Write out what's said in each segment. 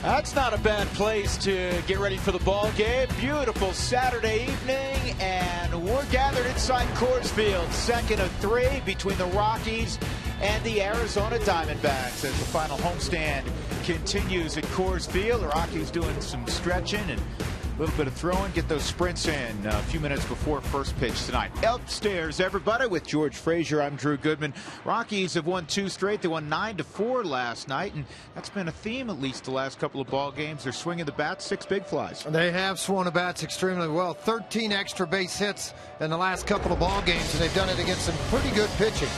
That's not a bad place to get ready for the ball game. Beautiful Saturday evening, and we're gathered inside Coors Field. Second of three between the Rockies and the Arizona Diamondbacks as the final homestand continues at Coors Field. The Rockies doing some stretching and a little bit of throwing, get those sprints in a few minutes before first pitch tonight. Upstairs, everybody, with George Frazier. I'm Drew Goodman. Rockies have won 2 straight. They won 9-4 last night, and that's been a theme at least the last couple of ball games. They're swinging the bats, 6 big flies. They have swung the bats extremely well. 13 extra base hits in the last couple of ball games, and they've done it against some pretty good pitching.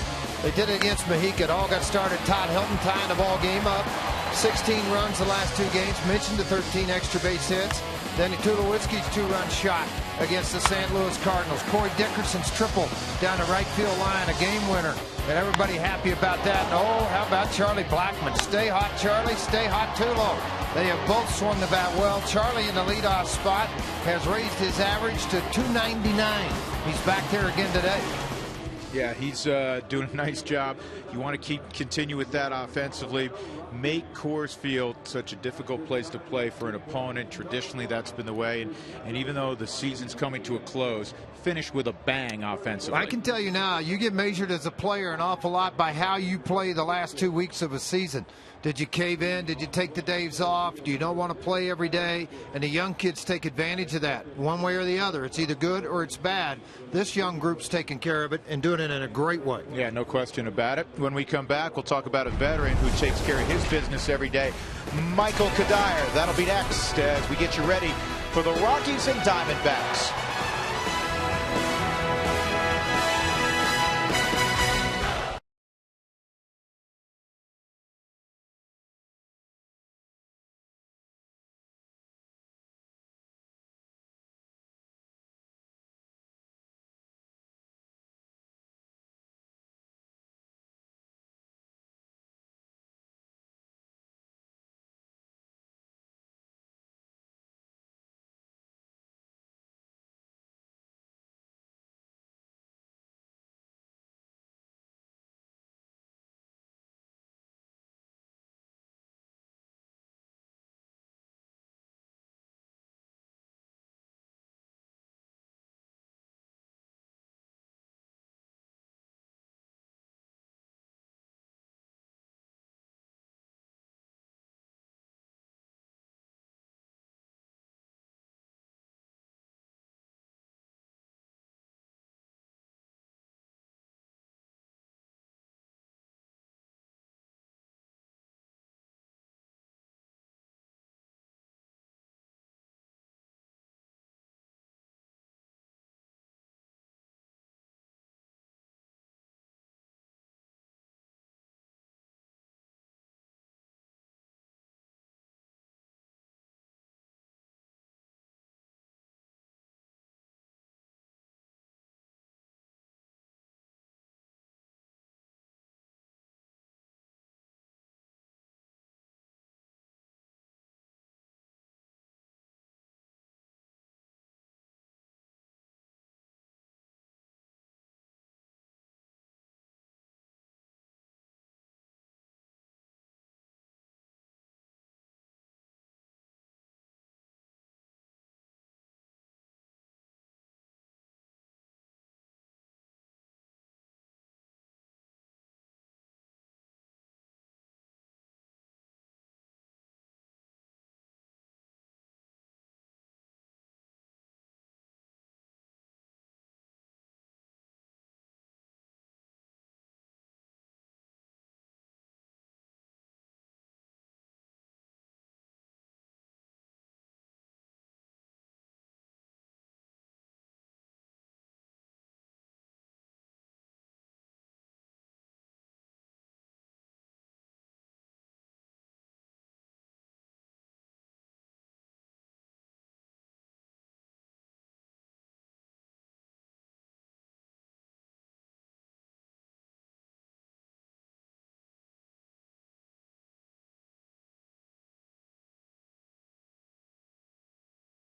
They did it against Mexico. It all got started. Todd Hilton tying the ball game up. 16 runs the last 2 games. Mentioned the 13 extra base hits. Then Tulowitzki's 2-run shot against the St. Louis Cardinals. Corey Dickerson's triple down the right field line, a game winner. And everybody happy about that. And oh, how about Charlie Blackmon? Stay hot, Charlie. Stay hot, Tulo. They have both swung the bat well. Charlie in the leadoff spot has raised his average to 299. He's back there again today. Yeah, he's doing a nice job. You want to continue with that offensively. Make Coors Field such a difficult place to play for an opponent. Traditionally, that's been the way. And even though the season's coming to a close, finish with a bang offensively. I can tell you now, you get measured as a player an awful lot by how you play the last 2 weeks of a season. Did you cave in? Did you take the days off? Do you not want to play every day? And the young kids take advantage of that one way or the other. It's either good or it's bad. This young group's taking care of it and doing it in a great way. Yeah, no question about it. When we come back, we'll talk about a veteran who takes care of his business every day, Michael Kadire. That'll be next as we get you ready for the Rockies and Diamondbacks.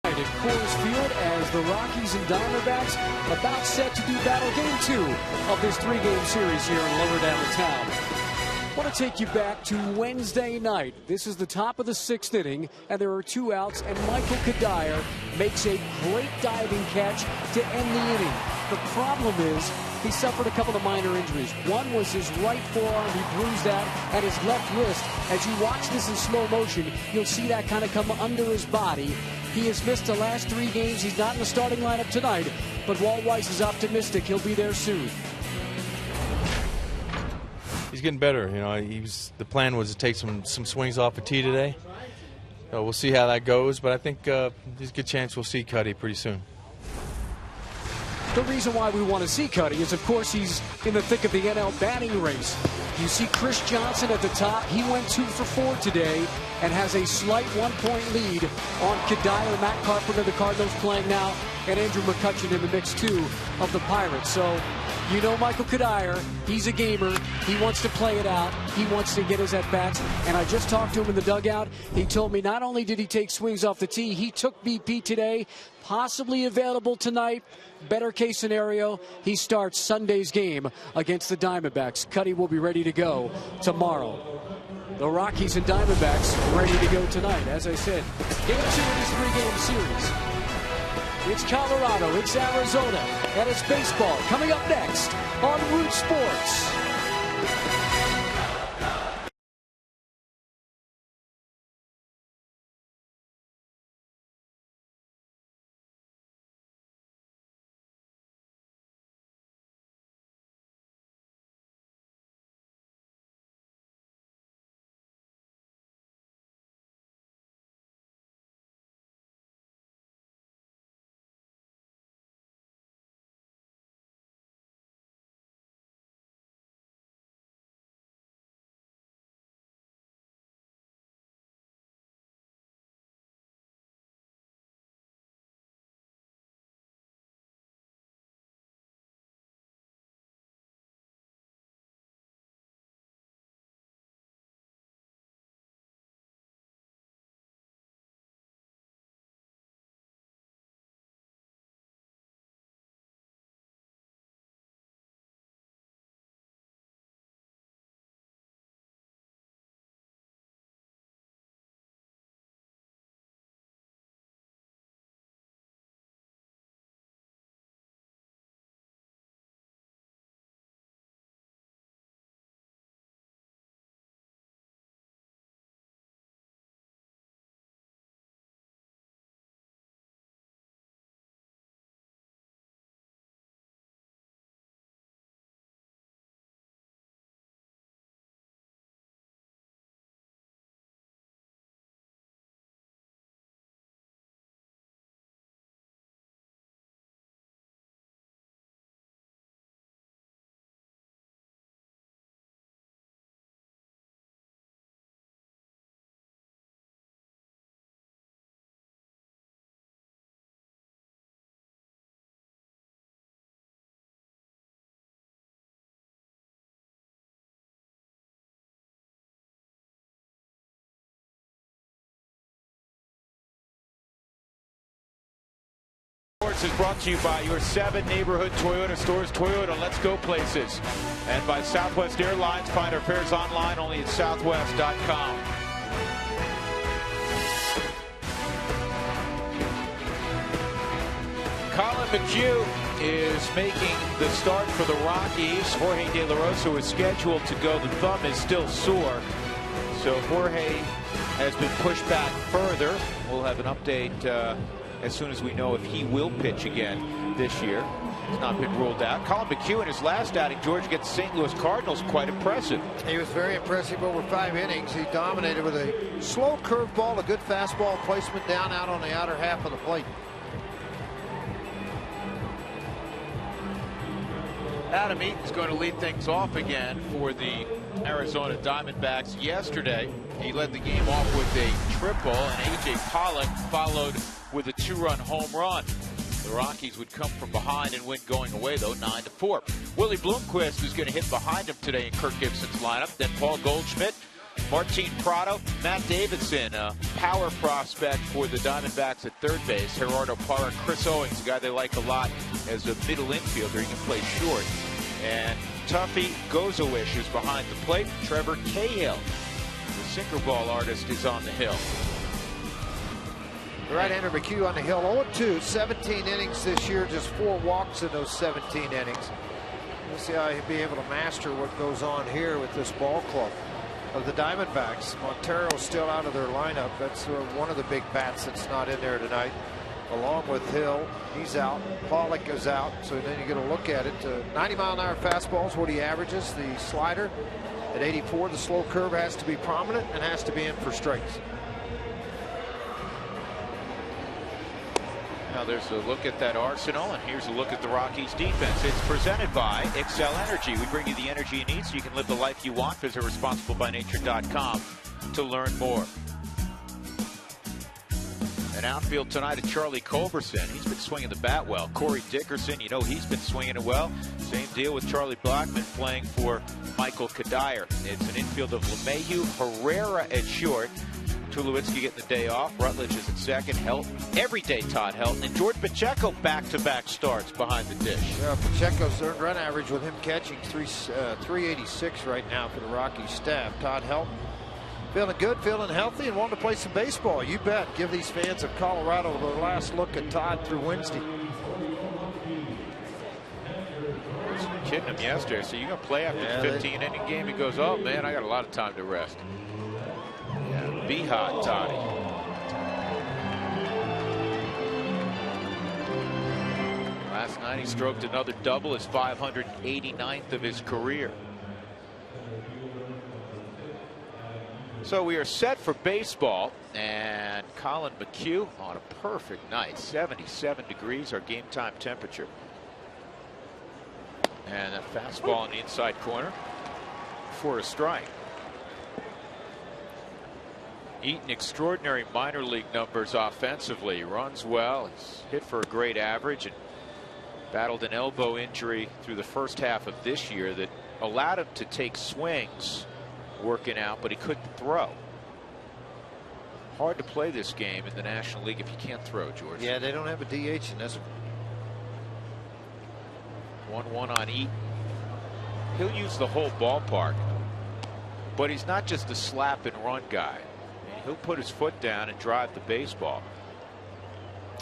At Coors Field as the Rockies and Diamondbacks about set to do battle game 2 of this 3-game series here in Lower Downtown. I want to take you back to Wednesday night. This is the top of the 6th inning, and there are 2 outs, and Michael Kadire makes a great diving catch to end the inning. The problem is he suffered a couple of minor injuries. One was his right forearm. He bruised that, and his left wrist. As you watch this in slow motion, you'll see that kind of come under his body. He has missed the last 3 games. He's not in the starting lineup tonight, but Walt Weiss is optimistic he'll be there soon. He's getting better. You know, the plan was to take some swings off a tee today. We'll see how that goes, but I think there's a good chance we'll see Cuddy pretty soon. The reason why we want to see Cuddy is, of course, he's in the thick of the NL batting race. You see Chris Johnson at the top. He went 2 for 4 today and has a slight 1-point lead on Kadire. Matt Carpenter, the Cardinals, playing now, and Andrew McCutchen in the mix, too, of the Pirates. So, you know Michael Kadire, he's a gamer. He wants to play it out. He wants to get his at-bats. And I just talked to him in the dugout. He told me not only did he take swings off the tee, he took BP today, possibly available tonight. Better case scenario, he starts Sunday's game against the Diamondbacks. Cuddy will be ready to go tomorrow. The Rockies and Diamondbacks ready to go tonight. As I said, game 2 of this 3-game series. It's Colorado, it's Arizona, and it's baseball coming up next on Root Sports. Sports is brought to you by your 7 neighborhood Toyota stores. Toyota, let's go places. And by Southwest Airlines. Find our fares online only at southwest.com. Colin McHugh is making the start for the Rockies. Jorge De La Rosa is scheduled to go. The thumb is still sore. So Jorge has been pushed back further. We'll have an update as soon as we know if he will pitch again this year. It's not been ruled out. Colin McHugh in his last outing, George, against the St. Louis Cardinals, quite impressive. He was very impressive over 5 innings. He dominated with a slow curveball, a good fastball placement down out on the outer half of the plate. Adam Eaton is going to lead things off again for the Arizona Diamondbacks. Yesterday, he led the game off with a triple, and A.J. Pollock followed with a 2-run home run. The Rockies would come from behind and win going away, though, 9-4. Willie Bloomquist is going to hit behind him today in Kirk Gibson's lineup. Then Paul Goldschmidt, Martin Prado, Matt Davidson, a power prospect for the Diamondbacks at third base. Gerardo Parra and Chris Owings, a guy they like a lot as a middle infielder. He can play short. And Tuffy Gozowish is behind the plate. Trevor Cahill, the sinker ball artist, is on the hill. Right-hander McHugh on the hill, 0-2, 17 innings this year, just 4 walks in those 17 innings. We'll see how he'll be able to master what goes on here with this ball club of the Diamondbacks. Montero's still out of their lineup. That's one of the big bats that's not in there tonight. Along with Hill, he's out. Pollock is out. So then you get a look at it. 90-mile-an-hour fastball is what he averages. The slider at 84. The slow curve has to be prominent and has to be in for strikes. Now there's a look at that arsenal, and here's a look at the Rockies defense. It's presented by Excel Energy. We bring you the energy you need so you can live the life you want. Visit responsiblebynature.com to learn more. An outfield tonight at Charlie Culberson. He's been swinging the bat well. Corey Dickerson, you know he's been swinging it well. Same deal with Charlie Blackmon playing for Michael Kadire. It's an infield of LeMahieu, Herrera at short. Tulowitzki getting the day off. Rutledge is at second. Helton, everyday Todd Helton, and George Pacheco back-to-back starts behind the dish. Yeah, Pacheco's earned run average with him catching 386 right now for the Rockies staff. Todd Helton feeling good, feeling healthy, and wanting to play some baseball. You bet. Give these fans of Colorado the last look at Todd through Wednesday. I was kidding him yesterday. So you're going to play after the 15-inning game? He goes, oh, man, I got a lot of time to rest. Yeah, be hot, Toddy. Last night he stroked another double, his 589th of his career. So we are set for baseball, and Colin McHugh on a perfect night. 77 degrees, our game time temperature. And a fastball in the inside corner for a strike. Eaton, extraordinary minor league numbers offensively. Runs well, he's hit for a great average, and battled an elbow injury through the first half of this year that allowed him to take swings working out, but he couldn't throw. Hard to play this game in the National League if you can't throw, George. Yeah, they don't have a DH in this one. 1-1 on Eaton. He'll use the whole ballpark, but he's not just a slap and run guy. He'll put his foot down and drive the baseball.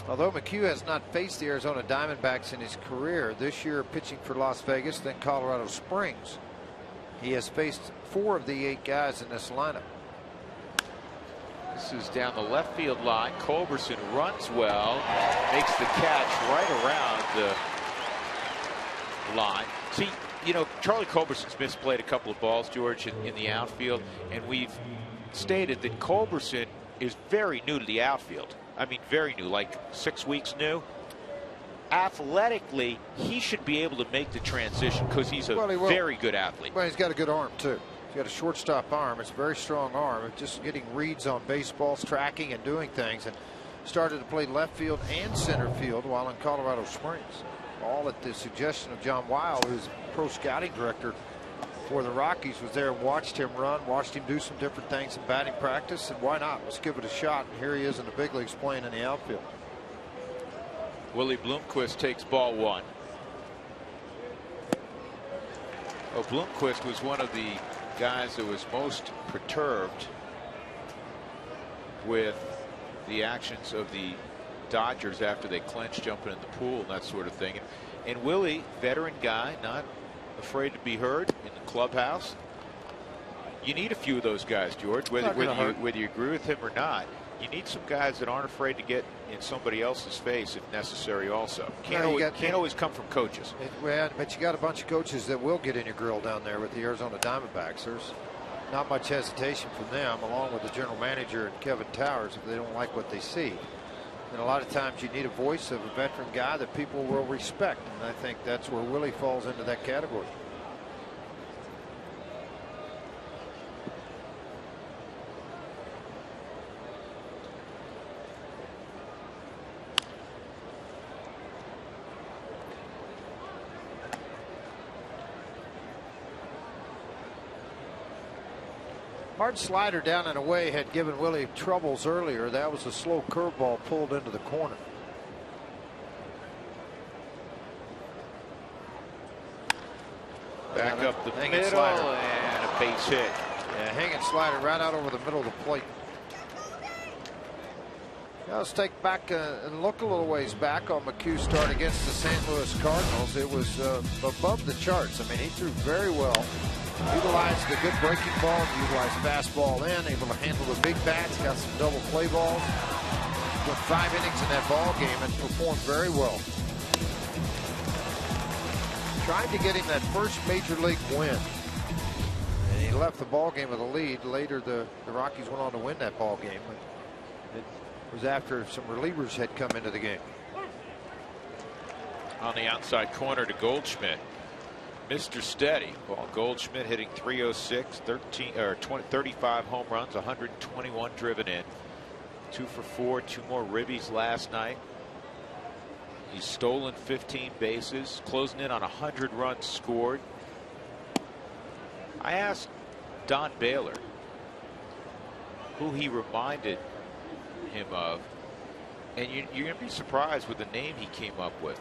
Although McHugh has not faced the Arizona Diamondbacks in his career, this year pitching for Las Vegas, then Colorado Springs, he has faced 4 of the 8 guys in this lineup. This is down the left field line. Culberson runs well, makes the catch right around the line. See, you know, Charlie Culberson's misplayed a couple of balls, George, in the outfield, and we've stated that Culberson is very new to the outfield. I mean, very new, like 6 weeks new. Athletically, he should be able to make the transition because he's a very good athlete. Well, he's got a good arm, too. He's got a shortstop arm. It's a very strong arm. It's just getting reads on baseballs, tracking and doing things, and started to play left field and center field while in Colorado Springs. All at the suggestion of John Weil, who's pro scouting director for the Rockies, was there and watched him run, watched him do some different things in batting practice, and why not? Let's give it a shot. And here he is in the big leagues playing in the outfield. Willie Bloomquist takes ball 1. Oh, Bloomquist was one of the guys that was most perturbed with the actions of the Dodgers after they clinched, jumping in the pool and that sort of thing. And Willie, veteran guy, not afraid to be heard in the clubhouse. You need a few of those guys, George, whether you agree with him or not. You need some guys that aren't afraid to get in somebody else's face if necessary also. Can't always come from coaches. But you got a bunch of coaches that will get in your grill down there with the Arizona Diamondbacks. There's not much hesitation from them, along with the general manager and Kevin Towers, if they don't like what they see. And a lot of times you need a voice of a veteran guy that people will respect. And I think that's where Willie falls into that category. Hard slider down and away had given Willie troubles earlier. That was a slow curveball pulled into the corner. Back up the hanging middle slider. and a base hit. Yeah, hanging slider right out over the middle of the plate. Now let's take back and look a little ways back on McHugh's start against the St. Louis Cardinals. It was above the charts. I mean, he threw very well. Utilized the good breaking ball, utilized fastball in, able to handle the big bats, got some double play balls. With 5 innings in that ball game and performed very well. Tried to get him that first major league win. And he left the ball game with a lead. Later the Rockies went on to win that ball game. It was after some relievers had come into the game. On the outside corner to Goldschmidt. Mr. Steady. Well, Goldschmidt hitting .306, 35 home runs, 121 driven in. 2 for 4, 2 more ribbies last night. He's stolen 15 bases, closing in on 100 runs scored. I asked Don Baylor who he reminded him of, and you're going to be surprised with the name he came up with.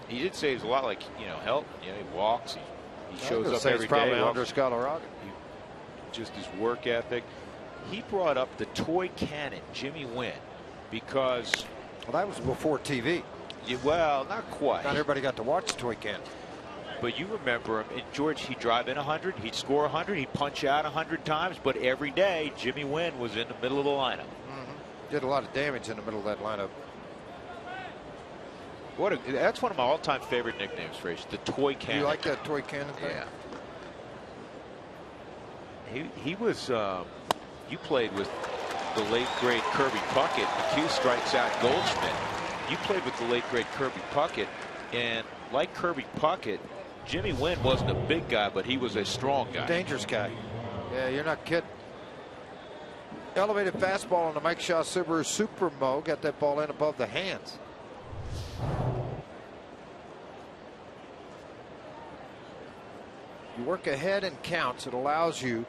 He did say he's a lot like, Helton. He walks, he shows up every day. Probably Andres Colorado. Just his work ethic. He brought up the toy cannon, Jimmy Wynn, because that was before TV. Well, not quite. Not everybody got to watch the toy cannon. But you remember him, and George, he'd drive in 100, he'd score 100, he'd punch out 100 times, but every day Jimmy Wynn was in the middle of the lineup. Did a lot of damage in the middle of that lineup. That's one of my all-time favorite nicknames, Rich, the toy cannon. You like that toy cannon thing? Yeah. He was. You played with the late great Kirby Puckett. McHugh strikes out Goldschmidt. You played with the late great Kirby Puckett, and like Kirby Puckett, Jimmy Wynn wasn't a big guy, but he was a strong guy. Dangerous guy. Yeah, you're not kidding. Elevated fastball on the Mike Shaw Subaru Supermo. Got that ball in above the hands. You work ahead in counts. It allows you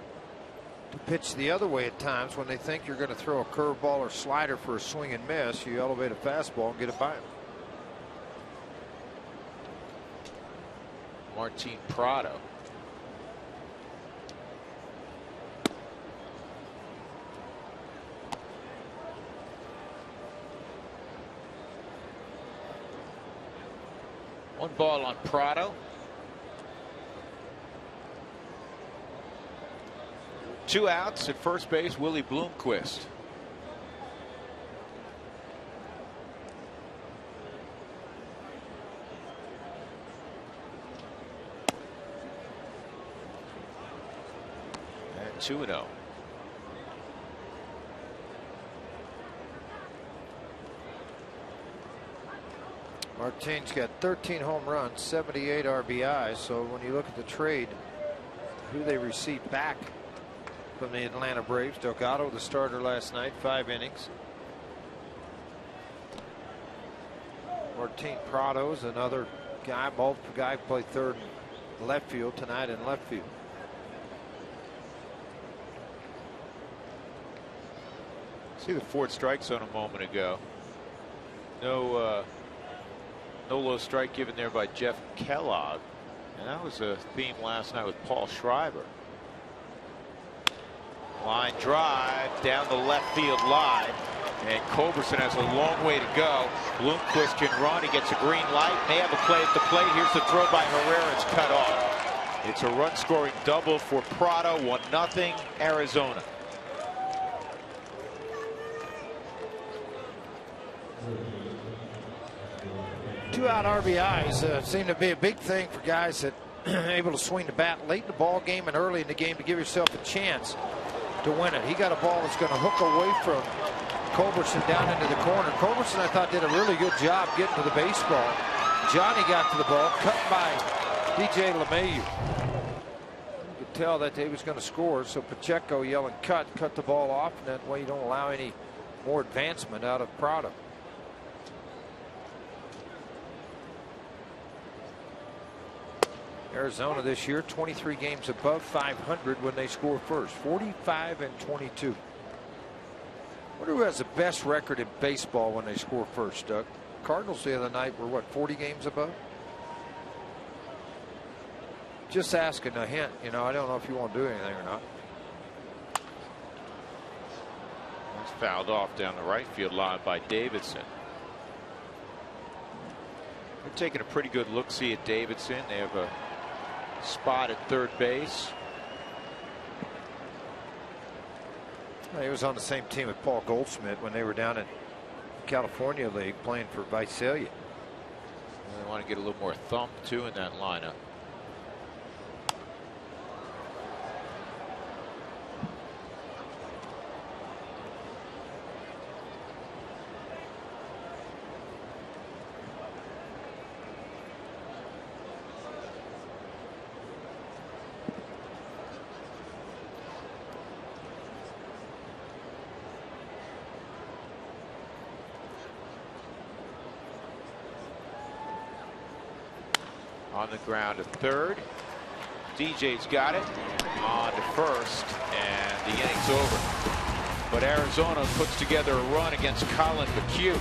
to pitch the other way at times when they think you're going to throw a curveball or slider for a swing and miss. You elevate a fastball and get it by him. Martin Prado. One ball on Prado. 2 outs at first base, Willie Bloomquist. And 2-0. Martin's got 13 home runs, 78 RBIs. So when you look at the trade, who they received back from the Atlanta Braves, Delgado, the starter last night, 5 innings. Martin Prado's another guy, multiple guy, played third and left field tonight in left field. See the fourth strike zone a moment ago. No low strike given there by Jeff Kellogg, and that was a theme last night with Paul Schreiber. Line drive down the left field line, and Culberson has a long way to go. Bloomquist can run. He gets a green light. May have a play at the plate. Here's the throw by Herrera. It's cut off. It's a run-scoring double for Prado. 1-0 Arizona. Two-out RBIs seem to be a big thing for guys that are able to swing the bat late in the ball game and early in the game to give yourself a chance to win it. He got a ball that's going to hook away from Culberson down into the corner. Culberson, I thought, did a really good job getting to the baseball. Johnny got to the ball, cut by DJ LeMahieu. You could tell that he was going to score, so Pacheco yelling cut the ball off, and that way you don't allow any more advancement out of Prado. Arizona this year, 23 games above 500 when they score first, 45 and 22. Wonder who has the best record in baseball when they score first, Doug? Cardinals the other night were what, 40 games above? just asking a hint. You know, I don't know if you want to do anything or not. It's fouled off down the right field line by Davidson. They're taking a pretty good look-see at Davidson. They have a spot at third base. He was on the same team with Paul Goldschmidt when they were down in California League playing for Visalia. They want to get a little more thump too in that lineup. On the ground to third. DJ's got it. On to first. And the inning's over. But Arizona puts together a run against Colin McHugh.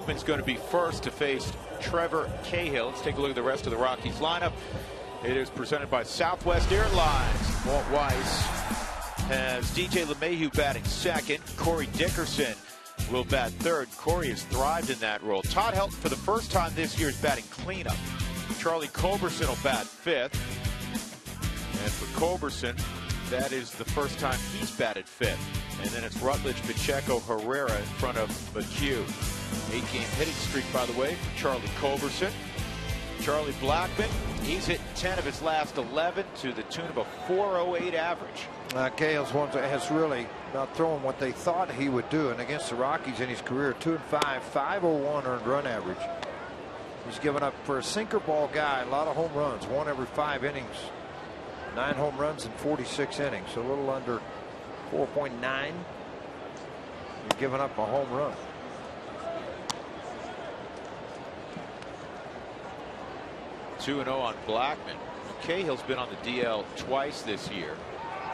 Is going to be first to face Trevor Cahill. Let's take a look at the rest of the Rockies lineup. It is presented by Southwest Airlines. Walt Weiss has DJ LeMahieu batting second. Corey Dickerson will bat third. Corey has thrived in that role. Todd Helton, for the first time this year, is batting cleanup. Charlie Culberson will bat fifth. And for Culberson, that is the first time he's batted fifth. And then it's Rutledge, Pacheco, Herrera in front of McHugh. 8-game hitting streak, by the way, for Charlie Culberson. Charlie Blackmon, he's hit 10 of his last 11 to the tune of a .408 average. Cahill's one that has really not thrown what they thought he would do, and against the Rockies in his career, 2-5, 501 earned run average. He's given up, for a sinker ball guy, a lot of home runs, one every 5 innings. 9 home runs in 46 innings, so a little under 4.9. You're giving up a home run. 2-0 on Blackmon. Cahill's been on the DL twice this year.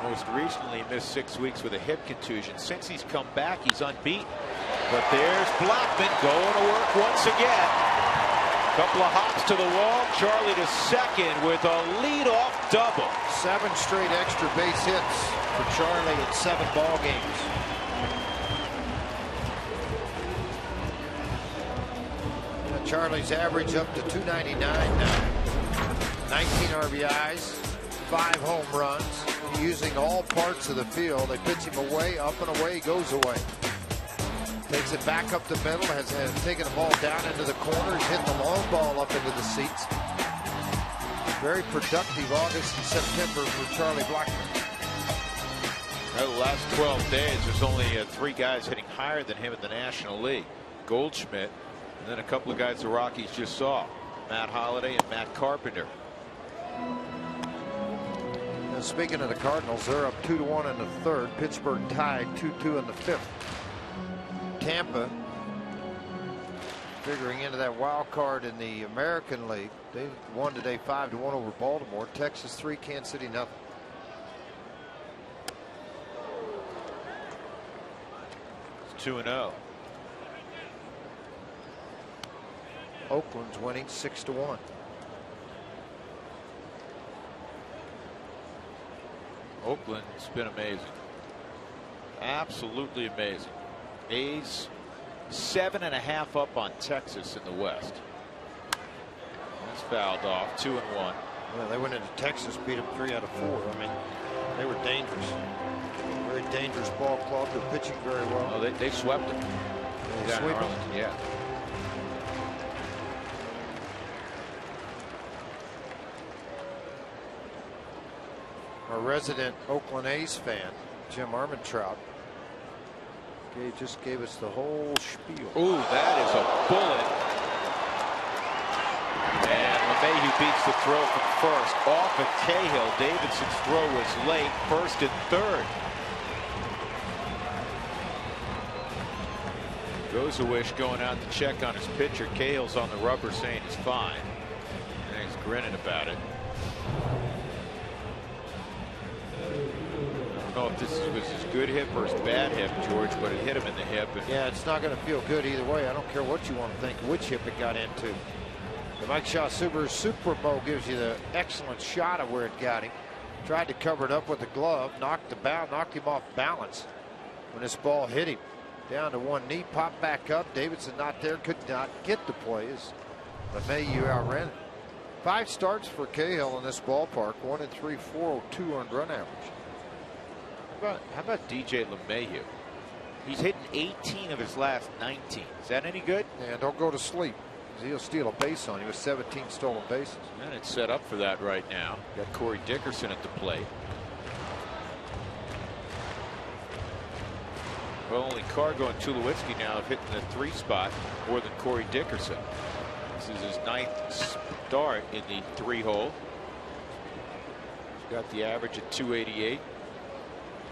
Most recently missed 6 weeks with a hip contusion. Since he's come back, he's unbeaten. But there's Blackmon going to work once again. Couple of hops to the wall. Charlie to second with a leadoff double. 7 straight extra base hits for Charlie in 7 ball games. Charlie's average up to 299 now. 19 RBIs, 5 home runs, using all parts of the field. They pitch him away, up and away, he goes away. Takes it back up the middle, has taken the ball down into the corners, hit the long ball up into the seats. Very productive August and September for Charlie Blackmon. The last 12 days, there's only 3 guys hitting higher than him in the National League. Goldschmidt, and then a couple of guys the Rockies just saw, Matt Holliday and Matt Carpenter. And speaking of the Cardinals, they're up 2-1 in the third. Pittsburgh tied 2-2 in the fifth. Tampa figuring into that wild card in the American League. They won today 5-1 over Baltimore. Texas 3, Kansas City nothing. It's 2-0. Oakland's winning 6-1. Oakland's been amazing. Absolutely amazing. A's 7.5 up on Texas in the West. That's fouled off. 2-1. Well, they went into Texas, beat them 3 out of 4. I mean, they were dangerous. Very dangerous ball club. They're pitching very well. Oh, they swept them. They sweep them? Yeah. Our resident Oakland A's fan, Jim Armentrout, just gave us the whole spiel. Ooh, that is a bullet. And LeMahieu beats the throw from first. Off of Cahill. Davidson's throw was late. First and third. Gozawish going out to check on his pitcher. Cahill's on the rubber saying he's fine. And he's grinning about it. I don't know if this was his good hip or his bad hip, George, but it hit him in the hip. Yeah, it's not going to feel good either way. I don't care what you want to think, which hip it got into. The Mike Shaw Subaru Super Bowl gives you the excellent shot of where it got him. Tried to cover it up with the glove, knocked him off balance when this ball hit him. Down to one knee, popped back up. Davidson not there, could not get the play as LeMahieu outran it. 5 starts for Cahill in this ballpark, 1 and 3, 402 earned run average. How about DJ LeMahieu? He's hitting 18 of his last 19. Is that any good? Yeah, don't go to sleep. He'll steal a base on you with 17 stolen bases. And it's set up for that right now. Got Corey Dickerson at the plate. Well, only Cargo and Tulowitzki now have hit in the 3 spot more than Corey Dickerson. This is his 9th start in the 3-hole. He's got the average at 288.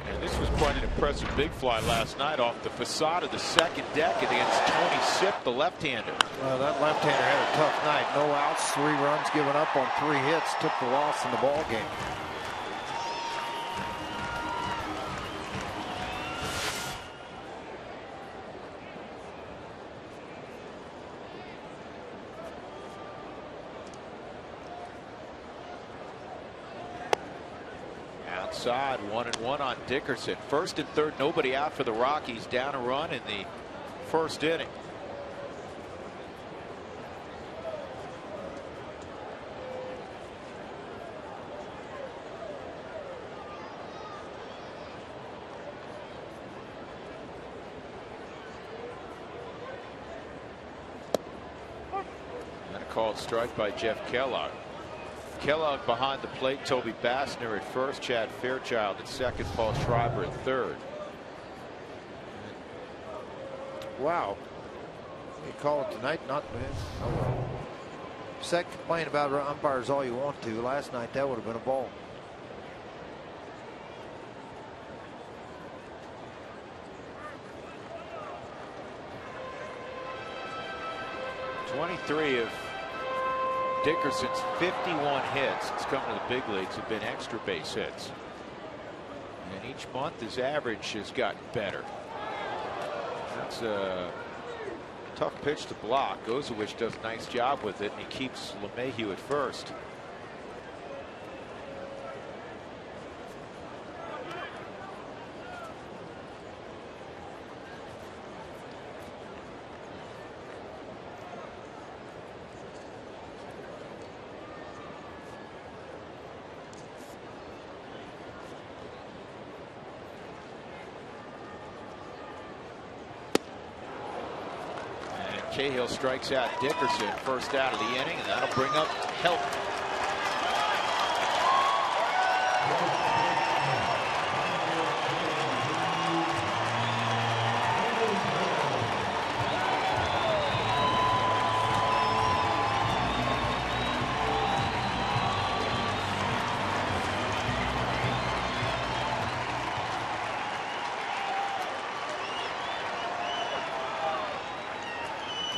And this was quite an impressive big fly last night off the facade of the second deck against Tony Sipp, the left-hander. Well, that left-hander had a tough night. No outs, 3 runs given up on 3 hits. Took the loss in the ball game. Outside, 1-1 on Dickerson. First and third, nobody out for the Rockies. Down a run in the first inning. And a called strike by Jeff Kellogg. Kellogg behind the plate, Toby Bassner at first, Chad Fairchild at second, Paul Schreiber at third. Wow. You call it tonight, not bad. Oh well. Set complain about umpires all you want to. Last night that would have been a ball. '23 of Dickerson's 51 hits since coming to the big leagues have been extra base hits. And each month his average has gotten better. That's a tough pitch to block. Gozawish does a nice job with it, and he keeps LeMahieu at first. Cahill strikes out Dickerson, first out of the inning, and that'll bring up Help.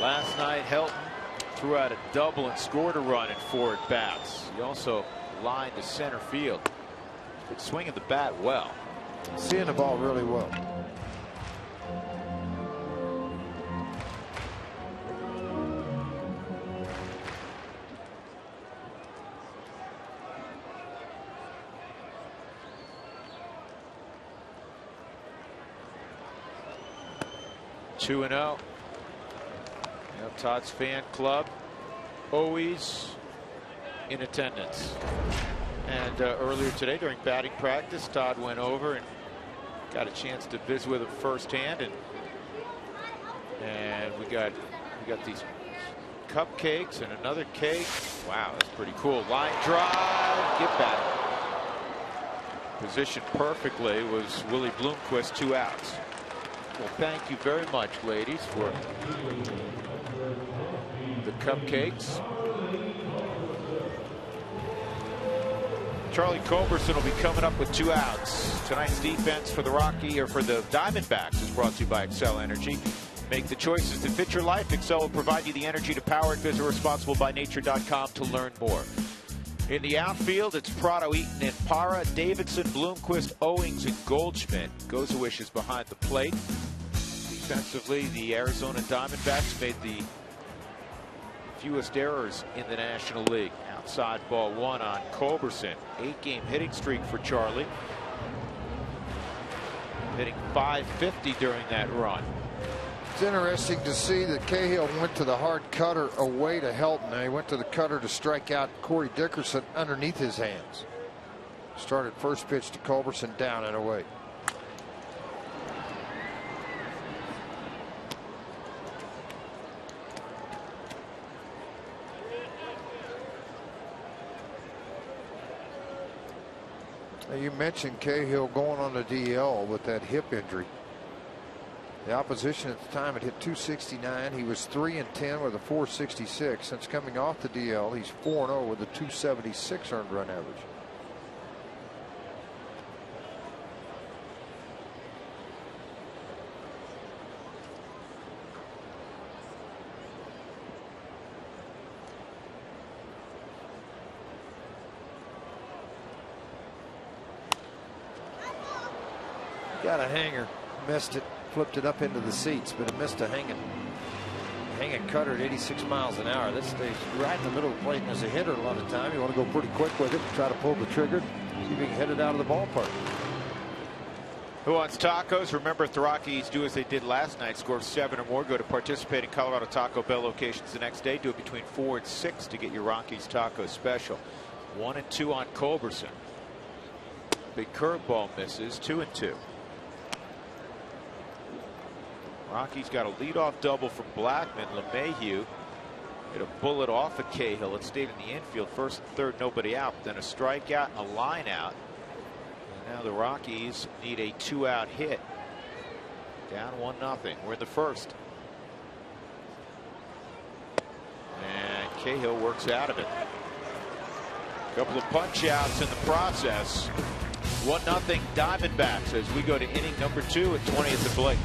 Last night, Helton threw out a double and scored a run in 4 at bats. He also lined to center field. But swinging the bat well. Seeing the ball really well. Two and 0. Todd's fan club always in attendance. And earlier today during batting practice, Todd went over and got a chance to visit with him firsthand, and we got these cupcakes and another cake. Wow, that's pretty cool. Line drive, get back. Positioned perfectly was Willie Bloomquist, 2 outs. Well, thank you very much, ladies, for the cupcakes. Charlie Culberson will be coming up with 2 outs. Tonight's defense for the Diamondbacks is brought to you by Excel Energy. Make the choices that fit your life. Excel will provide you the energy to power it. Visit responsiblebynature.com to learn more. In the outfield, it's Prado, Eaton, and Parra, Davidson, Bloomquist, Owings, and Goldschmidt. Gozawish is behind the plate. Defensively, the Arizona Diamondbacks made the fewest errors in the National League. Outside ball 1 on Culberson. 8-game hitting streak for Charlie. Hitting .550 during that run. It's interesting to see that Cahill went to the hard cutter away to Helton. Now he went to the cutter to strike out Corey Dickerson underneath his hands. Started first pitch to Culberson, down and away. Now you mentioned Cahill going on the DL with that hip injury. The opposition at the time had hit .269. He was 3-10 with a .466. Since coming off the DL, he's 4-0 with a .276 earned run average. Got a hanger, missed it. Flipped it up into the seats, but it missed a hanging cutter at 86 miles an hour. This stays right in the middle of the plate, and as a hitter, a lot of time you want to go pretty quick with it and try to pull the trigger, see if you can hit it out of the ballpark. Who wants tacos? Remember, if the Rockies do as they did last night, score 7 or more, go to participating Colorado Taco Bell locations the next day. Do it between 4 and 6 to get your Rockies taco special. 1 and 2 on Culberson. Big curveball misses. 2 and 2. Rockies got a leadoff double from Blackman. LeMahieu hit a bullet off of Cahill. It stayed in the infield. First and third, nobody out. Then a strikeout and a line out. And now the Rockies need a 2-out hit. Down 1-0. We're in the first. And Cahill works out of it. A couple of punch outs in the process. 1-0 Diamondbacks as we go to inning number 2 at 20 at the plate.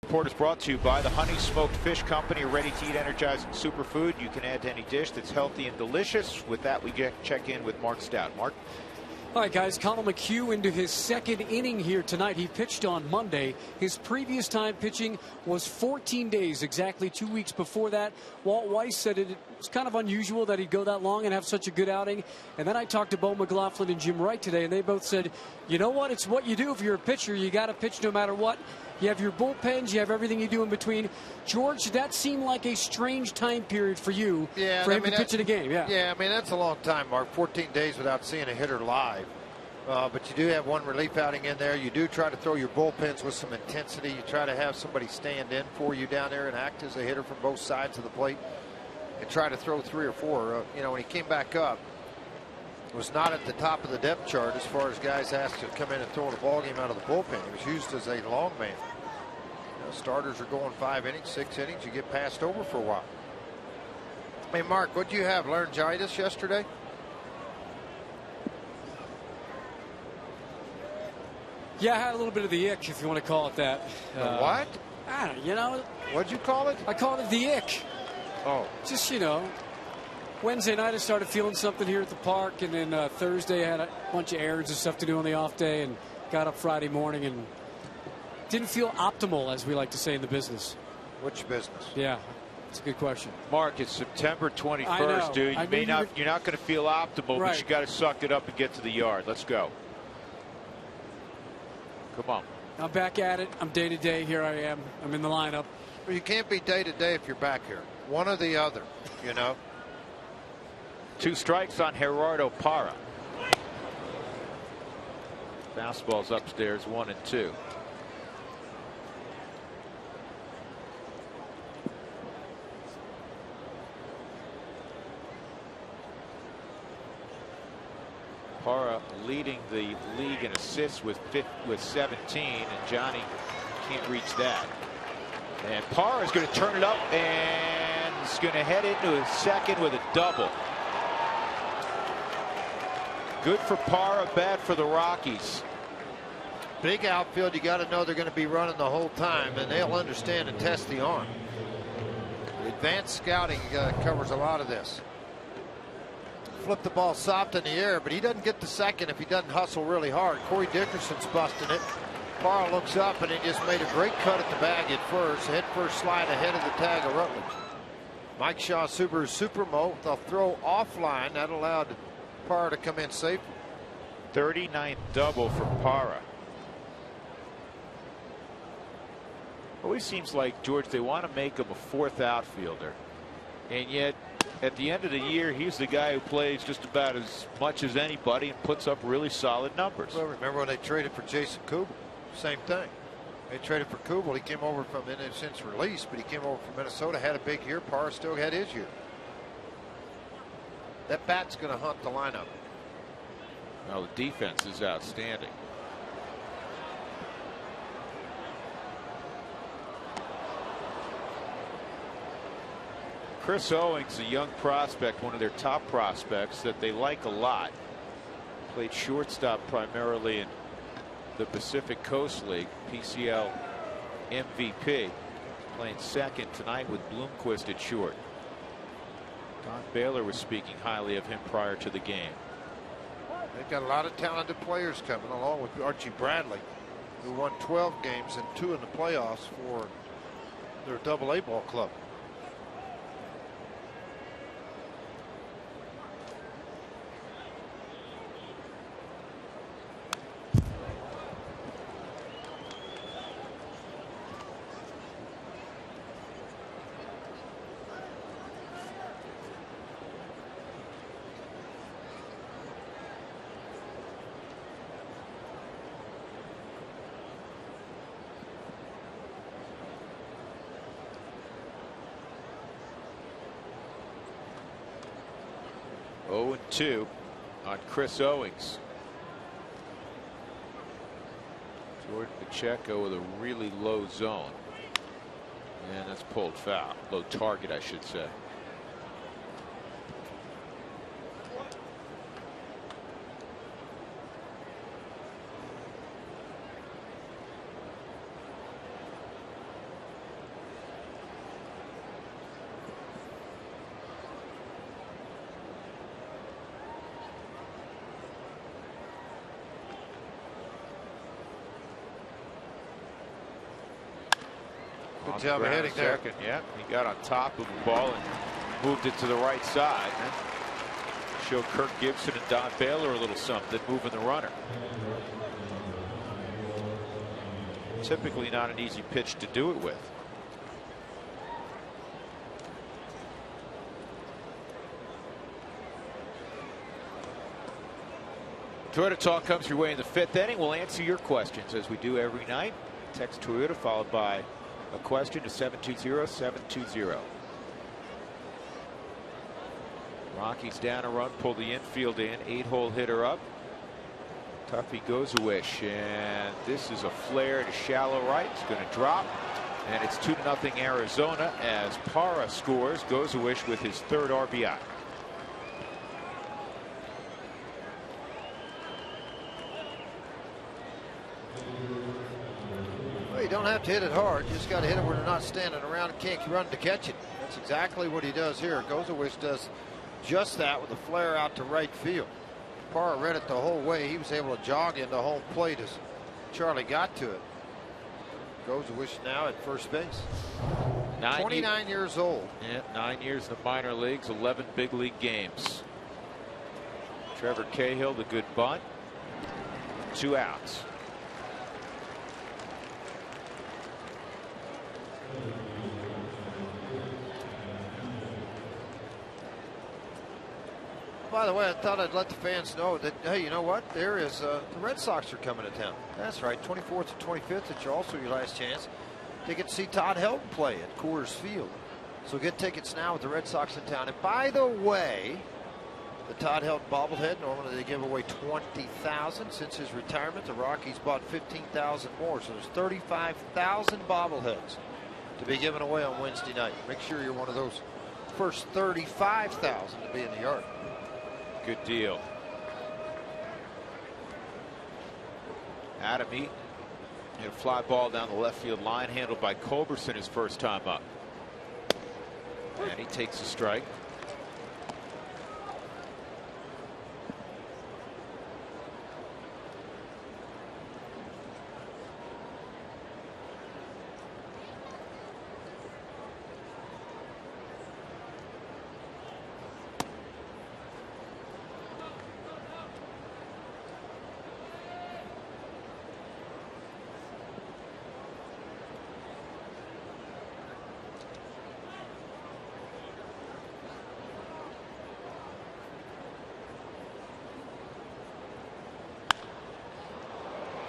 Report is brought to you by the Honey Smoked Fish Company, a ready-to-eat energizing superfood you can add to any dish that's healthy and delicious. With that, we check in with Mark Stout. Mark? All right, guys, Colin McHugh into his second inning here tonight. He pitched on Monday. His previous time pitching was 14 days, exactly 2 weeks before that. Walt Weiss said it was kind of unusual that he'd go that long and have such a good outing. And then I talked to Bo McLaughlin and Jim Wright today, and they both said, you know what, it's what you do if you're a pitcher. You got to pitch no matter what. You have your bullpens, you have everything you do in between. George, that seemed like a strange time period for you, for him to pitch in a game. Yeah, I mean, that's a long time, Mark. 14 days without seeing a hitter live. But you do have one relief outing in there. You do try to throw your bullpens with some intensity. You try to have somebody stand in for you down there and act as a hitter from both sides of the plate and try to throw 3 or 4. You know, when he came back up, was not at the top of the depth chart as far as guys asked to come in and throw the ball game out of the bullpen. He was used as a long man. You know, starters are going 5 innings, 6 innings. You get passed over for a while. Hey, Mark, what did you have? Laryngitis yesterday? Yeah, I had a little bit of the ick, if you want to call it that. What? I don't know, you know. What'd you call it? I called it the ick. Oh. Just, you know, Wednesday night I started feeling something here at the park, and then Thursday I had a bunch of errands and stuff to do on the off day, and got up Friday morning and didn't feel optimal, as we like to say in the business. Which business? Yeah, it's a good question. Mark, it's September 21st, dude. You're not going to feel optimal, right, but you got to suck it up and get to the yard. Let's go. Come on. I'm back at it. I'm day to day. Here I am. I'm in the lineup. Well, you can't be day to day if you're back here. One or the other, you know. 2 strikes on Gerardo Parra. Fastballs upstairs, 1 and 2. Parra leading the league in assists with 17, and Johnny can't reach that. And Parra is going to turn it up and is going to head into his second with a double. Good for Parra, bad for the Rockies. Big outfield, you got to know they're going to be running the whole time, and they'll understand and test the arm. Advanced scouting covers a lot of this. Flip the ball soft in the air, but he doesn't get the second if he doesn't hustle really hard. Corey Dickerson's busting it. Parra looks up, and he just made a great cut at the bag at first. Head first slide ahead of the tag of Rutledge. Mike Shaw Subaru Supermo, the throw offline. That allowed Parra to come in safe. 39th double for Parra. Always seems like, George, they want to make him a 4th outfielder, and yet at the end of the year he's the guy who plays just about as much as anybody and puts up really solid numbers. Well, remember when they traded for Jason Kubel? Same thing. They traded for Kubel. He came over from since release, but he came over from Minnesota, had a big year. Parra still had his year. That bat's going to hunt the lineup. Well, the defense is outstanding. Chris Owings, a young prospect, one of their top prospects that they like a lot. Played shortstop primarily in the Pacific Coast League, PCL MVP. Playing second tonight with Bloomquist at short. Don Baylor was speaking highly of him prior to the game. They've got a lot of talented players coming, along with Archie Bradley, who won 12 games and 2 in the playoffs for their AA ball club. Oh, 0-2 on Chris Owings. Jordan Pacheco with a really low zone. And that's pulled foul. Low target, I should say. Good job of hitting there. Second, yeah, he got on top of the ball and moved it to the right side. Show Kirk Gibson and Don Baylor a little something, moving the runner. Typically not an easy pitch to do it with. Toyota Talk comes your way in the 5th inning. We'll answer your questions as we do every night. Text Toyota followed by a question to 720-720. Rockies down a run, pull the infield in, 8-hole hitter up. Tuffy Gozawish, and this is a flare to shallow right. It's going to drop, and it's 2-0 Arizona as Parra scores. Gozawish with his 3rd RBI. Well, you don't have to hit it hard. You just got to hit it where they're not standing around and can't run to catch it. That's exactly what he does here. Gozawish does just that with a flare out to right field. Parra read it the whole way. He was able to jog into home plate as Charlie got to it. Gozawish now at first base. 29 years old. Yeah, 9 years in the minor leagues, 11 big league games. Trevor Cahill, the good bunt. 2 outs. By the way, I thought I'd let the fans know that, hey, you know what? There is the Red Sox are coming to town. That's right, 24th and 25th. It's also your last chance to get to see Todd Helton play at Coors Field. So get tickets now with the Red Sox in town. And by the way, the Todd Helton bobblehead, normally they give away 20,000. Since his retirement, the Rockies bought 15,000 more. So there's 35,000 bobbleheads to be given away on Wednesday night. Make sure you're one of those first 35,000 to be in the yard. Good deal. Adam Eaton hit a fly ball down the left field line, handled by Culberson his first time up. And he takes a strike.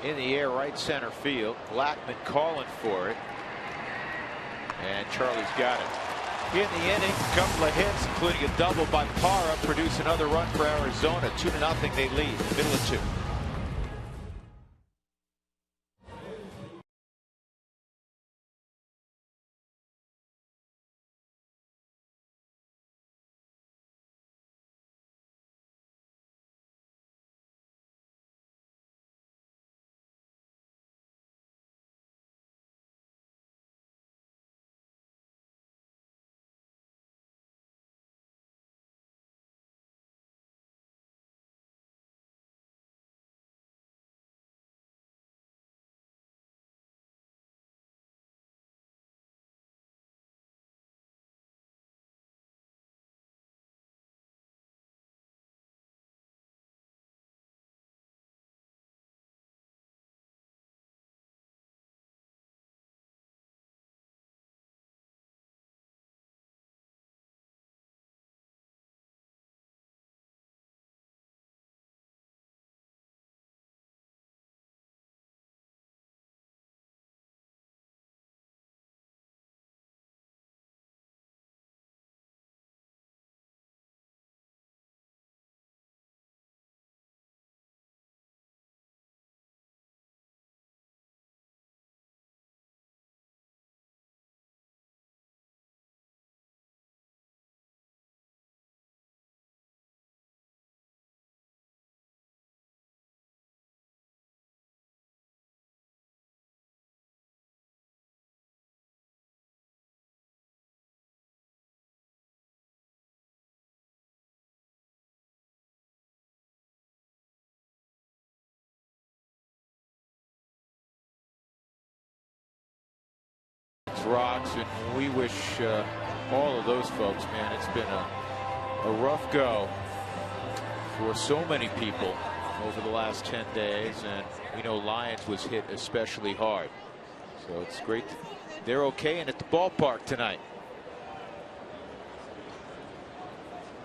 In the air, right center field. Blackman calling for it. And Charlie's got it. In the inning, a couple of hits, including a double by Parra, produce another run for Arizona. 2-0 they lead, middle of 2. rocks, and we wish all of those folks, man, it's been a rough go for so many people over the last 10 days, and we know Lions was hit especially hard. So it's great they're okay and at the ballpark tonight.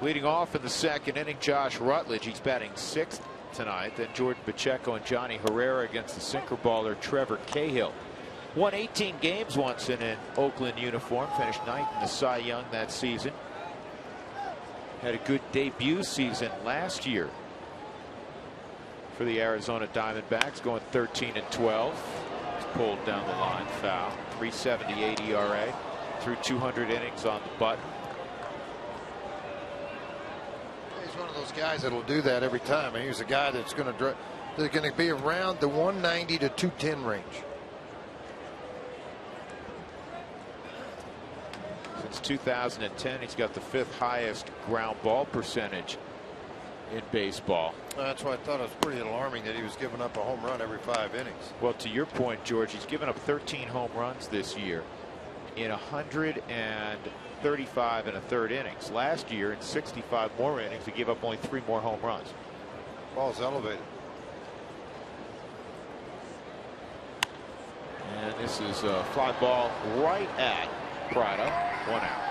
Leading off in the second inning, Josh Rutledge. He's batting 6th tonight. Then Jordan Pacheco and Johnny Herrera against the sinker baller Trevor Cahill. Won 18 games once in an Oakland uniform. Finished 9th in the Cy Young that season. Had a good debut season last year for the Arizona Diamondbacks, going 13-12. Pulled down the line, foul. 3.78 ERA through 200 innings on the button. He's one of those guys that'll do that every time. He's a guy that's going to be around the 190 to 210 range. Since 2010, he's got the 5th highest ground ball percentage in baseball. That's why I thought it was pretty alarming that he was giving up a home run every 5 innings. Well, to your point, George, he's given up 13 home runs this year in 135 and a third innings. Last year, in 65 more innings, he gave up only 3 more home runs. Ball's elevated. And this is a fly ball right at Prado. 1 out.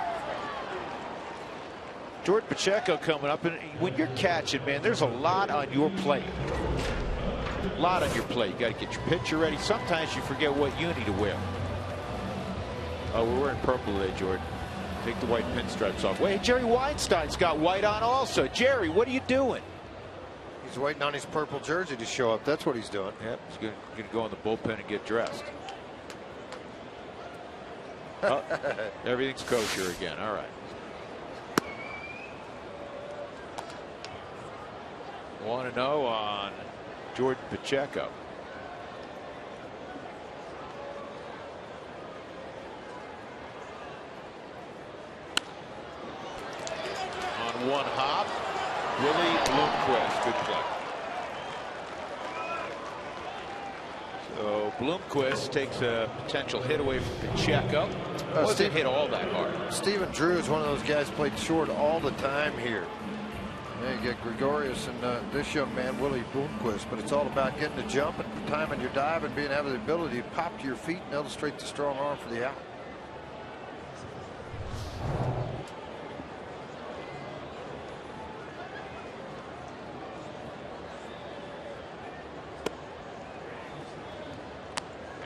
Jordan Pacheco coming up, and when you're catching, man, there's a lot on your plate. A lot on your plate. You got to get your pitcher ready. Sometimes you forget what uni to wear. Oh, we're wearing purple today, Jordan. Take the white pinstripes off. Wait, Jerry Weinstein's got white on also. Jerry, what are you doing? He's waiting on his purple jersey to show up. That's what he's doing. Yep, he's going to go in the bullpen and get dressed. Oh, everything's kosher again. All right. 1-0 on Jordan Pacheco. On one hop, Willie Bloomquist. Good play. So Bloomquist takes a potential hit away from Pacheco. Wasn't hit all that hard. Stephen Drew is one of those guys played short all the time here. Yeah, you get Gregorius and this young man, Willie Bloomquist, but it's all about getting the jump and timing your dive and having the ability to pop to your feet and illustrate the strong arm for the out.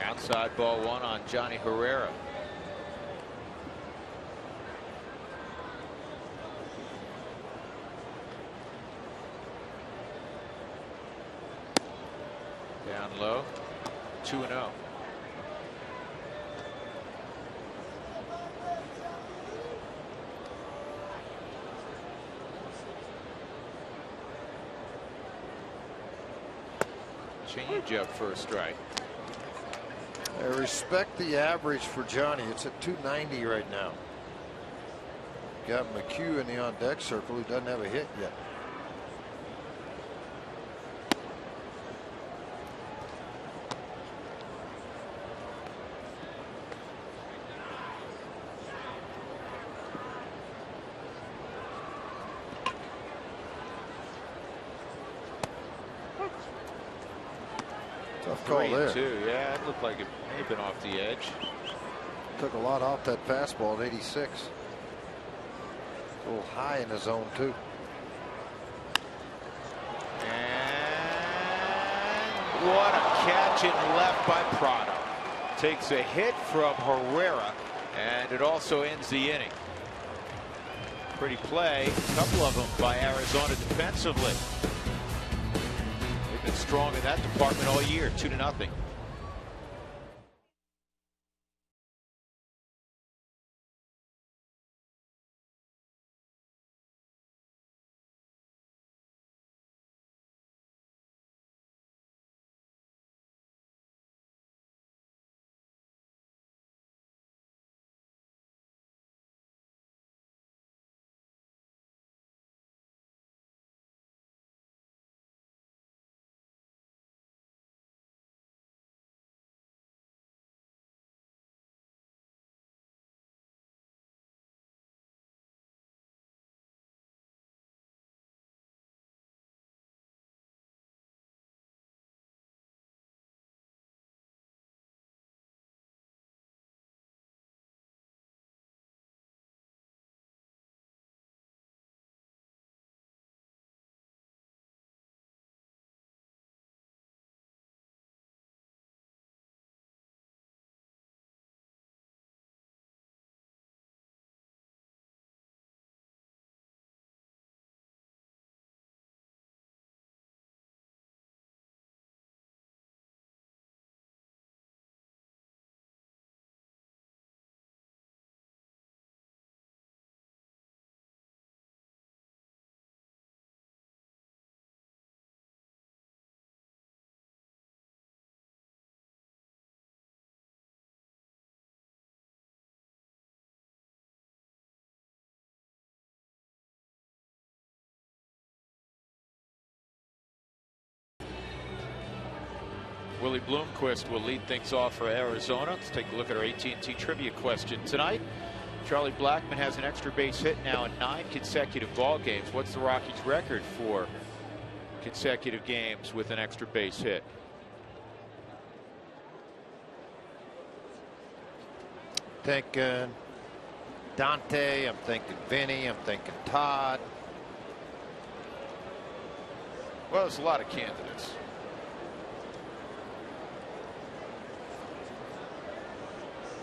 Outside ball 1 on Johnny Herrera. Down low, 2-0. Change up for a strike. I respect the average for Johnny. It's at 290 right now. Got McHugh in the on deck circle, who doesn't have a hit yet. Tough call there. 3-2. Yeah, it looked like it may have been off the edge. Took a lot off that fastball at 86. A little high in the zone too. And what a catch in left by Prado. Takes a hit from Herrera, and it also ends the inning. Pretty play, a couple of them by Arizona defensively. They've been strong in that department all year. 2-0. Willie Bloomquist will lead things off for Arizona. Let's take a look at our AT&T trivia question tonight. Charlie Blackmon has an extra base hit now in 9 consecutive ball games. What's the Rockies' record for consecutive games with an extra base hit? Thinking Dante, I'm thinking Vinny, I'm thinking Todd. Well, there's a lot of candidates.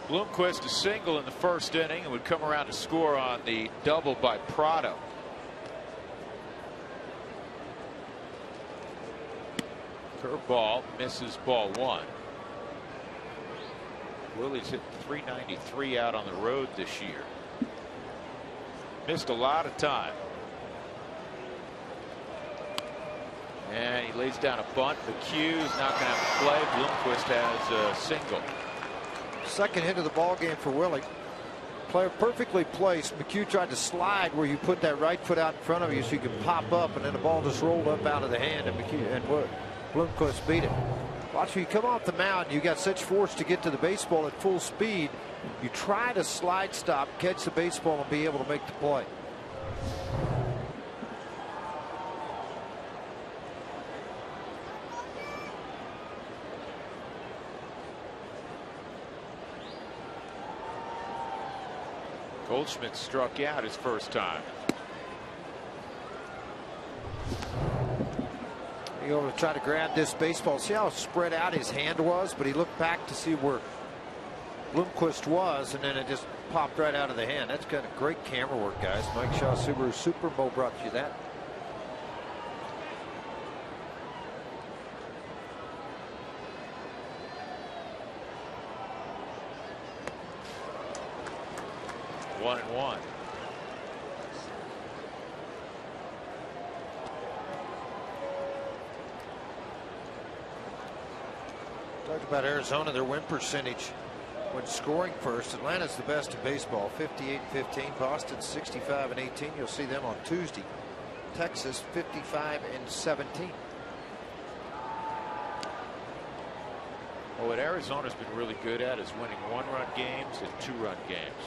Bloomquist a single in the first inning and would come around to score on the double by Prado. Curveball misses ball 1. Willie's hit .393 out on the road this year. Missed a lot of time. And he lays down a bunt. McHugh's not going to have to play. Bloomquist has a single. Second hit of the ball game for Willie. Player perfectly placed. McHugh tried to slide where you put that right foot out in front of you so you can pop up, and then the ball just rolled up out of the hand, and Bloomquist beat it. Watch, when you come off the mound, you got such force to get to the baseball at full speed. You try to slide stop, catch the baseball, and be able to make the play. Goldschmidt struck out his first time. He over to try to grab this baseball. See how spread out his hand was, but he looked back to see where Bloomquist was, and then it just popped right out of the hand. That's kind of great camera work, guys. Mike Shaw Subaru Super Bowl brought you that. One and one. Talked about Arizona, their win percentage when scoring first. Atlanta's the best in baseball, 58-15. Boston 65-18. You'll see them on Tuesday. Texas 55-17. Well, what Arizona's been really good at is winning 1-run games and 2-run games.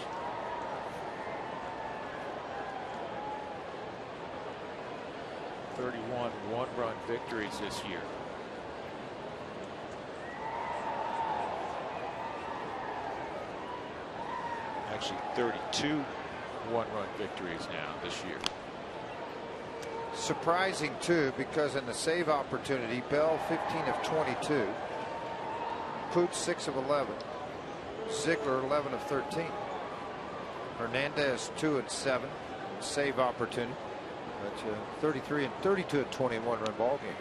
.31 one-run victories this year. Actually 32 one-run victories now this year. Surprising too, because in the save opportunity, Bell 15 of 22, Poots 6 of 11, Ziegler 11 of 13, Hernandez 2 and 7, save opportunity. That's 33 and 32 at 21 run ball games.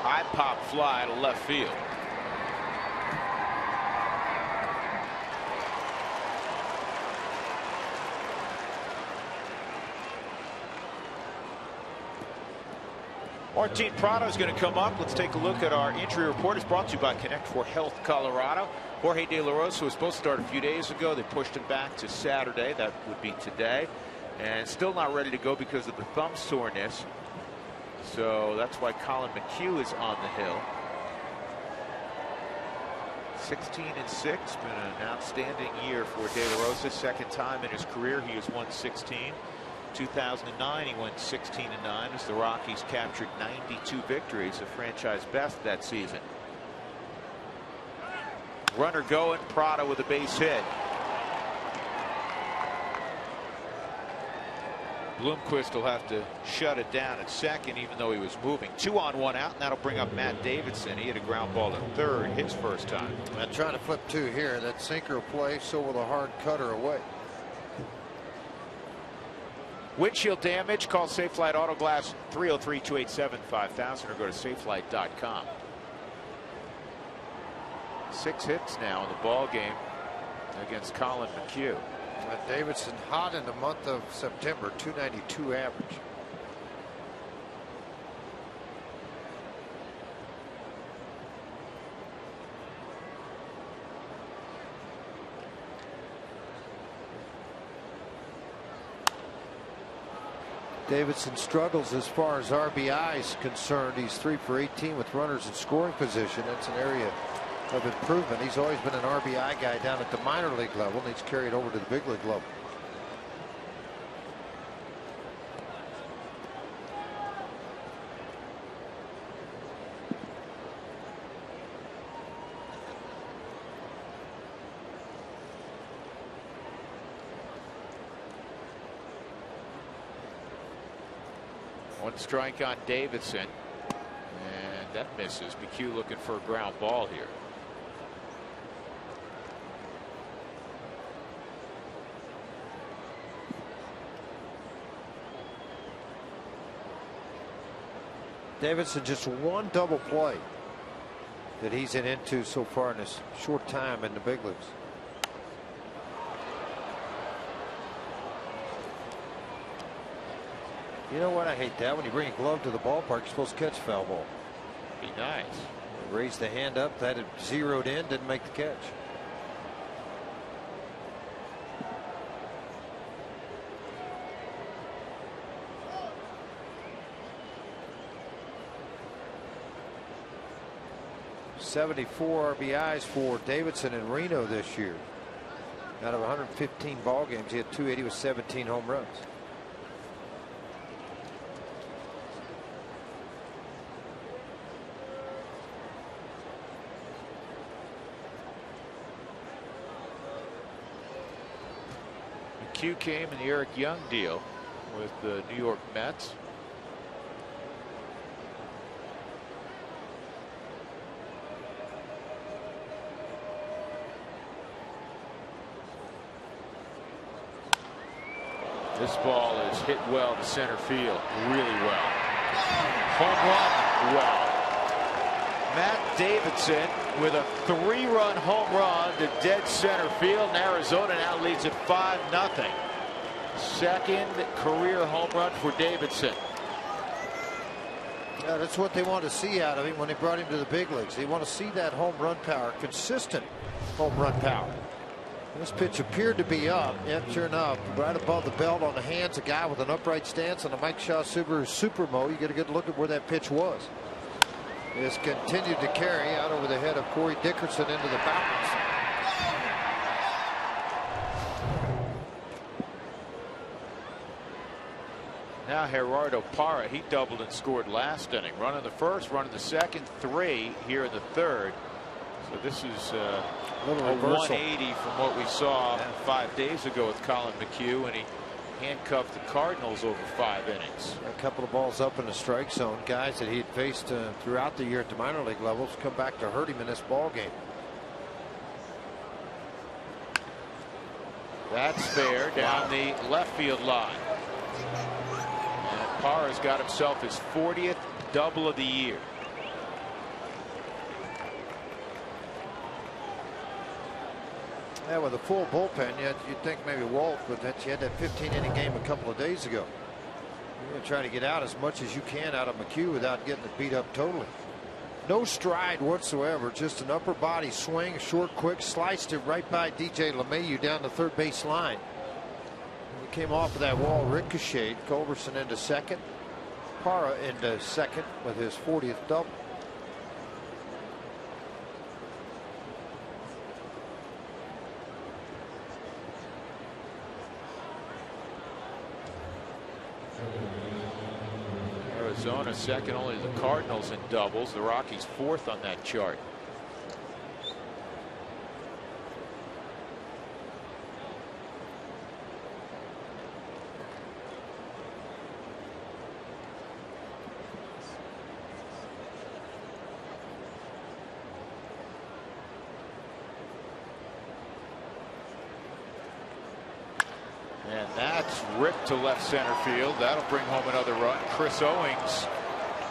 High pop fly to left field. Martin Prado is going to come up. Let's take a look at our injury report. It's brought to you by Connect for Health Colorado. Jorge De La Rosa was supposed to start a few days ago. They pushed him back to Saturday. That would be today. And still not ready to go because of the thumb soreness. So that's why Colin McHugh is on the hill. 16 and 6. Been an outstanding year for De La Rosa. Second time in his career he has won 16. 2009 he went 16 and 9 as the Rockies captured 92 victories, a franchise best that season. Runner going, Prado with a base hit. Bloomquist will have to shut it down at second, even though he was moving. 2 on 1 out, and that'll bring up Matt Davidson. He hit a ground ball at third his first time. I'm trying to flip 2 here. That sinker will play, so will the hard cutter away. Windshield damage, call Safelite Auto Glass 303-287-5000 or go to safelight.com. 6 hits now in the ball game against Colin McHugh. Davidson hot in the month of September, 292 average. Davidson struggles as far as RBI is concerned. He's 3 for 18 with runners in scoring position. That's an area of improvement. He's always been an RBI guy down at the minor league level, and he's carried over to the big league level. One strike on Davidson, and that misses. McHugh looking for a ground ball here. Davidson just one double play that he's into so far in his short time in the big leagues. You know what? I hate that. When you bring a glove to the ballpark, you're supposed to catch a foul ball. Be nice. Raised the hand up. That had zeroed in. Didn't make the catch. .74 RBIs for Davidson in Reno this year. Out of 115 ball games, he had 280 with 17 home runs. McHugh came in the Eric Young deal with the New York Mets. This ball is hit well to center field, really well. Home run, well. Matt Davidson with a 3-run home run to dead center field, and Arizona now leads at 5-0. Second career home run for Davidson. Yeah, that's what they want to see out of him when they brought him to the big leagues. They want to see that home run power, consistent home run power. This pitch appeared to be up. Yep, sure enough, right above the belt on the hands, a guy with an upright stance on a Mike Shaw Subaru Supermo. You get a good look at where that pitch was. It's continued to carry out over the head of Corey Dickerson into the balance. Now Gerardo Parra, he doubled and scored last inning. Run in the first, run in the second, 3 here in the third. So this is a 180 from what we saw 5 days ago with Colin McHugh, and he handcuffed the Cardinals over 5 innings. A couple of balls up in the strike zone. Guys that he'd faced throughout the year at the minor league levels come back to hurt him in this ball game. That's fair down the left field line. And Parra's got himself his 40th double of the year. Yeah, with a full bullpen, you'd think maybe Walt, but that you had that 15-inning game a couple of days ago. You're going to try to get out as much as you can out of McHugh without getting it beat up totally. No stride whatsoever, just an upper body swing, short, quick, sliced it right by DJ LeMahieu down the third base line. He came off of that wall, ricocheted. Culberson into second, Parra into second with his 40th double. Arizona second only to the Cardinals in doubles. The Rockies 4th on that chart. And that's ripped to left center field. That'll bring home another run. Chris Owings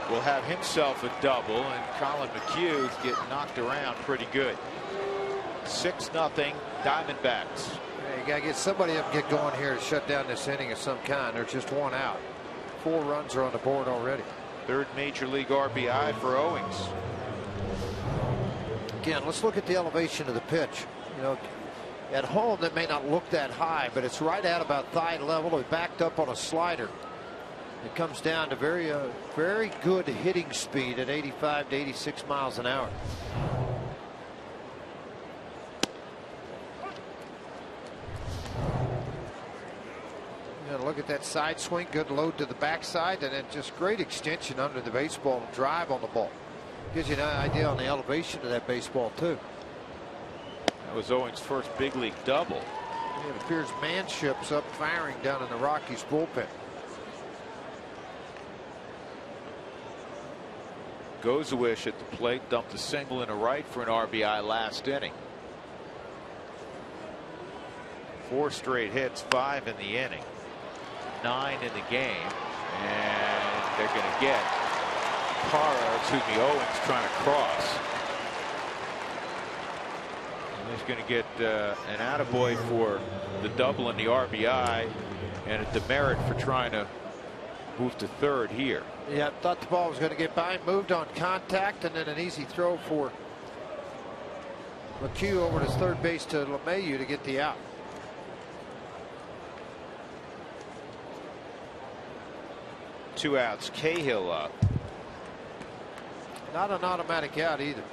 will have himself a double, and Colin McHugh getting knocked around pretty good. 6-0 Diamondbacks. Yeah, you got to get somebody up and get going here to shut down this inning of some kind. There's just one out. 4 runs are on the board already. 3rd major league RBI for Owings. Again, let's look at the elevation of the pitch. You know, at home, that may not look that high, but it's right at about thigh level. It backed up on a slider. It comes down to very good hitting speed at 85 to 86 miles an hour. Look at that side swing, good load to the backside, and then just great extension under the baseball and drive on the ball. Gives you an idea on the elevation of that baseball too. That was Owings' first big league double. It appears Manship's up firing down in the Rockies bullpen. Gozawish at the plate, dumped a single and a right for an RBI last inning. 4 straight hits, 5 in the inning, 9 in the game, and they're going to get Owings trying to cross. And he's going to get an attaboy for the double and the RBI, and a demerit for trying to move to third here. Yeah, thought the ball was going to get by, moved on contact, and then an easy throw for McHugh over to third base to LeMahieu to get the out. Two outs, Cahill up. Not an automatic out either.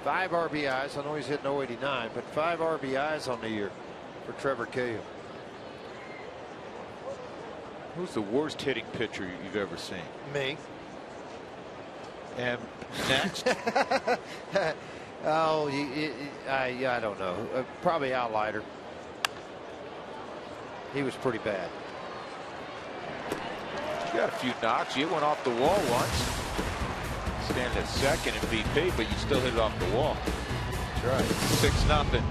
5 RBIs. I know he's hitting 089, but 5 RBIs on the year for Trevor Cahill. Who's the worst hitting pitcher you've ever seen? Me. And next? Oh, I don't know. Probably Outlighter. He was pretty bad. You got a few knocks. You went off the wall once. Stand at second in BP, but you still hit it off the wall. That's right. 6-0.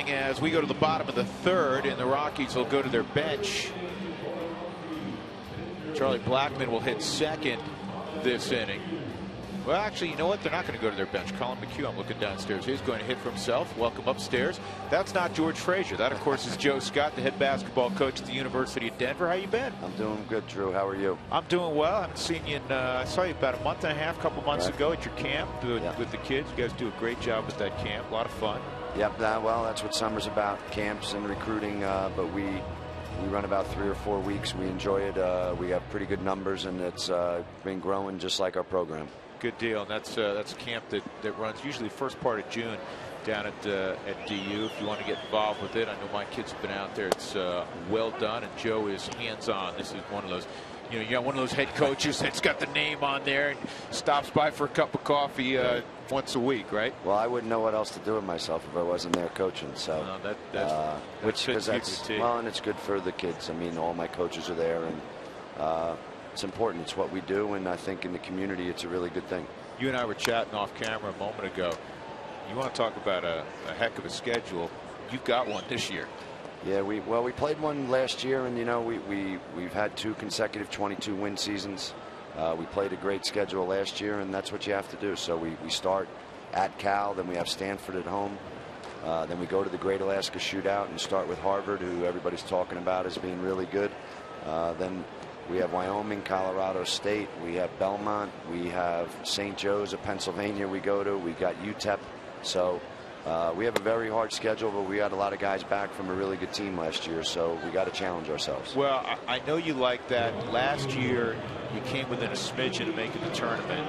As we go to the bottom of the third, and the Rockies will go to their bench. Charlie Blackmon will hit second this inning. Well, actually, you know what? They're not going to go to their bench. Colin McHugh, I'm looking downstairs. He's going to hit for himself. Welcome upstairs. That's not George Frazier. That, of course, is Joe Scott, the head basketball coach at the University of Denver. How you been? I'm doing good, Drew. How are you? I'm doing well. I haven't seen you in, I saw you about a month and a half, couple months ago at your camp with the kids. You guys do a great job with that camp. A lot of fun. Yep. Well, that's what summer's about, camps and recruiting. But we run about 3 or 4 weeks. We enjoy it. We have pretty good numbers, and it's been growing just like our program. Good deal. And that's a camp that runs usually first part of June down at DU. If you want to get involved with it, I know my kids have been out there. It's well done, and Joe is hands-on. This is one of those, you got one of those head coaches that's got the name on there and stops by for a cup of coffee once a week, right? Well, I wouldn't know what else to do with myself if I wasn't there coaching. So, and it's good for the kids. I mean, all my coaches are there, and it's important. It's what we do, and I think in the community, it's a really good thing. You and I were chatting off camera a moment ago. You want to talk about a heck of a schedule? You've got one this year. Yeah, we played one last year, and we've had 2 consecutive 22-win seasons. We played a great schedule last year, and that's what you have to do. So we start at Cal, then we have Stanford at home, then we go to the Great Alaska Shootout and start with Harvard, who everybody's talking about as being really good. Then we have Wyoming, Colorado State, we have Belmont, we have St. Joe's of Pennsylvania we go to, we got UTEP. So we have a very hard schedule, but we got a lot of guys back from a really good team last year, so we got to challenge ourselves. Well, I know you like that. Last year, you came within a smidgen of making the tournament.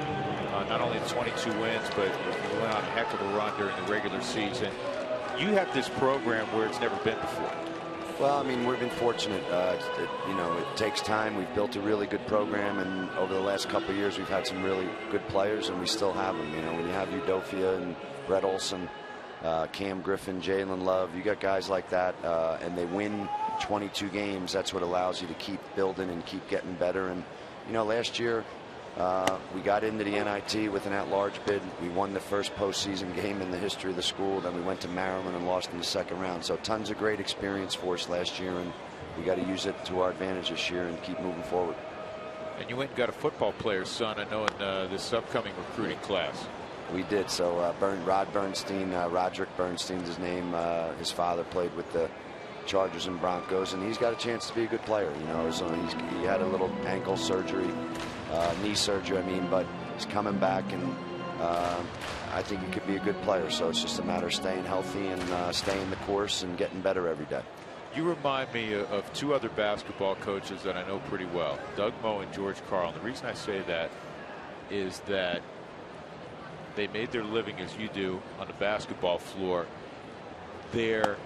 Not only the 22 wins, but you went on a heck of a run during the regular season. You have this program where it's never been before. Well, I mean, we've been fortunate. It takes time. We've built a really good program, and over the last couple of years, we've had some really good players, and we still have them. When you have Udofia and Brett Olson, Cam Griffin, Jalen Love, you got guys like that, and they win 22 games. That's what allows you to keep building and keep getting better. And last year we got into the NIT with an at-large bid. We won the first postseason game in the history of the school. Then we went to Maryland and lost in the second round. So tons of great experience for us last year, and we got to use it to our advantage this year and keep moving forward. And you went and got a football player's son, I know, in this upcoming recruiting class. We did. So Rod Bernstein, Roderick Bernstein's his name. His father played with the Chargers and Broncos, and he's got a chance to be a good player. So he had a little ankle surgery, knee surgery, but he's coming back, and I think he could be a good player. So it's just a matter of staying healthy and staying the course and getting better every day. You remind me of 2 other basketball coaches that I know pretty well, Doug Moe and George Karl. And the reason I say that is that they made their living as you do on the basketball floor. Their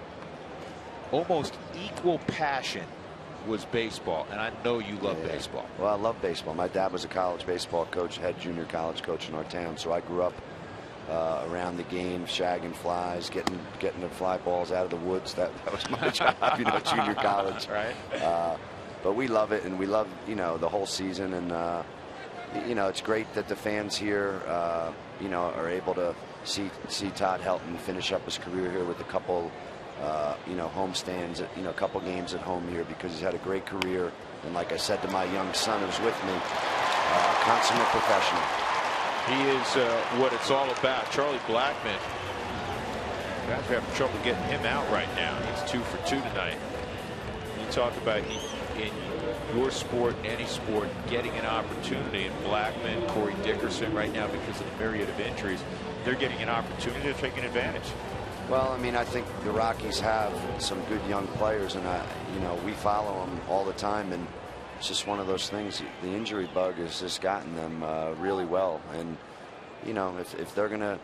almost equal passion was baseball, and I know you love baseball. Well, I love baseball. My dad was a college baseball coach, head junior college coach in our town, so I grew up around the game, shagging flies, getting the fly balls out of the woods. That was my job, junior college. Right. But we love it, and we love the whole season, and it's great that the fans here are able to see Todd Helton finish up his career here with a couple home stands, a couple games at home here, because he's had a great career. And like I said to my young son who's with me, consummate professional. He is what it's all about. Charlie Blackmon, guys are having trouble getting him out right now. He's 2 for 2 tonight. You talk about in your sport, in any sport, getting an opportunity. And Blackmon, Corey Dickerson right now, because of the myriad of injuries, they're getting an opportunity to take an advantage. Well, I think the Rockies have some good young players, and we follow them all the time, and it's just one of those things. The injury bug has just gotten them really well, and if they're going to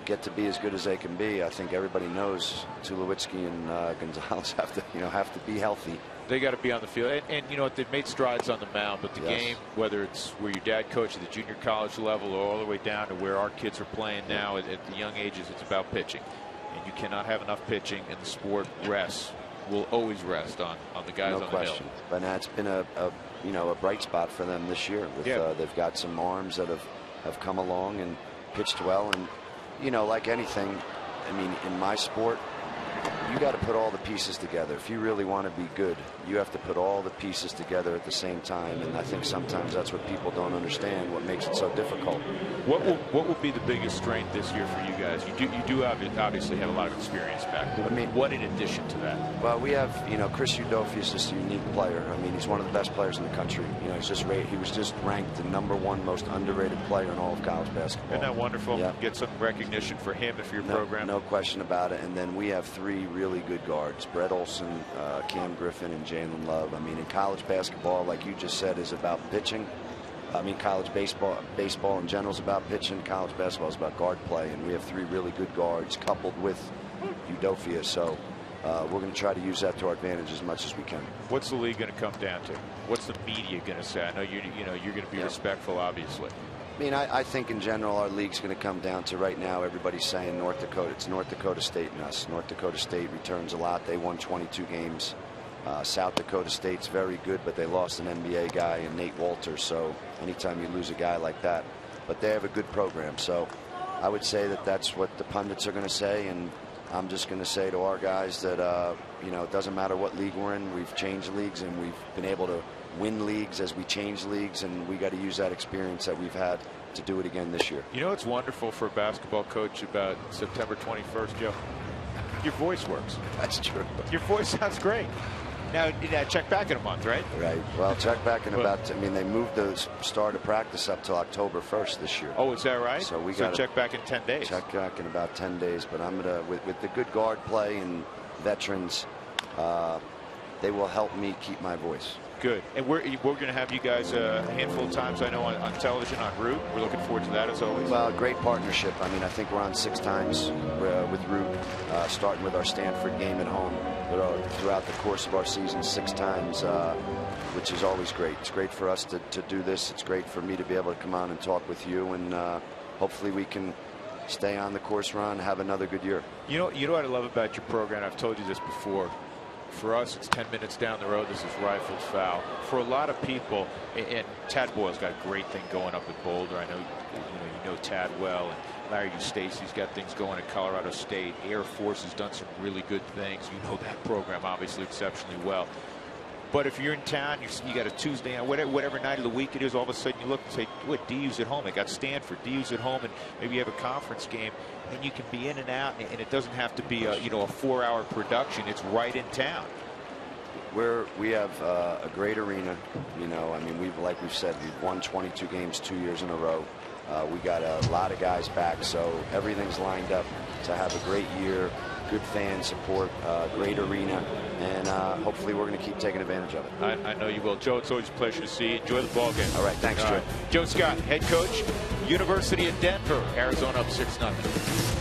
get to be as good as they can be, I think everybody knows Tulowitzki and Gonzalez have to be healthy. They got to be on the field, and they've made strides on the mound, but the game, whether it's where your dad coached at the junior college level or all the way down to where our kids are playing now at the young ages, it's about pitching. And you cannot have enough pitching, and the sport will always rest on the guys on the hill. But it's been a bright spot for them this year. They've got some arms that have come along and pitched well, and like anything, in my sport, you got to put all the pieces together. If you really want to be good, you have to put all the pieces together at the same time, and I think sometimes that's what people don't understand, what makes it so difficult. What will be the biggest strength this year for you guys? You do obviously have a lot of experience back there. What in addition to that? Well, we have, Chris Udofia is just a unique player. He's one of the best players in the country. He was just ranked the #1 most underrated player in all of college basketball. Isn't that wonderful? Yeah. Get some recognition for him for your program. No question about it. And then we have 3 really good guards: Brett Olson, Cam Griffin, and Jalen Love. In college basketball, like you just said, is about pitching. College baseball in general is about pitching. College basketball is about guard play, and we have 3 really good guards coupled with Udofia. So we're going to try to use that to our advantage as much as we can. What's the league going to come down to? What's the media going to say? I know you're going to be respectful, obviously. I think in general our league's going to come down to, right now, everybody's saying North Dakota. It's North Dakota State and us. North Dakota State returns a lot. They won 22 games. South Dakota State's very good, but they lost an NBA guy in Nate Walters. So anytime you lose a guy like that, but they have a good program. So I would say that that's what the pundits are going to say, and I'm just going to say to our guys that you know, it doesn't matter what league we're in. We've changed leagues, and we've been able to win leagues as we change leagues, and we got to use that experience that we've had to do it again this year. You know what's wonderful for a basketball coach about September 21st, Joe? Your voice works. That's true. Your voice sounds great. Now check back in a month, right? Right. Well, check back in about. I mean, they moved the start of practice up till October 1st this year. Oh, is that right? So we so got check back in 10 days. Check back in about 10 days. But I'm gonna with the good guard play and veterans, they will help me keep my voice. Good. And we're going to have you guys a handful of times, I know, on television, on Root. We're looking forward to that as always. Well, great partnership. I mean, I think we're on 6 times with Root, starting with our Stanford game at home. Throughout the course of our season, 6 times, which is always great. It's great for us to do this. It's great for me to be able to come on and talk with you, and hopefully we can stay on the course run, have another good year. You know what I love about your program? I've told you this before. For us, it's 10 minutes down the road. This is rifles foul. For a lot of people, and Tad Boyle's got a great thing going up at Boulder. I know you know Tad well, and Larry Eustace's got things going at Colorado State. Air Force has done some really good things. You know that program obviously exceptionally well. But if you're in town, you got a Tuesday, whatever night of the week it is, all of a sudden you look and say, what, DU's at home. They got Stanford. DU's at home, and maybe you have a conference game, and you can be in and out, and it doesn't have to be a 4-hour production. It's right in town. We have a great arena. You know, I mean, like we've said, we've won 22 games 2 years in a row. We got a lot of guys back, so everything's lined up to have a great year. Good fan support, great arena, and hopefully we're going to keep taking advantage of it. I know you will. Joe, it's always a pleasure to see you. Enjoy the ball game. All right, thanks, Joe. Joe Scott, head coach, University of Denver, Arizona up 6-0.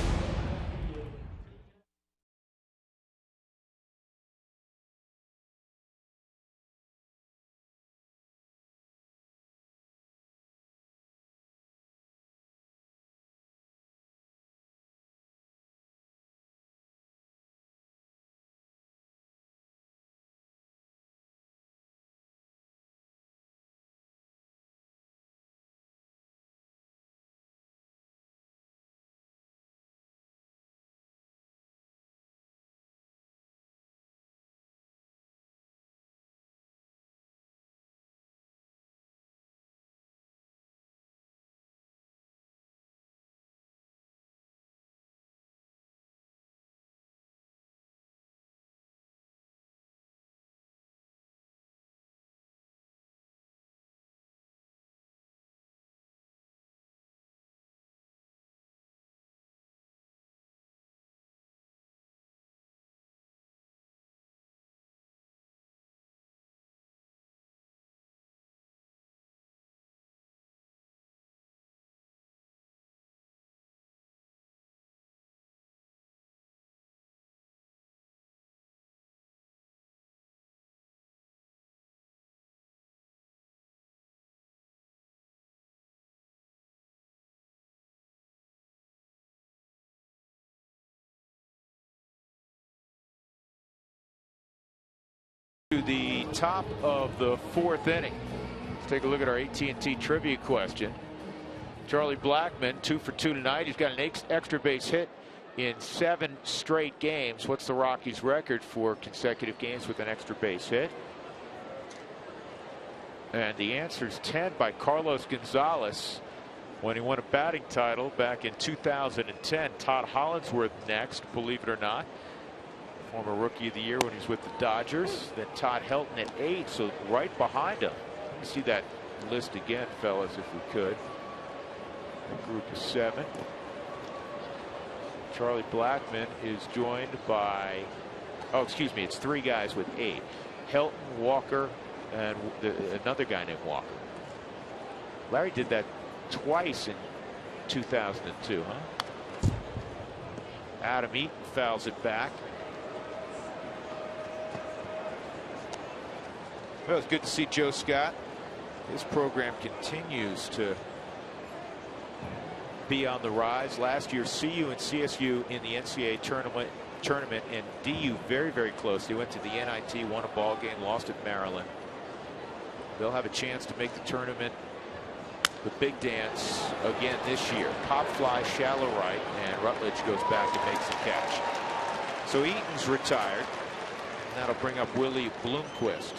To the top of the 4th inning. Let's take a look at our AT&T trivia question. Charlie Blackmon, 2 for 2 tonight. He's got an extra base hit in 7 straight games. What's the Rockies' record for consecutive games with an extra base hit? And the answer is 10 by Carlos Gonzalez when he won a batting title back in 2010. Todd Hollandsworth next, believe it or not. Former Rookie of the Year when he's with the Dodgers. Then Todd Helton at 8, so right behind him. Let me see that list again, fellas, if we could. A group of 7. Charlie Blackmon is joined by, it's 3 guys with 8. Helton, Walker, and another guy named Walker. Larry did that twice in 2002, huh? Adam Eaton fouls it back. Well, it's good to see Joe Scott. His program continues to be on the rise. Last year, CU and CSU in the NCAA tournament, and DU very, very close. They went to the NIT, won a ball game, lost at Maryland. They'll have a chance to make the tournament the big dance again this year. Pop fly, shallow right, and Rutledge goes back and makes the catch. So Eaton's retired. And that'll bring up Willie Bloomquist.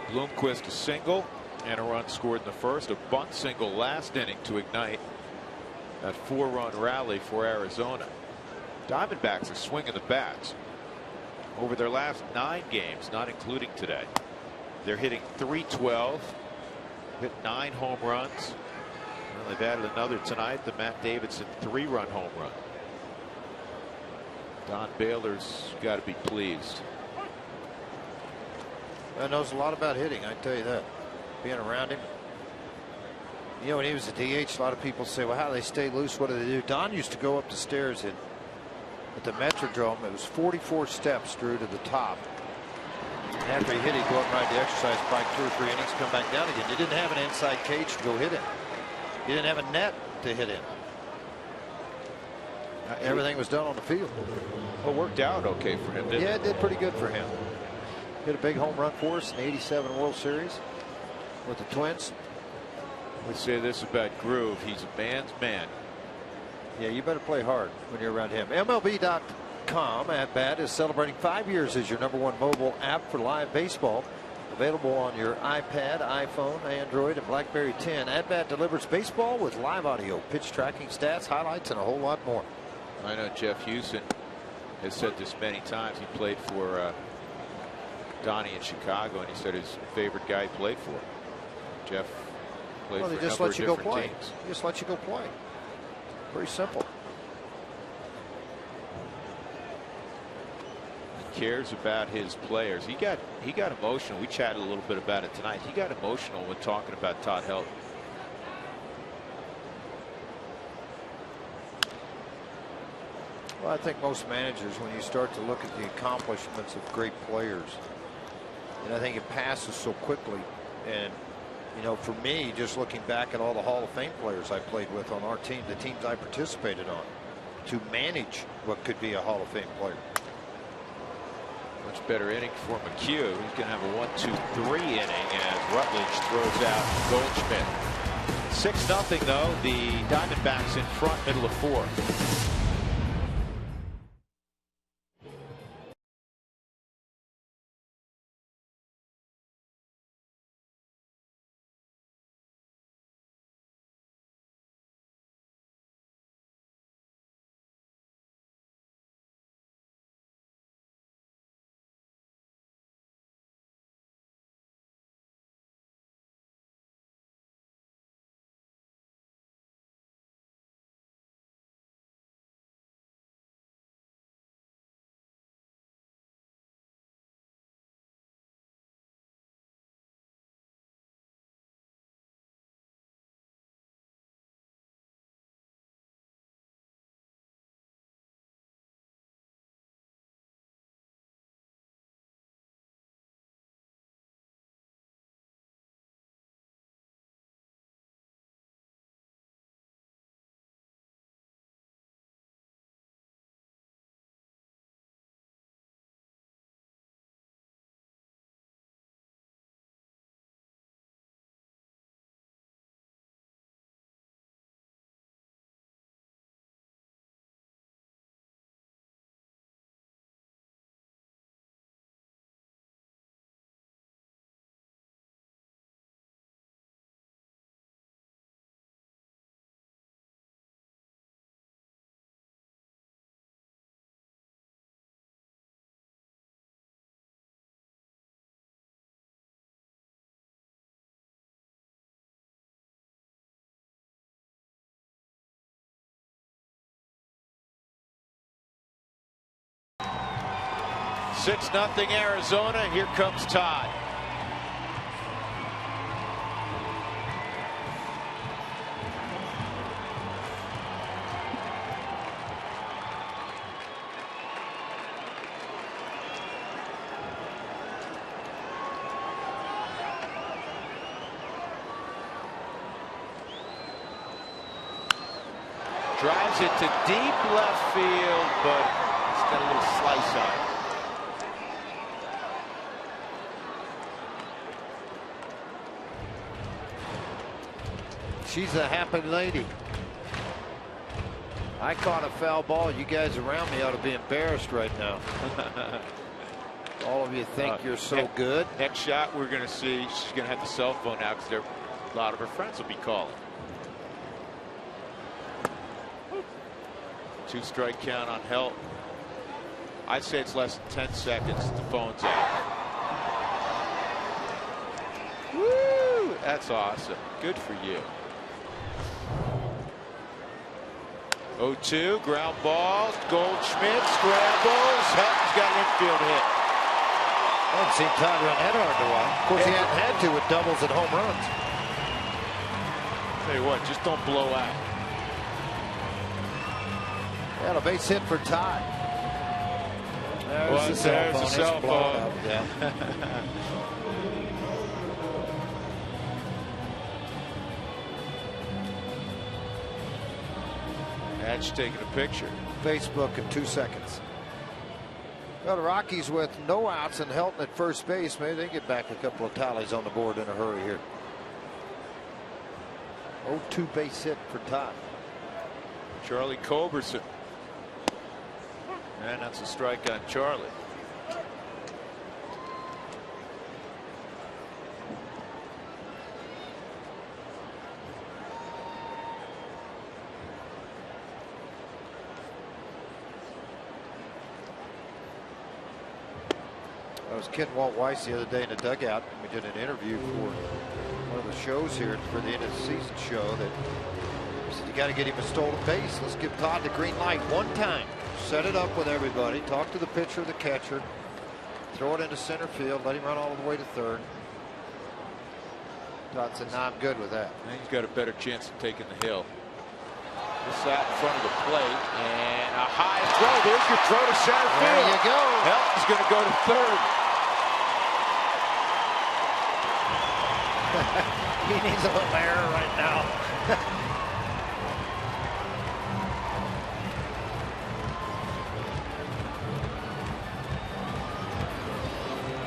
Bloomquist a single and a run scored in the first. A bunt single last inning to ignite that 4-run rally for Arizona. Diamondbacks are swinging the bats. Over their last 9 games, not including today, they're hitting .312, hit 9 home runs. Well, they've added another tonight, the Matt Davidson 3-run home run. Don Baylor's got to be pleased. He knows a lot about hitting, I tell you that. Being around him. You know, when he was a DH, a lot of people say, well, how do they stay loose? What do they do? Don used to go up the stairs at the Metrodrome. It was 44 steps, Drew, to the top. And after he hit, he'd go up and ride the exercise bike 2 or 3 innings, come back down again. They didn't have an inside cage to go hit in. You didn't have a net to hit in. Everything was done on the field. Well, it worked out okay for him, didn't it? Yeah, it did pretty good for him. Hit a big home run for us in the '87 World Series with the Twins. We say this about Groove. He's a man's man. Yeah, you better play hard when you're around him. MLB.com At Bat is celebrating 5 years as your #1 mobile app for live baseball. Available on your iPad, iPhone, Android, and BlackBerry 10. At Bat delivers baseball with live audio, pitch tracking, stats, highlights, and a whole lot more. I know Jeff Houston has said this many times. He played for Donnie in Chicago, and he said his favorite guy he played for. Jeff played for a number of different teams. They just let you go play. Pretty simple. He cares about his players. He got emotional. We chatted a little bit about it tonight. He got emotional when talking about Todd Helton. Well, I think most managers, when you start to look at the accomplishments of great players, and I think it passes so quickly. And, you know, for me, just looking back at all the Hall of Fame players I played with on our team, the teams I participated on, to manage what could be a Hall of Fame player. Much better inning for McHugh. He's going to have a 1-2-3 inning as Rutledge throws out Goldschmidt. 6-0 though. The Diamondbacks in front, middle of 4th. Six nothing Arizona. Here comes Todd. Drives it to deep left field, but it's got a little slice on it. She's a happy lady. I caught a foul ball. You guys around me ought to be embarrassed right now. All of you think you're so good. Next shot we're going to see, she's going to have the cell phone out because a lot of her friends will be calling. 2-strike count on Helt. I'd say it's less than 10 seconds. The phone's out. Woo! That's awesome. Good for you. 0-2, ground ball. Goldschmidt scrambles. Helton's got an infield hit. I haven't seen Todd run that hard in a while. Of course, he hadn't had to with doubles and home runs. Tell you what, just don't blow out. And a base hit for Todd. There's the cell phone. Yeah. Hatch taking a picture. Facebook in 2 seconds. Well, the Rockies with no outs and Helton at first base. Maybe they get back a couple of tallies on the board in a hurry here. 0-2 base hit for Todd. Charlie Culberson. And that's a strike on Charlie. I was kidding Walt Weiss the other day in the dugout. We did an interview for one of the shows here for the end of the season show that he said you got to get him a stolen base. Let's give Todd the green light one time. Set it up with everybody. Talk to the pitcher, the catcher. Throw it into center field. Let him run all the way to third. Todd said, "Nah, I'm good with that." And he's got a better chance of taking the hill. This out in front of the plate and a high throw. There's your throw to center field. There you go. Helton's going to go to third. He needs a little air right now.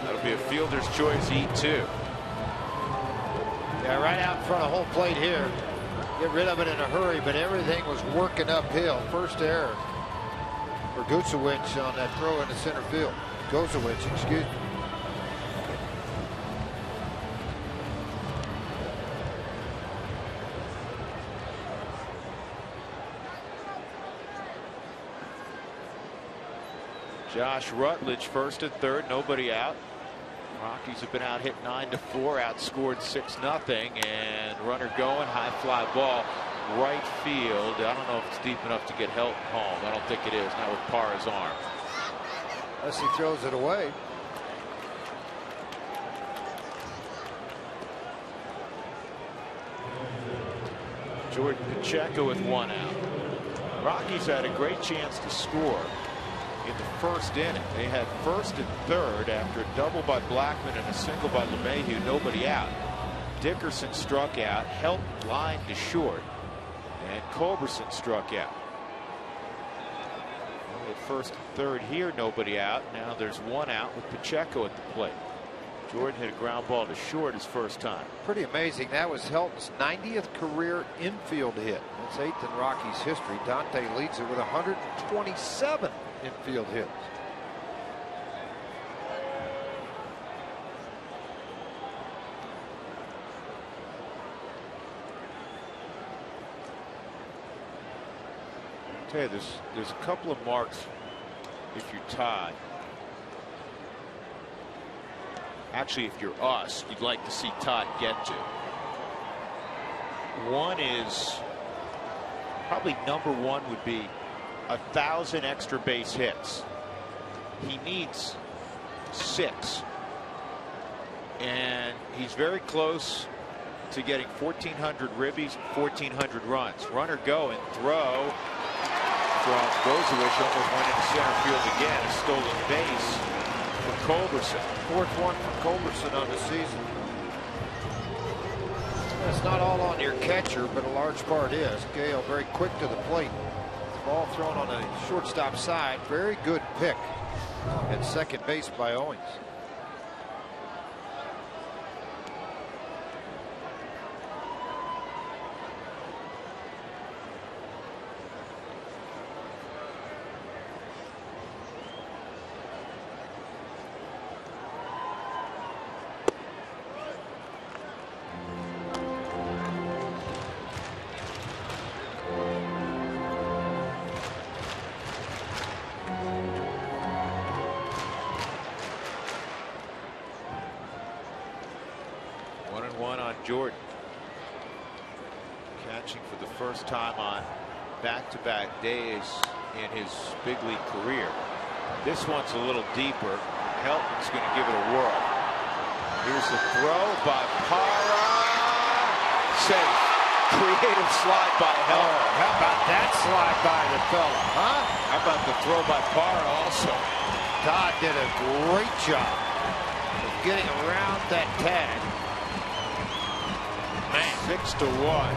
That'll be a fielder's choice E2. Yeah, right out in front of home plate here. Get rid of it in a hurry, but everything was working uphill. First error for Guzewicz on that throw into center field. Gozowicz, excuse me. Josh Rutledge first and third, nobody out. Rockies have been out hit 9-4, outscored 6-0, and runner going, high fly ball, right field. I don't know if it's deep enough to get Helton home. I don't think it is, not with Parra's arm. Unless he throws it away. Jordan Pacheco with one out. Rockies had a great chance to score in the first inning. They had first and third after a double by Blackman and a single by LeMahieu, nobody out. Dickerson struck out, Helton lined to short, and Culberson struck out. Well, at first and third here, nobody out. Now there's one out with Pacheco at the plate. Jordan hit a ground ball to short his first time. Pretty amazing. That was Helton's 90th career infield hit. That's 8th in Rockies history. Dante leads it with 127 infield hits. I'll tell you, there's a couple of marks if you're tied. Actually, if you're us, you'd like to see Todd get to. One is probably number one would be 1,000 extra base hits. He needs 6, and he's very close to getting 1,400 ribbies, 1,400 runs. Runner go and throw from Gozowicz, almost went into center field again. A stolen base for Culberson. 4th one for Culberson on the season. It's not all on your catcher, but a large part is. Gale very quick to the plate. Ball thrown on the shortstop side. Very good pick at second base by Owings. One on Jordan. Catching for the first time on back-to-back days in his big league career. This one's a little deeper. Helton's going to give it a whirl. Here's the throw by Parra. Safe. Creative slide by Helton. Oh, how about that slide by the fella, huh? How about the throw by Parra also? Todd did a great job of getting around that tag. 6-1.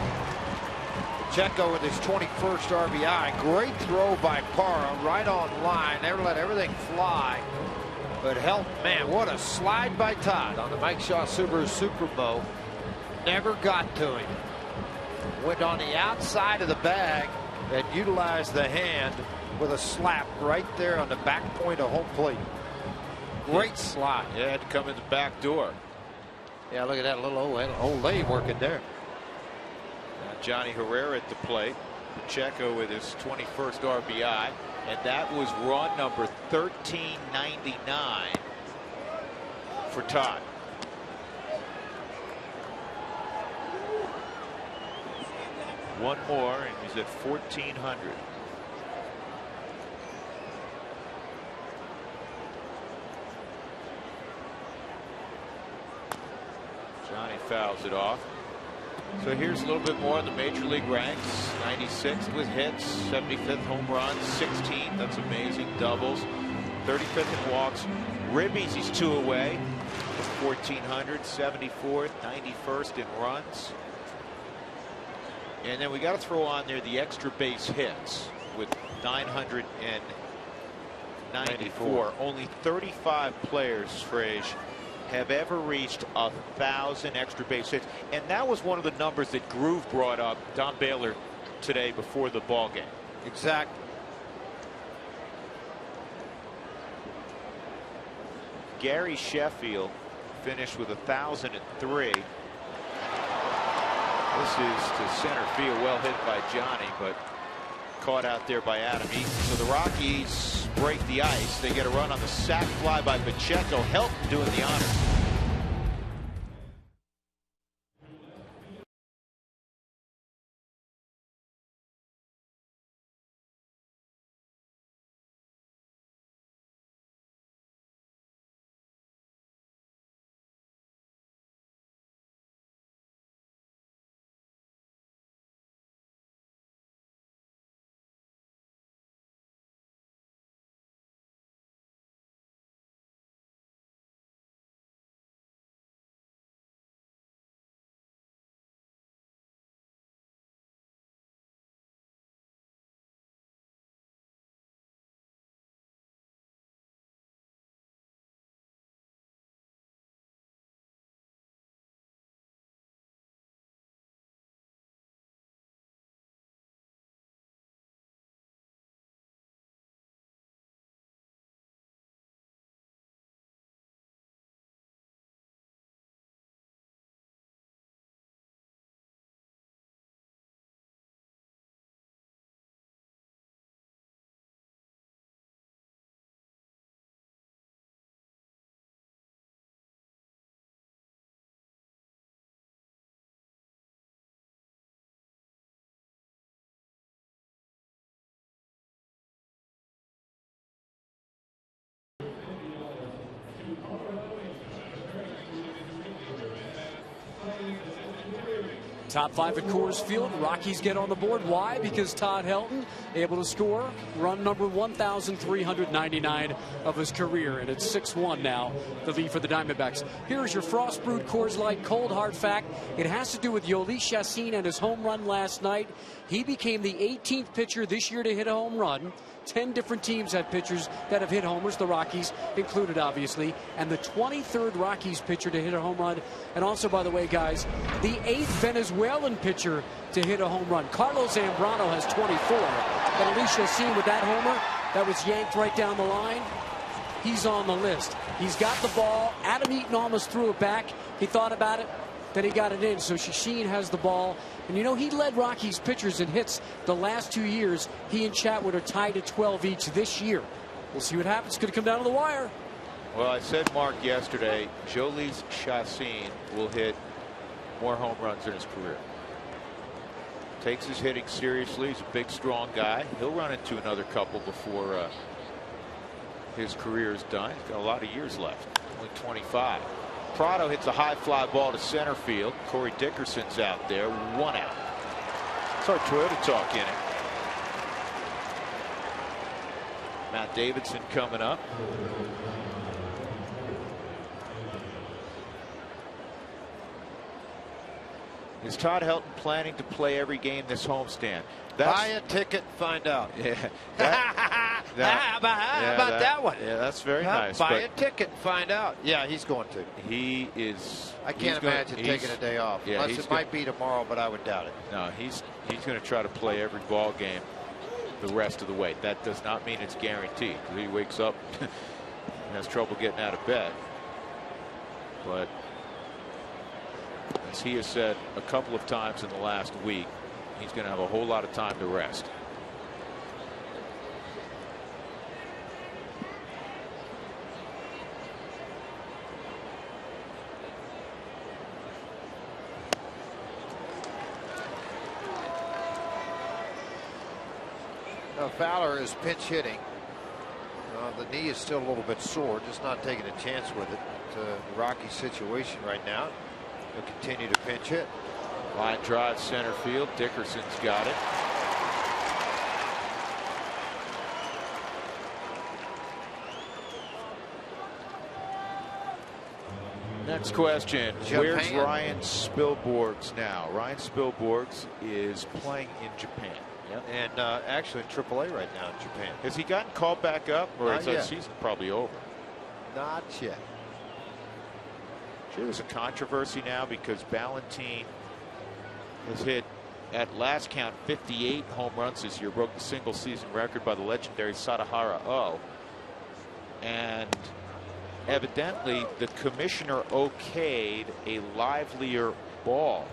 Pacheco with his 21st RBI. Great throw by Parra, right on line. Never let everything fly. But help, man, what a slide by Todd on the Mike Shaw Subaru Super Bowl. Never got to him. Went on the outside of the bag and utilized the hand with a slap right there on the back point of home plate. Great slide. Yeah, had to come in the back door. Yeah, look at that little old lady working there. Johnny Herrera at the plate. Pacheco with his 21st RBI. And that was run number 1399 for Todd. One more and he's at 1,400. Johnny fouls it off. So here's a little bit more on the major league ranks. 96th with hits, 75th home runs, 16th. That's amazing. Doubles, 35th in walks. Ribbies, he's 2 away. 1,400, 74th, 91st in runs. And then we got to throw on there the extra base hits with 994. Only 35 players, Frage, have ever reached 1,000 extra base hits, and that was one of the numbers that Groove brought up, Don Baylor, today before the ball game. Exactly. Gary Sheffield finished with 1,003. This is to center field, well hit by Johnny, but caught out there by Adam Eaton. So the Rockies break the ice. They get a run on the sac fly by Pacheco. Helton doing the honors. Top 5 at Coors Field. Rockies get on the board. Why? Because Todd Helton able to score run number 1,399 of his career. And it's 6-1 now, the lead for the Diamondbacks. Here's your Frost Brewed Coors Light cold hard fact. It has to do with Yoeli Chassin and his home run last night. He became the 18th pitcher this year to hit a home run. 10 different teams have pitchers that have hit homers, the Rockies included, obviously, and the 23rd Rockies pitcher to hit a home run. And also, by the way, guys, the 8th Venezuelan pitcher to hit a home run. Carlos Zambrano has 24. But Alicia Chassin with that homer, that was yanked right down the line. He's on the list. He's got the ball. Adam Eaton almost threw it back. He thought about it. Then he got it in. So Chassin has the ball. And you know, he led Rockies pitchers in hits the last 2 years. He and Chatwood are tied at 12 each this year. We'll see what happens. It's going to come down to the wire. Well, I said, Mark, yesterday, Yoeli Chassin will hit more home runs in his career. Takes his hitting seriously. He's a big, strong guy. He'll run into another couple before his career is done. He's got a lot of years left. Only 25. Prado hits a high fly ball to center field. Corey Dickerson's out there. 1 out. It's our Toyota Talk inning. Matt Davidson coming up. Is Todd Helton planning to play every game this homestand? Buy a ticket, find out. Yeah. How about that one? Yeah, that's very nice. Buy a ticket and find out. Yeah, he's going to. He is. I can't imagine taking a day off. Yeah, unless it might be tomorrow, but I would doubt it. No, he's going to try to play every ball game the rest of the way. That does not mean it's guaranteed. He wakes up and has trouble getting out of bed. But as he has said a couple of times in the last week, he's going to have a whole lot of time to rest. Fowler is pinch hitting. The knee is still a little bit sore, just not taking a chance with it. The Rocky situation right now. He'll continue to pinch hit. Line drive center field. Dickerson's got it. Next question. Japan. Where's Ryan Spilborghs now? Ryan Spilborghs is playing in Japan. Yep. And actually in AAA right now in Japan. Has he gotten called back up, or Not is that yet. season probably over? Not yet. Sure, there's a controversy now because Ballantine has hit, at last count, 58 home runs this year, broke the single season record by the legendary Sadahara O. And evidently the commissioner okayed a livelier ball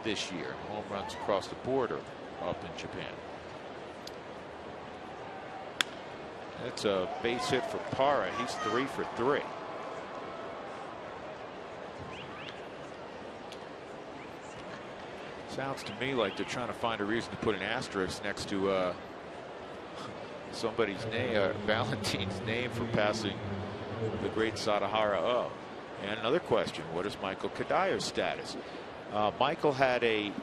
this year. Home runs across the border up in Japan. That's a base hit for Parra. He's 3 for 3. Sounds to me like they're trying to find a reason to put an asterisk next to somebody's name, Valentine's name, for passing the great Sadahara O. And another question: what is Michael Kadayer's status? Michael had a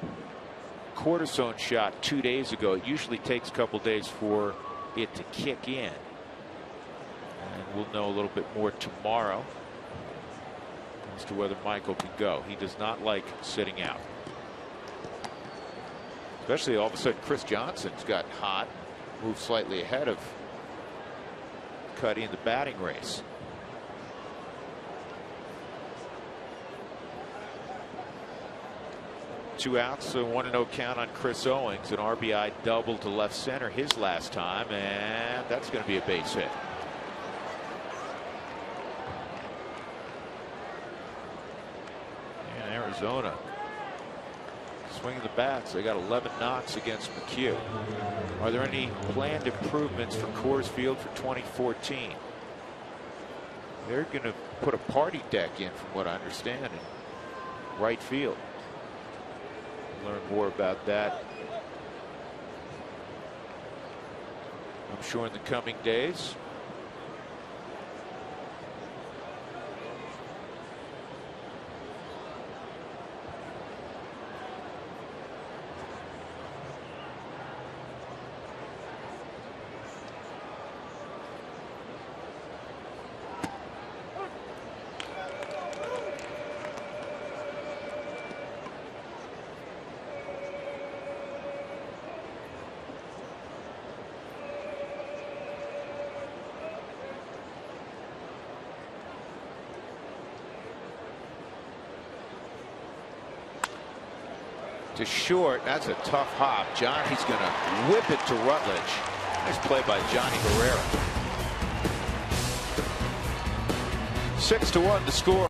cortisone shot 2 days ago. It usually takes a couple days for it to kick in, and we'll know a little bit more tomorrow as to whether Michael can go. He does not like sitting out. Especially all of a sudden Chris Johnson's gotten hot, moved slightly ahead of Cuddy in the batting race. Two outs, so 1-0 count on Chris Owings. An RBI double to left center his last time, and that's going to be a base hit. And Arizona swinging the bats. They got 11 knocks against McHugh. Are there any planned improvements for Coors Field for 2014? They're going to put a party deck in, from what I understand, in right field. Learn more about that, I'm sure, in the coming days. to short. That's a tough hop. Johnny's going to whip it to Rutledge. Nice play by Johnny Herrera. 6-1 the score.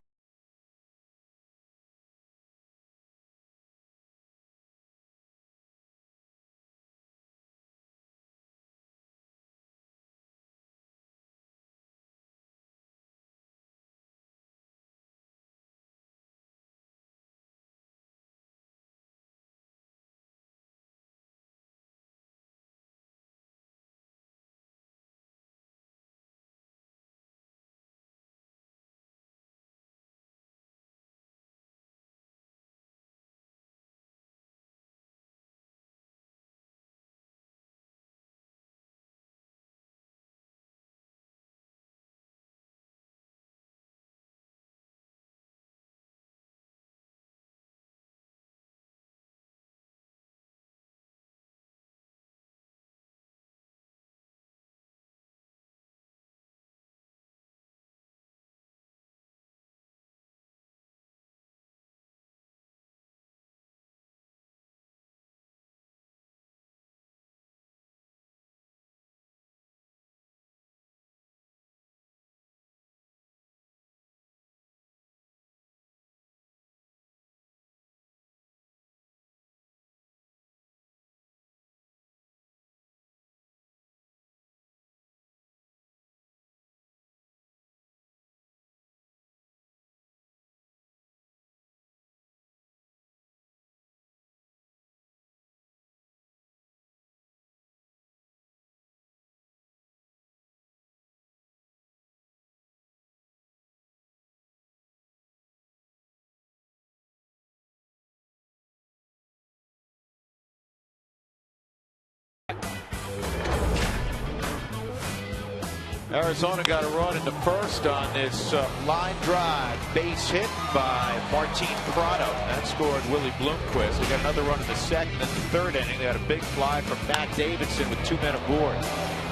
Arizona got a run in the first on this line drive. Base hit by Martin Prado. That scored Willie Bloomquist. They got another run in the second. And the third inning, they had a big fly from Matt Davidson with 2 men aboard.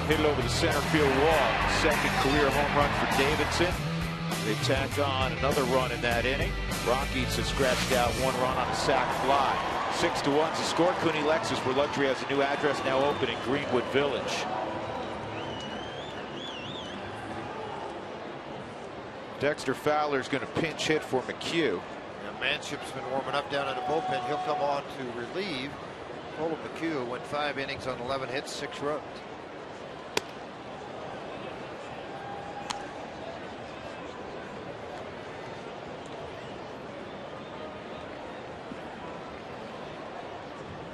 Hit it over the center field wall. Second career home run for Davidson. They tacked on another run in that inning. Rockies have scratched out 1 run on a sac fly. 6-1 to score. Cooney Lexus, where luxury has a new address now open in Greenwood Village. Dexter Fowler's going to pinch hit for McHugh. Now, Manship's been warming up down in the bullpen. He'll come on to relieve. Colton McHugh went 5 innings on 11 hits, 6 runs.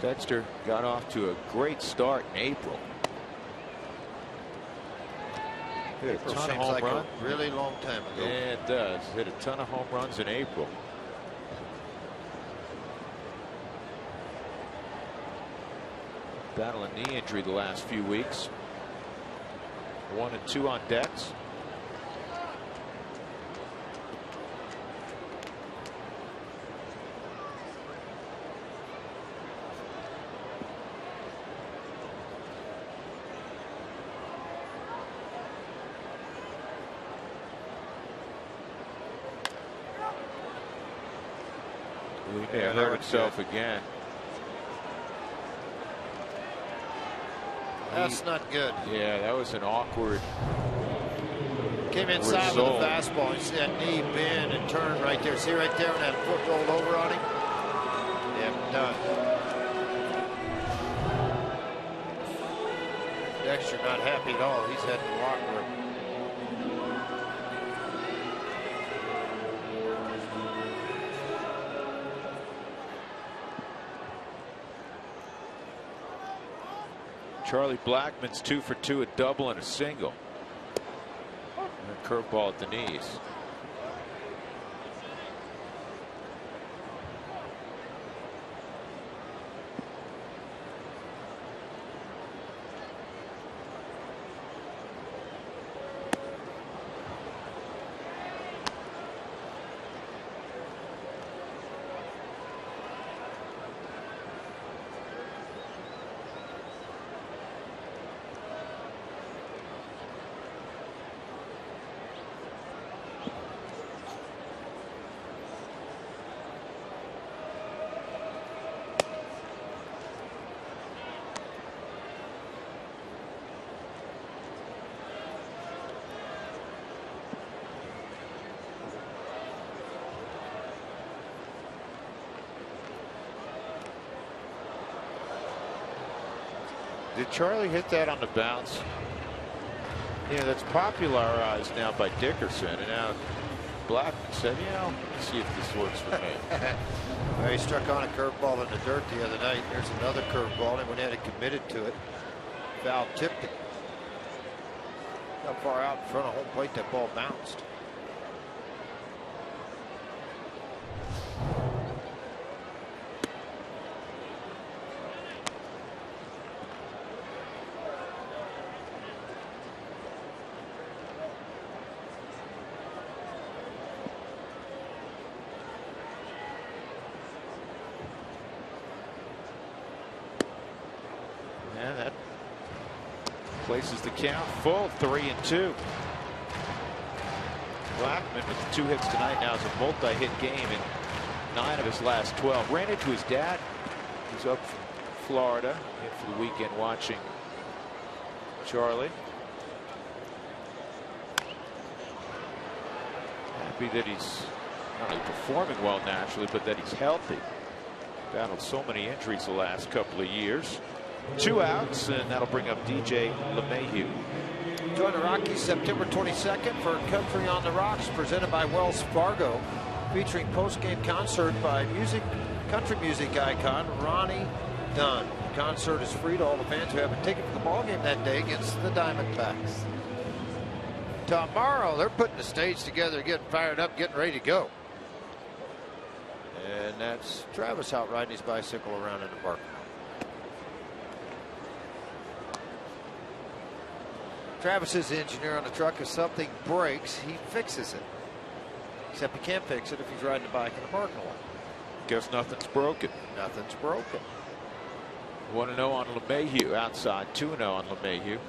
Dexter got off to a great start in April. Hit a ton of home like runs. A really long time ago. Yeah, it does. Hit a ton of home runs in April. Battling knee injury the last few weeks. 1 and 2 on Dex. Yeah, hurt himself again. That's not good. Yeah, that was an awkward. Came inside result. with a fastball. You see that knee bend and turn right there. See right there when that foot rolled over on him? Yep, done. Dexter not happy at all. He's heading to the locker room. Charlie Blackmon's 2 for 2, a double and a single. And a curveball at the knees. Did Charlie hit that on the bounce? Yeah, that's popularized now by Dickerson, and now Blackman said, let's see if this works for me. Well, he struck on a curveball in the dirt the other night. Here's another curveball, and went ahead and committed to it. Foul tipped it. How far out in front of home plate that ball bounced. And that places the count full, 3-2. Blackman with 2 hits tonight now is a multi-hit game in 9 of his last 12. Ran into his dad, who's up from Florida, in for the weekend watching Charlie. Happy that he's not only performing well naturally, but that he's healthy. Battled so many injuries the last couple of years. 2 outs, and that'll bring up DJ LeMahieu. Join the Rockies September 22nd for Country on the Rocks, presented by Wells Fargo, featuring post-game concert by country music icon Ronnie Dunn. The concert is free to all the fans who have a ticket for the ball game that day against the Diamondbacks. Tomorrow, they're putting the stage together, getting fired up, getting ready to go. And that's Travis out riding his bicycle around in the park. Travis is the engineer on the truck. If something breaks, he fixes it. Except he can't fix it if he's riding a bike in the parking lot. Guess nothing's broken. Nothing's broken. 1-0 on LeMahieu outside, 2-0 on LeMahieu.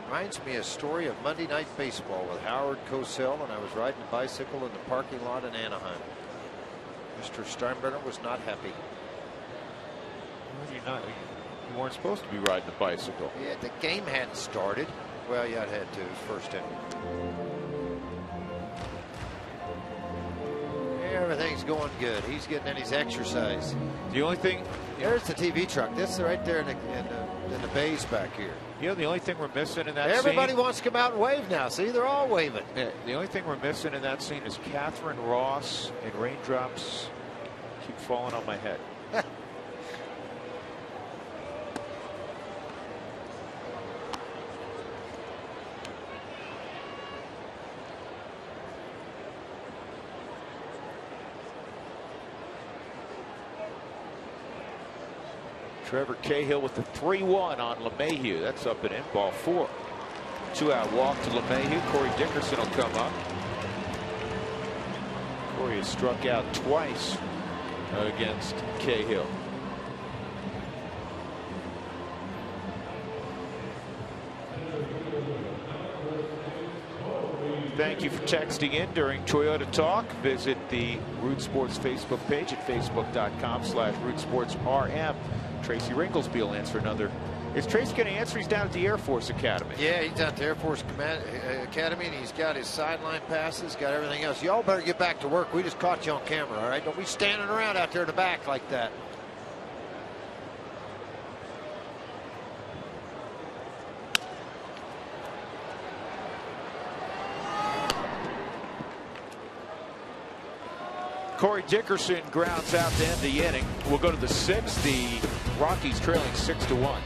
Reminds me of a story of Monday Night Baseball with Howard Cosell, and I was riding a bicycle in the parking lot in Anaheim. Mr. Steinbrenner was not happy. Well, you weren't supposed to be riding a bicycle. Yeah, the game hadn't started. Well, yeah, it had to. It was first inning. Everything's going good. He's getting in his exercise. The only thing, there's the TV truck. This is right there in the bays back here. The only thing we're missing in that Everybody scene, wants to come out and wave now. See, they're all waving. Yeah, the only thing we're missing in that scene is Catherine Ross and Raindrops Keep Falling on My Head. Trevor Cahill with the 3-1 on LeMahieu. That's up and in, ball 4. 2-out walk to LeMahieu. Corey Dickerson will come up. Corey has struck out twice against Cahill. Thank you for texting in during Toyota Talk. Visit the Root Sports Facebook page at facebook.com/RootSportsRM. Tracy Ringlesby will answer another. Is Tracy going to answer? He's down at the Air Force Academy. Yeah, he's down at the Air Force Academy, and he's got his sideline passes, got everything else. Y'all better get back to work. We just caught you on camera, all right? Don't be standing around out there in the back like that. Corey Dickerson grounds out to end the inning. We'll go to the 6th. The Rockies trailing 6-1.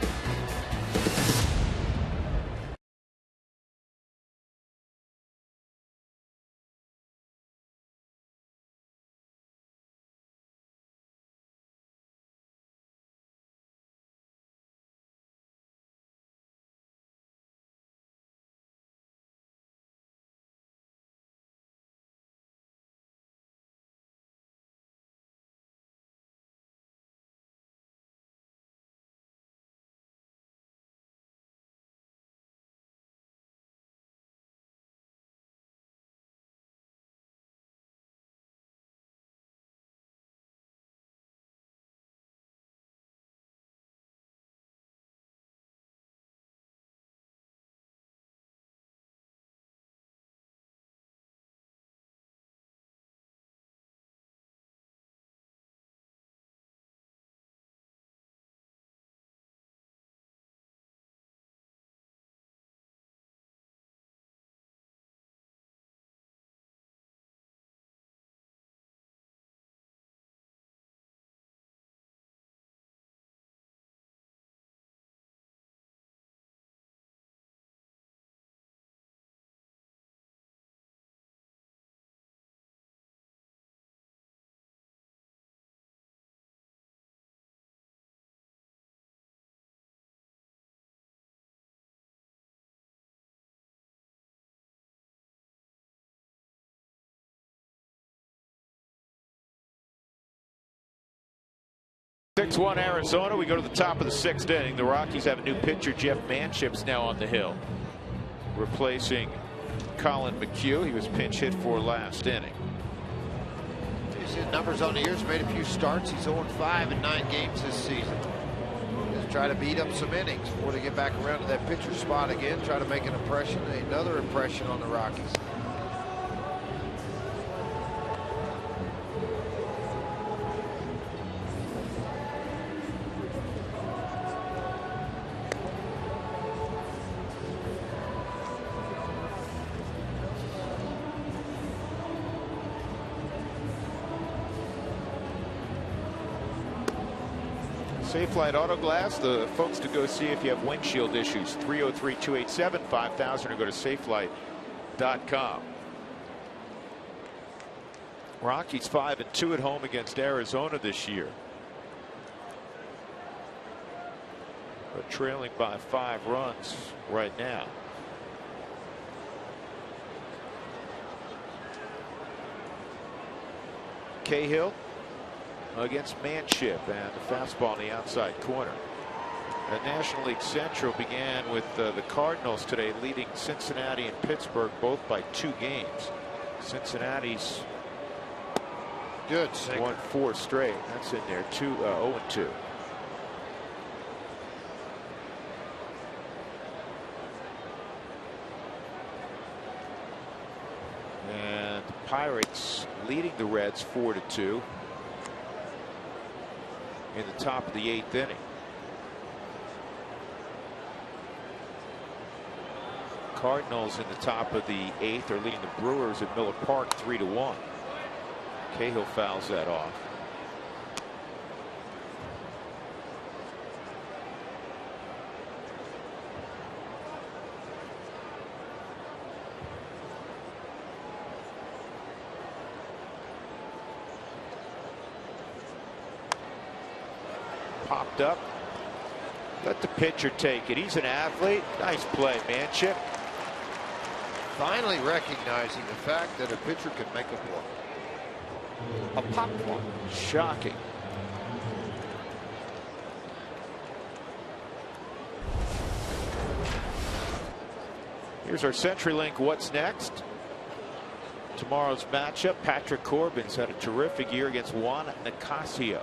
6-1 Arizona. We go to the top of the 6th inning. The Rockies have a new pitcher. Jeff Manship's now on the hill, replacing Colin McHugh. He was pinch hit for last inning. His numbers on the years, made a few starts. He's 0-5 in 9 games this season. Just try to beat up some innings before they get back around to that pitcher spot again. Try to make an impression, another impression on the Rockies. Safelite Auto Glass, the folks to go see if you have windshield issues. 303-287-5000 or go to safelite.com. Rockies 5-2 at home against Arizona this year, but trailing by 5 runs right now. Cahill against Manship, and the fastball in the outside corner. The National League Central began with the Cardinals today leading Cincinnati and Pittsburgh both by 2 games. Cincinnati's good won 4 straight. That's in there. 0-2. And the Pirates leading the Reds 4-2. In the top of the 8th inning. Cardinals in the top of the 8th are leading the Brewers at Miller Park 3-1. Cahill fouls that off. Popped up. Let the pitcher take it. He's an athlete. Nice play, Manship. Finally recognizing the fact that a pitcher can make a play. A pop one. Shocking. Here's our CenturyLink What's Next. Tomorrow's matchup, Patrick Corbin's had a terrific year against Juan Nicasio.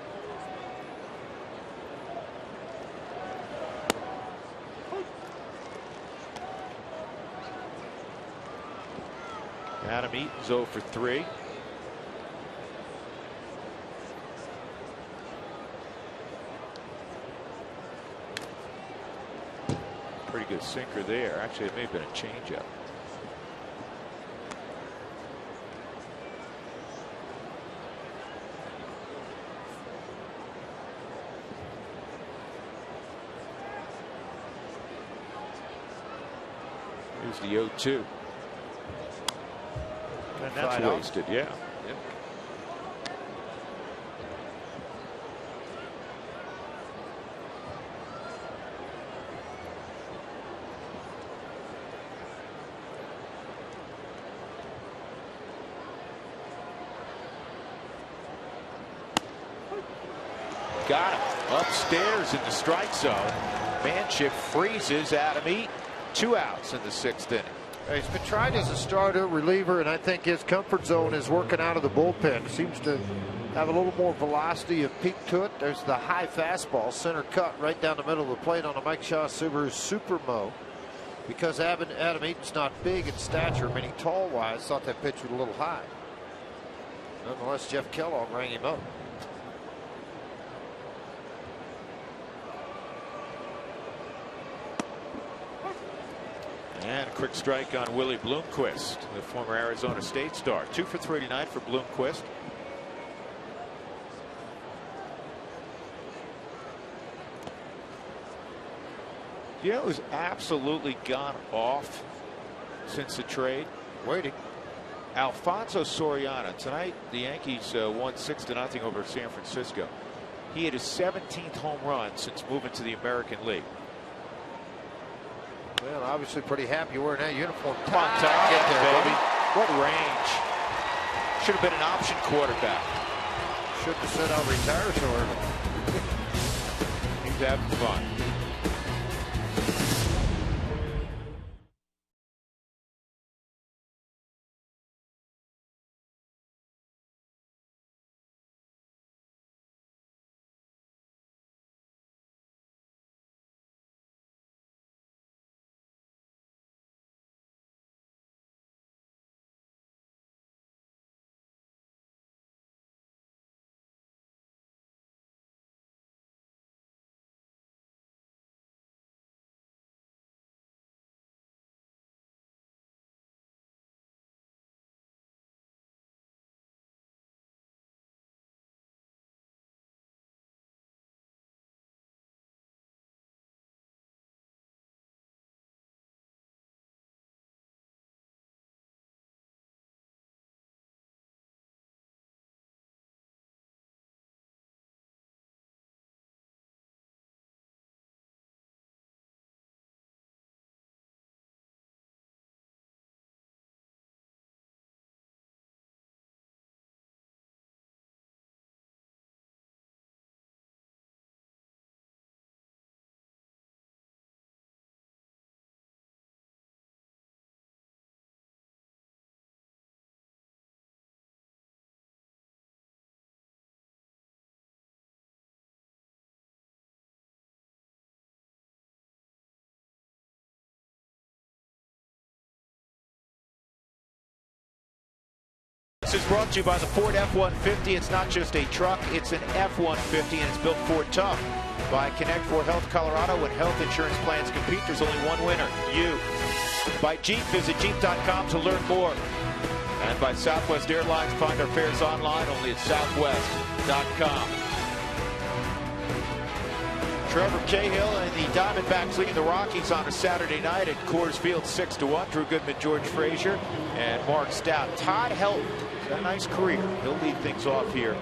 Adam Eaton's 0 for 3. Pretty good sinker there. Actually, it may have been a changeup. Here's the 0-2. And that's wasted, yeah. Yep. Got him upstairs in the strike zone. Manship freezes Adam Eaton. 2 outs in the 6th inning. He's been tried as a starter, reliever, and I think his comfort zone is working out of the bullpen. Seems to have a little more velocity of peak to it. There's the high fastball, center cut right down the middle of the plate on a Mike Shaw Subaru Supermo. Because Adam Eaton's not big in stature, meaning tall-wise, thought that pitch was a little high. Nonetheless, Jeff Kellogg rang him up. And a quick strike on Willie Bloomquist, the former Arizona State star. 2 for 3 tonight for Bloomquist. You know who's absolutely gone off since the trade? Waiting. Alfonso Soriano. Tonight, the Yankees won 6-0 over San Francisco. He had his 17th home run since moving to the American League. Well, obviously pretty happy wearing that uniform. Come on, Tom, get there, baby. What range? Should have been an option quarterback. Shouldn't have said I'll retire so early. having fun. This is brought to you by the Ford F-150. It's not just a truck, it's an F-150, and it's built Ford tough. By Connect for Health Colorado, when health insurance plans compete, there's only one winner, you. By Jeep, visit Jeep.com to learn more. And by Southwest Airlines, find our fares online only at Southwest.com. Trevor Cahill and the Diamondbacks leading the Rockies on a Saturday night at Coors Field 6-1. Drew Goodman, George Frazier, and Mark Stout. Todd Helton has a nice career. He'll lead things off here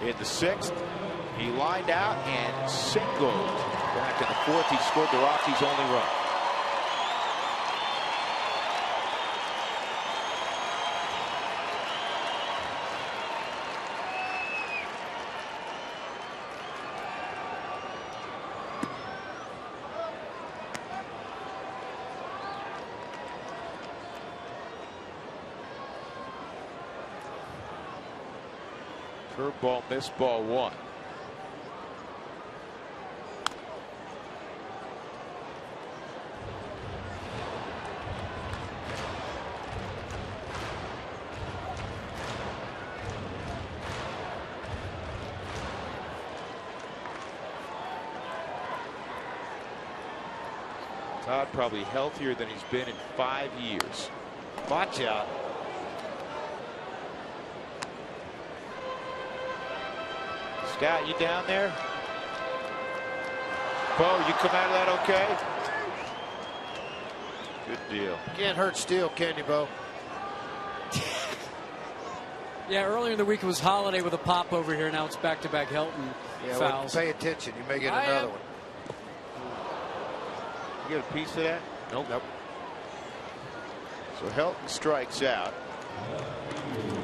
in the 6th. He lined out and singled. Back in the 4th, he scored the Rockies' only run. Curveball, missed ball 1. Todd probably healthier than he's been in 5 years. Watch out. Scott, you down there? Bo, you come out of that okay? Good deal. Can't hurt steel, can you, Bo? Yeah, earlier in the week it was Holiday with a pop over here. Now it's back-to-back Helton Yeah, fouls. well, pay attention. You may get another one. You get a piece of that? Nope. So Helton strikes out.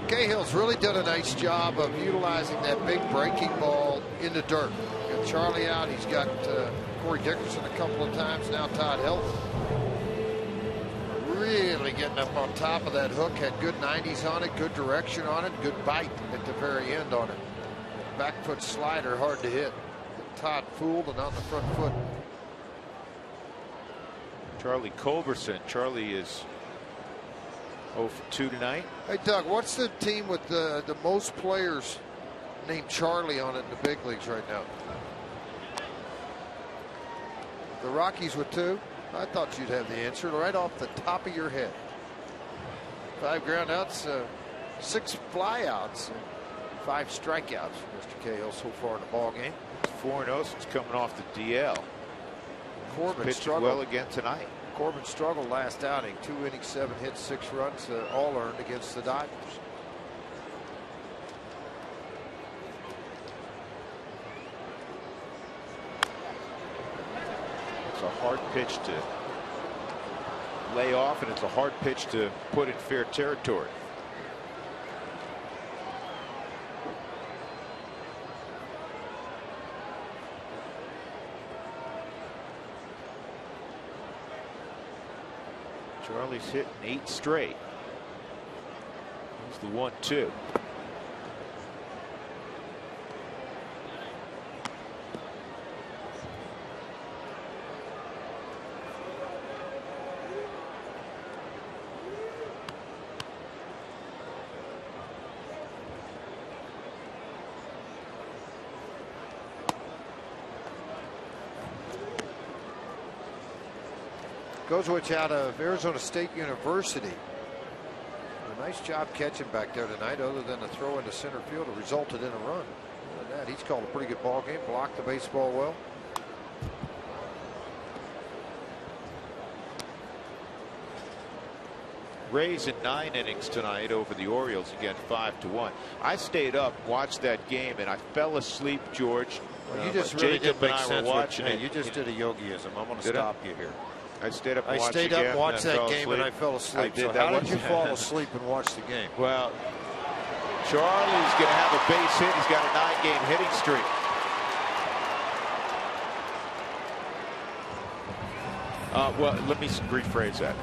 Cahill's really done a nice job of utilizing that big breaking ball in the dirt. Got Charlie out. He's got Corey Dickerson a couple of times. Now Todd Helton really getting up on top of that hook. Had good 90s on it, good direction on it, good bite at the very end on it. Back foot slider, hard to hit. Todd fooled and on the front foot. Charlie Culberson. Charlie is 0 for 2 tonight. Hey, Doug, what's the team with the most players named Charlie on it in the big leagues right now? The Rockies with 2? I thought you'd have the answer right off the top of your head. 5 groundouts, 6 flyouts, 5 strikeouts for Mr. Cahill so far in the ball game. 4-0 since coming off the DL. Corbin pitched struggled well again tonight. Corbin struggled last outing. 2 innings, 7 hits, 6 runs, all earned against the Dodgers. It's a hard pitch to lay off, and it's a hard pitch to put in fair territory. Charlie's hitting 8 straight. Here's the 1-2. Gozwich out of Arizona State University. A nice job catching back there tonight, other than a throw into center field that resulted in a run. Other than that, he's called a pretty good ball game, blocked the baseball well. Rays in 9 innings tonight over the Orioles, again 5-1. I stayed up, watched that game, and I fell asleep, George. Well, you just really Jacob did make and I sense. were watching it. You just did a yogiism. I'm going to stop you here. I stayed up and I watched stayed the up game and watched that game and I asleep. fell asleep. I did So that how one. did you fall asleep and watch the game? Well, Charlie's going to have a base hit. He's got a 9-game hitting streak. Well, let me rephrase that.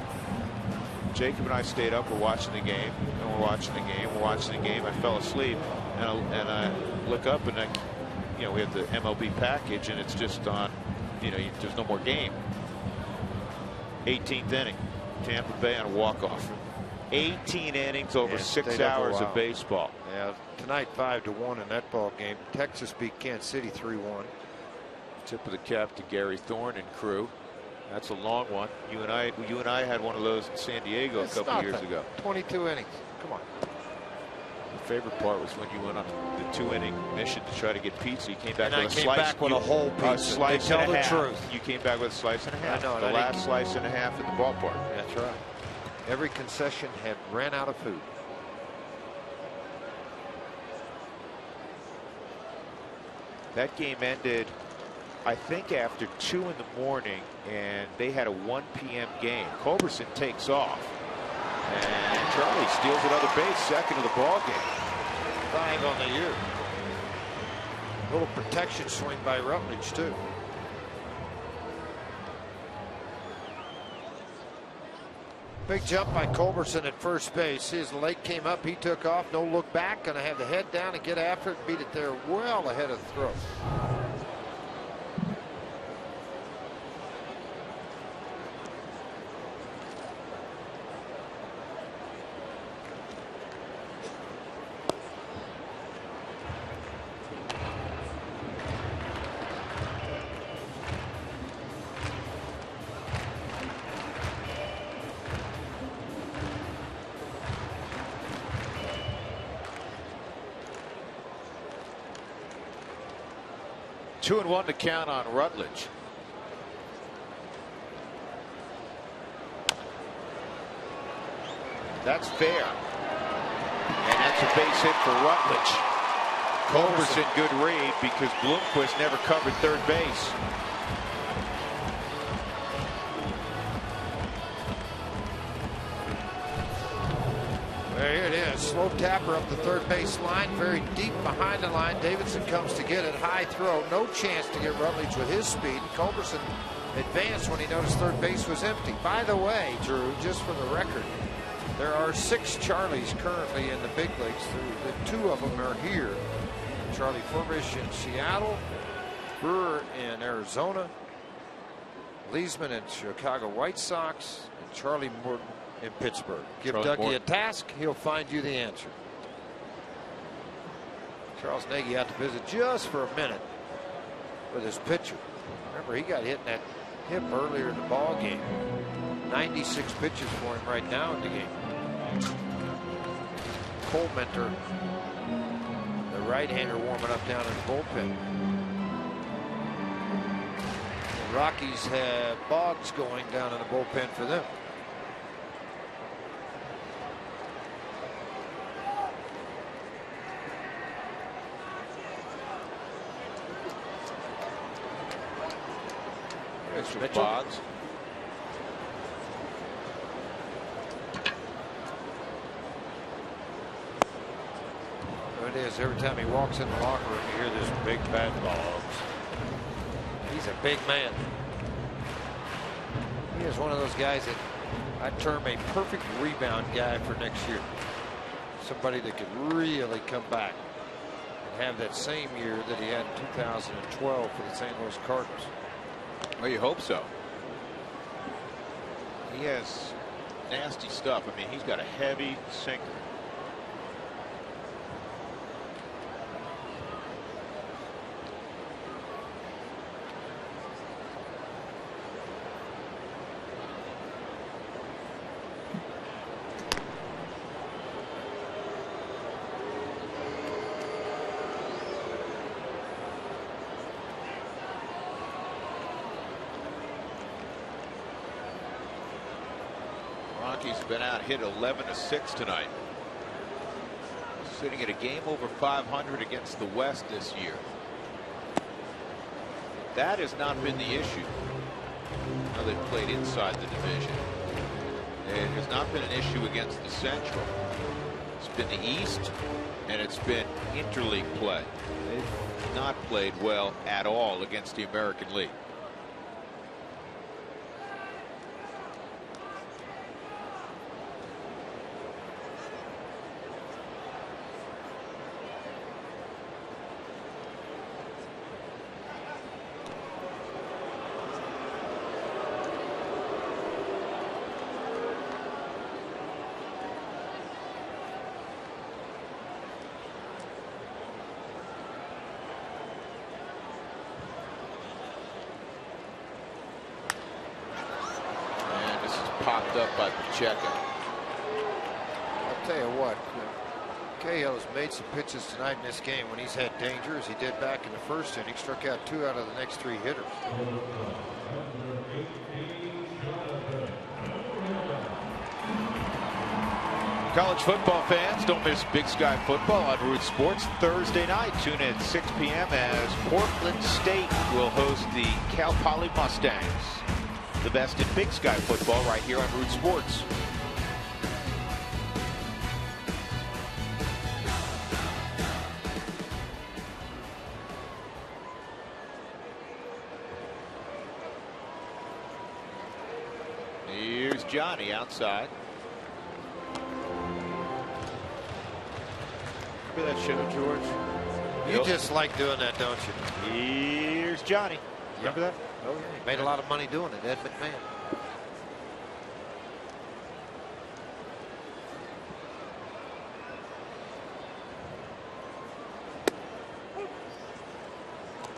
Jacob and I stayed up. We're watching the game, and we're watching the game. We're watching the game. I fell asleep, and I look up, and we have the MLB package, and it's just on. There's no more game. 18th inning, Tampa Bay on a walk-off. 18 innings over 6 hours of baseball. Yeah, tonight 5-1 in that ball game. Texas beat Kansas City 3-1. Tip of the cap to Gary Thorne and crew. That's a long one. You and I had one of those in San Diego a couple of years ago. 22 innings. Come on. The favorite part was when you went on the 2-inning mission to try to get pizza. You came back and with I a came slice. back with a whole pizza. Slice they tell and a the half. truth. You came back with a slice and a half. I know, the last slice and a half at the ballpark. That's right. Every concession had ran out of food. That game ended, I think, after 2 in the morning, and they had a 1 p.m. game. Culberson takes off, and Charlie steals another base, second of the ball game. Bang on the year. Little protection swing by Rutledge too. Big jump by Culberson at first base. His leg came up, he took off, no look back, gonna have the head down and get after it, beat it there well ahead of the throw. Two and 1 to count on Rutledge. That's fair. And that's a base hit for Rutledge. Culberson, good read because Bloomquist never covered third base. There it is. Slow tapper up the third base line, very deep behind the line. Davidson comes to get it. High throw. No chance to get Rutledge with his speed. Culberson advanced when he noticed third base was empty. By the way, Drew, just for the record, there are 6 Charlies currently in the big leagues. The 2 of them are here. Charlie Furbish in Seattle, Brewer in Arizona, Leesman in Chicago White Sox, and Charlie Morton in Pittsburgh. Give Charlie Dougie Morton a task, he'll find you the answer. Charles Nagy out to visit just for a minute with his pitcher. Remember, he got hit in that hip earlier in the ball game. 96 pitches for him right now in the game. Cole Mentor, the right-hander, warming up down in the bullpen. The Rockies have Boggs going down in the bullpen for them. Mitchell. Boggs. There it is. Every time he walks in the locker room, you hear this big bad Boggs. He's a big man. He is one of those guys that I term a perfect rebound guy for next year. Somebody that could really come back and have that same year that he had in 2012 for the St. Louis Cardinals. Well, you hope so. He has nasty stuff. I mean, he's got a heavy sinker. Rockies have been out hit 11-6 tonight. Sitting at a game over 500 against the West this year. That has not been the issue. Now they've played inside the division. It has not been an issue against the Central. It's been the East, and it's been interleague play. They've not played well at all against the American League. Popped up by Pacheco. I'll tell you what, Cahill has made some pitches tonight in this game when he's had danger, as he did back in the first inning. Struck out 2 out of the next 3 hitters. College football fans, don't miss Big Sky football on Root Sports Thursday night. Tune in at 6 p.m. as Portland State will host the Cal Poly Mustangs. The best in Big Sky football right here on Root Sports. Here's Johnny outside. Remember that show, George? You just like doing that, don't you? Here's Johnny. Remember that? Oh, yeah. He made a lot of money doing it, Ed McMahon.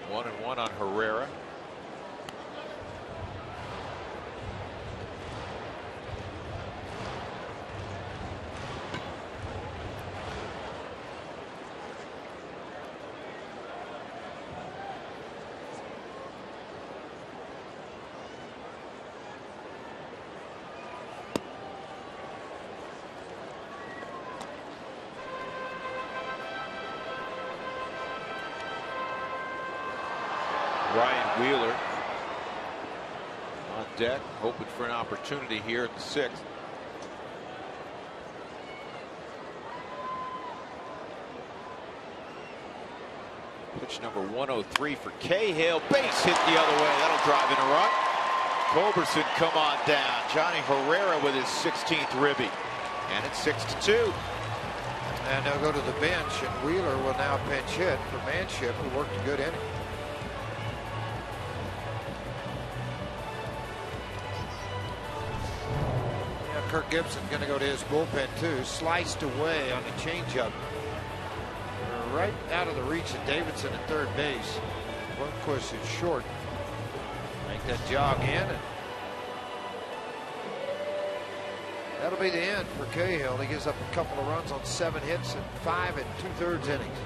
One and one on Herrera. Ryan Wheeler on deck, hoping for an opportunity here in the 6th. Pitch number 103 for Cahill. Base hit the other way. That'll drive in a run. Culberson come on down. Johnny Herrera with his 16th ribby. And it's 6-2. And they'll go to the bench, and Wheeler will now pinch hit for Manship, who worked a good inning. Kirk Gibson's going to go to his bullpen too. Sliced away on the changeup, right out of the reach of Davidson at third base. Lundqvist is short. Make that jog in, and that'll be the end for Cahill. He gives up a couple of runs on 7 hits and 5 2/3 innings.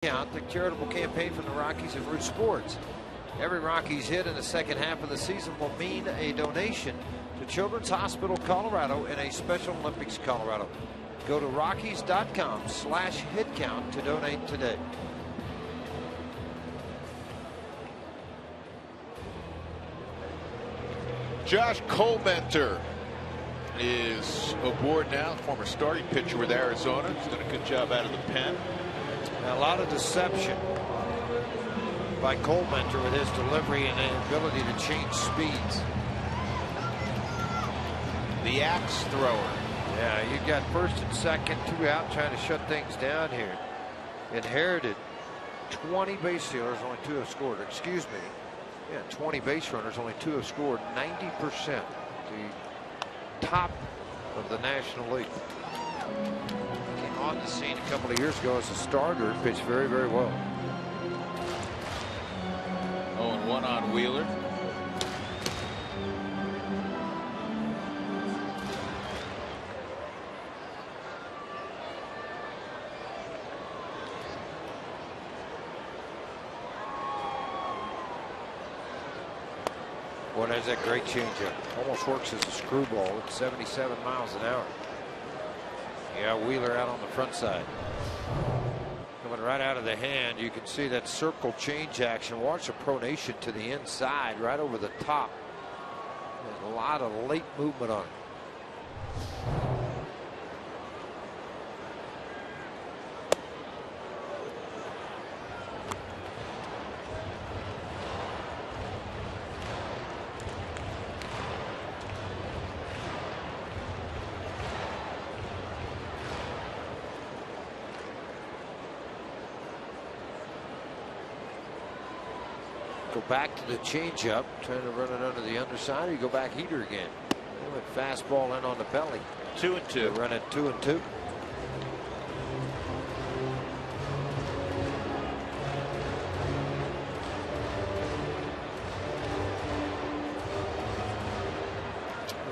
Count, the charitable campaign from the Rockies and Root Sports. Every Rockies hit in the second half of the season will mean a donation to Children's Hospital Colorado and a Special Olympics Colorado. Go to Rockies.com/headcount to donate today. Josh Colmenter is aboard now, former starting pitcher with Arizona. He's done a good job out of the pen. Now, a lot of deception by Colmenter with his delivery and the ability to change speeds. The axe thrower. Yeah, you got first and second, 2 out, trying to shut things down here. Inherited 20 base stealers, only 2 have scored. Excuse me. Yeah, 20 base runners, only 2 have scored. 90%, the top of the National League. Came on the scene a couple of years ago as a starter, pitched very, very well. 0-1 on Wheeler. Boy, that's that great changeup. Almost works as a screwball at 77 miles an hour. Yeah, Wheeler out on the front side. Coming right out of the hand, you can see that circle change action. Watch the pronation to the inside, right over the top. There's a lot of late movement on it. Go back to the changeup, trying to run it under the underside, or you go back heater again. They went fastball in on the belly. 2-2. They run it 2-2.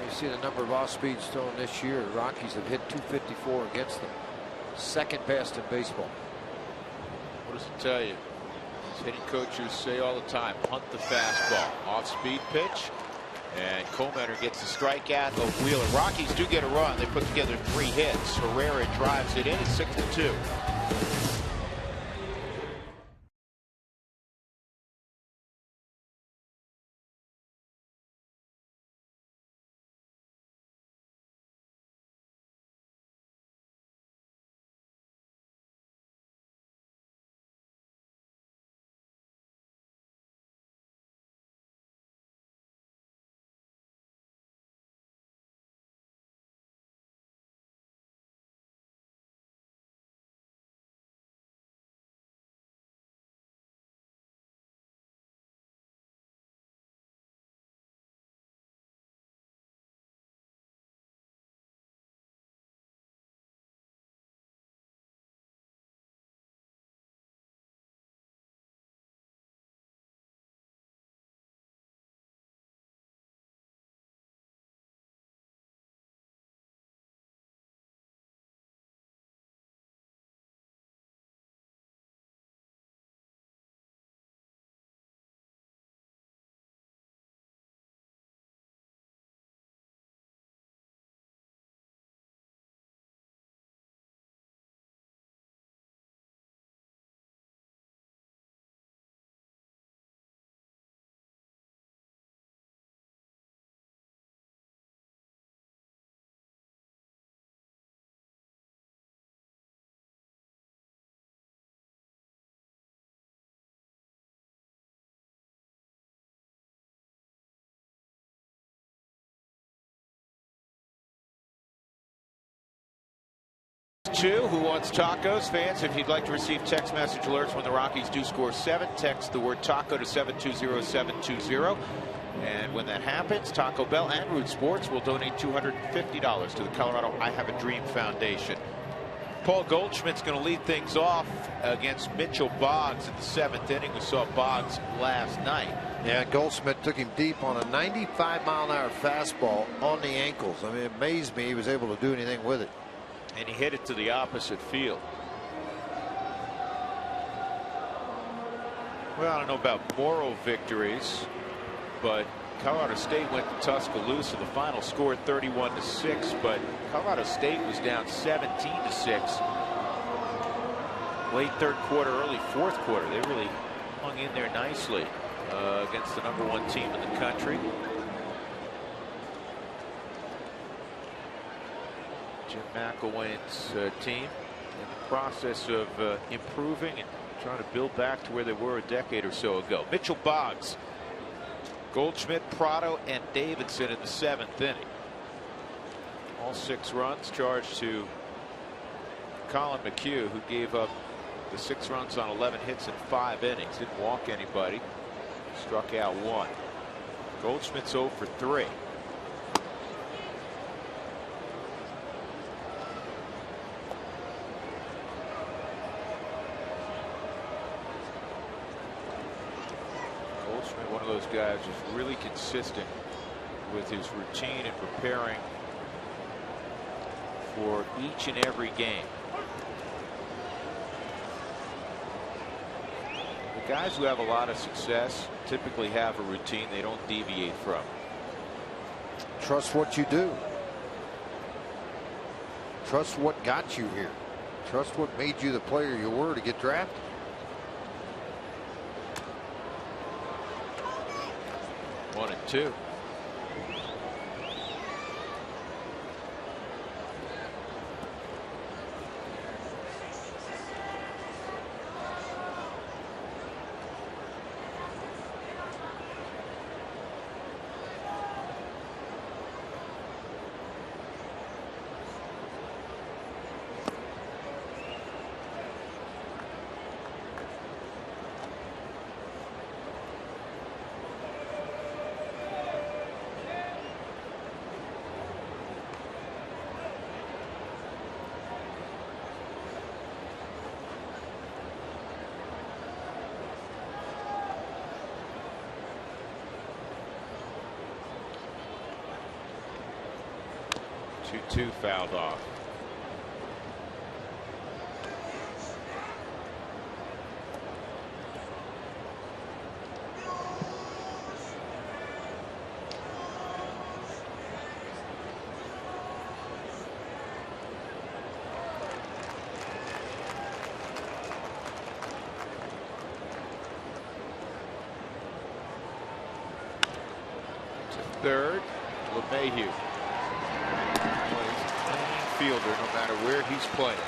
You see the number of off speeds thrown this year. The Rockies have hit 254 against them. Second best in baseball. What does it tell you? Hitting coaches say all the time, hunt the fastball. Off-speed pitch, and Colmenter gets the strikeout of Wheeler. Rockies do get a run. They put together 3 hits. Herrera drives it in at 6-2. Who wants tacos? Fans, if you'd like to receive text message alerts when the Rockies do score 7, text the word taco to 720-720. And when that happens, Taco Bell and Root Sports will donate $250 to the Colorado I Have a Dream Foundation. Paul Goldschmidt's going to lead things off against Mitchell Boggs in the 7th inning. We saw Boggs last night. Yeah, Goldschmidt took him deep on a 95-mile-an-hour fastball on the ankles. I mean, it amazed me he was able to do anything with it. And he hit it to the opposite field. Well, I don't know about moral victories, but Colorado State went to Tuscaloosa. The final score 31-6, but Colorado State was down 17-6. Late third quarter, early fourth quarter. They really hung in there nicely against the #1 team in the country. Jim McElwain's team in the process of improving and trying to build back to where they were a decade or so ago. Mitchell Boggs, Goldschmidt, Prado, and Davidson in the 7th inning. All 6 runs charged to Colin McHugh, who gave up the 6 runs on 11 hits in 5 innings. Didn't walk anybody. Struck out 1. Goldschmidt's 0 for 3. Goldschmidt, one of those guys who's really consistent with his routine and preparing for each and every game. The guys who have a lot of success typically have a routine they don't deviate from. Trust what you do. Trust what got you here. Trust what made you the player you were to get drafted. One and two. Two fouled off. To third, LeMahieu. Fielder, no matter where he's playing.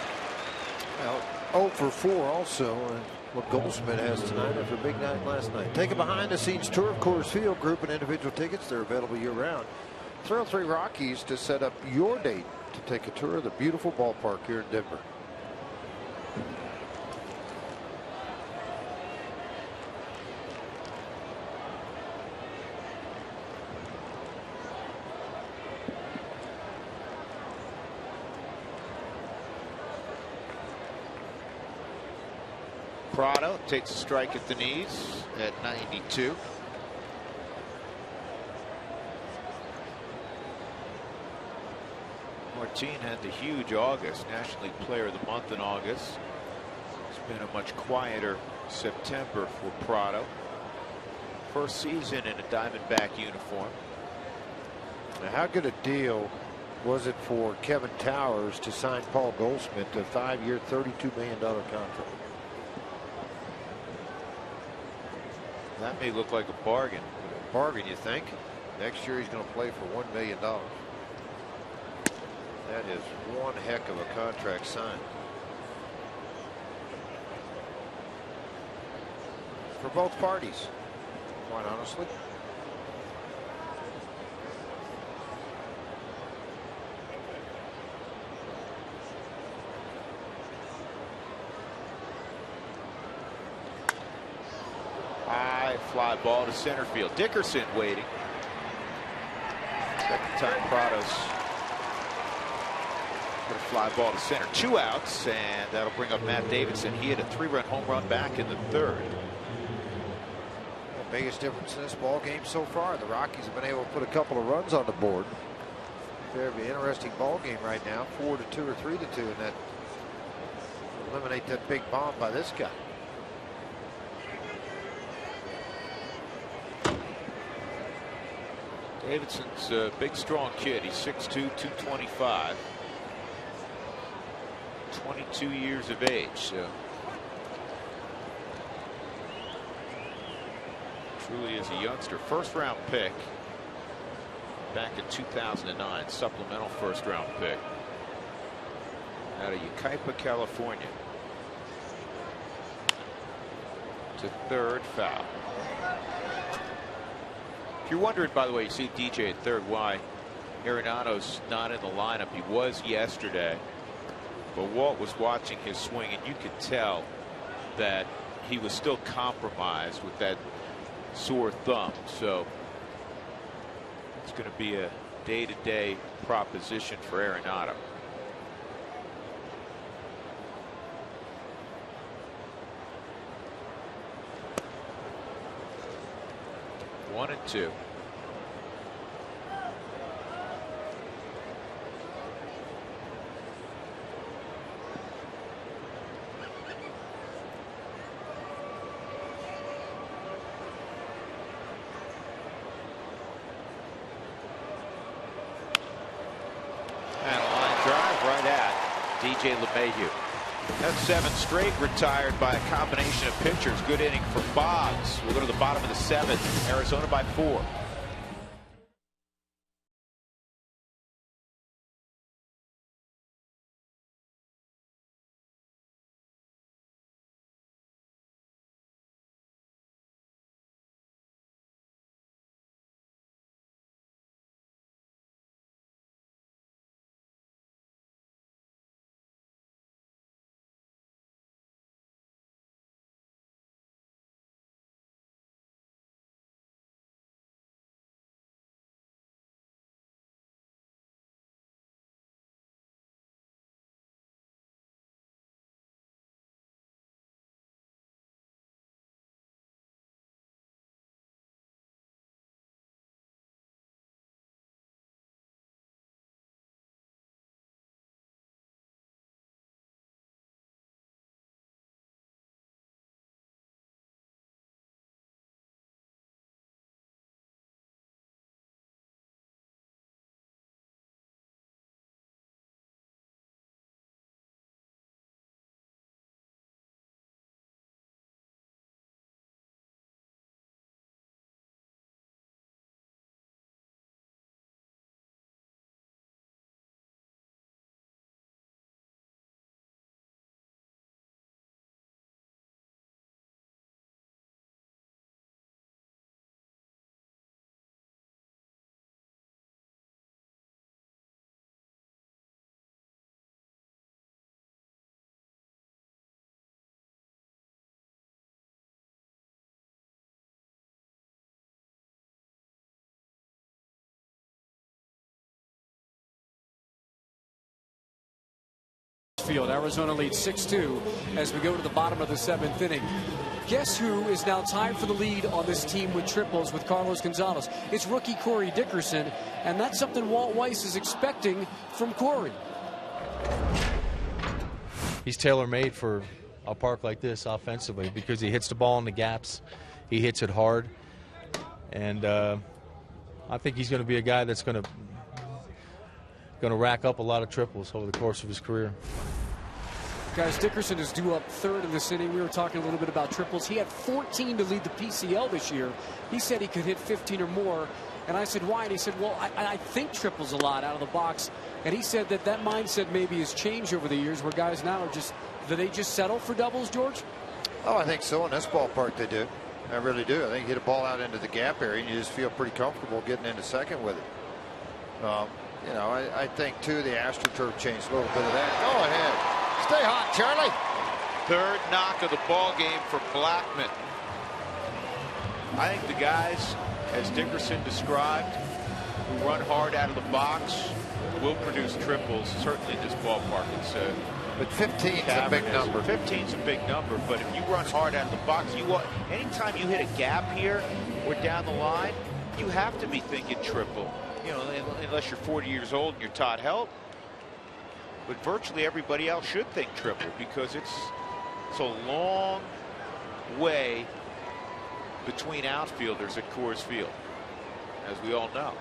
Well, 0 for 4 also, and what Goldschmidt has tonight after a big night last night. Take a behind-the-scenes tour of Coors Field. Group and individual tickets, they're available year-round. Thrill 3 Rockies to set up your date to take a tour of the beautiful ballpark here in Denver. Prado takes a strike at the knees at 92. Martin had the huge August, National League Player of the Month in August. It's been a much quieter September for Prado. First season in a Diamondback uniform. Now, how good a deal was it for Kevin Towers to sign Paul Goldschmidt to a 5-year, $32 million contract? That may look like a bargain. Bargain, you think? Next year he's going to play for $1 million. That is one heck of a contract signed. For both parties, quite honestly. Fly ball to center field. Dickerson waiting. Second time Prado's put a fly ball to center. 2 outs, and that'll bring up Matt Davidson. He had a 3-run home run back in the 3rd. The biggest difference in this ball game so far, the Rockies have been able to put a couple of runs on the board. Very interesting ball game right now, 4-2 or 3-2, and that eliminate that big bomb by this guy. Davidson's a big, strong kid. He's 6'2", 225. 22 years of age. So truly is a youngster. First-round pick back in 2009. Supplemental first-round pick out of Yucaipa, California. To third, foul. If you're wondering, by the way, you see DJ at third, why Arenado's not in the lineup. He was yesterday, but Walt was watching his swing, and you could tell that he was still compromised with that sore thumb. So it's going to be a day-to-day proposition for Arenado. One and two. And a line drive right at DJ LeMahieu. That's 7 straight retired by a combination of pitchers. Good inning for Boggs. We'll go to the bottom of the 7th. Arizona by 4. Field. Arizona leads 6-2 as we go to the bottom of the 7th inning. Guess who is now tied for the lead on this team with triples with Carlos Gonzalez? It's rookie Corey Dickerson, and that's something Walt Weiss is expecting from Corey. He's tailor-made for a park like this offensively because he hits the ball in the gaps. He hits it hard, and I think he's going to be a guy that's going to rack up a lot of triples over the course of his career. Guys, Dickerson is due up third in this inning. We were talking a little bit about triples. He had 14 to lead the PCL this year. He said he could hit 15 or more. And I said, why? And he said, well, I think triples a lot out of the box. And he said that mindset maybe has changed over the years where guys now are just, do they just settle for doubles, George? Oh, I think so. In this ballpark, they do. I really do. I think you hit a ball out into the gap area and you just feel pretty comfortable getting into second with it. You know, I think, too, the AstroTurf changed a little bit of that. Go ahead. Stay hot, Charlie. Third knock of the ball game for Blackman. I think the guys, as Dickerson described, who run hard out of the box will produce triples, certainly in this ballpark. But 15 is a big number. 15 is a big number, but if you run hard out of the box, anytime you hit a gap here or down the line, you have to be thinking triple. You know, unless you're 40 years old and you're Todd Help. But virtually everybody else should think triple because it's a long way between outfielders at Coors Field, as we all know.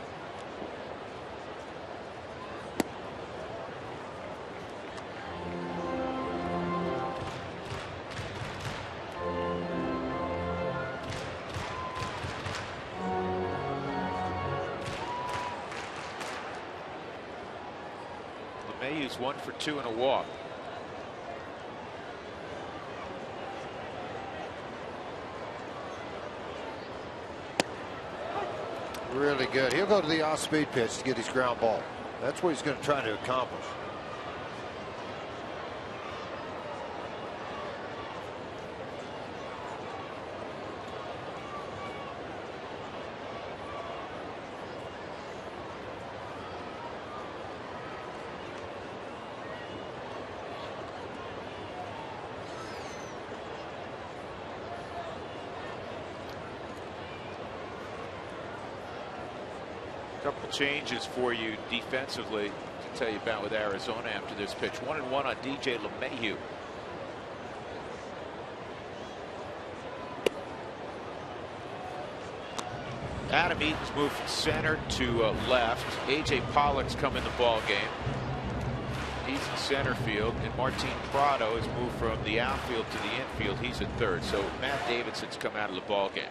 He's 1 for 2 and a walk. Really good. He'll go to the off-speed pitch to get his ground ball. That's what he's going to try to accomplish. Couple changes for you defensively to tell you about with Arizona after this pitch. 1-1 on DJ LeMahieu. Adam Eaton's moved from center to left. A.J. Pollock's come in the ball game. He's in center field, and Martin Prado has moved from the outfield to the infield. He's at third. So Matt Davidson's come out of the ball game.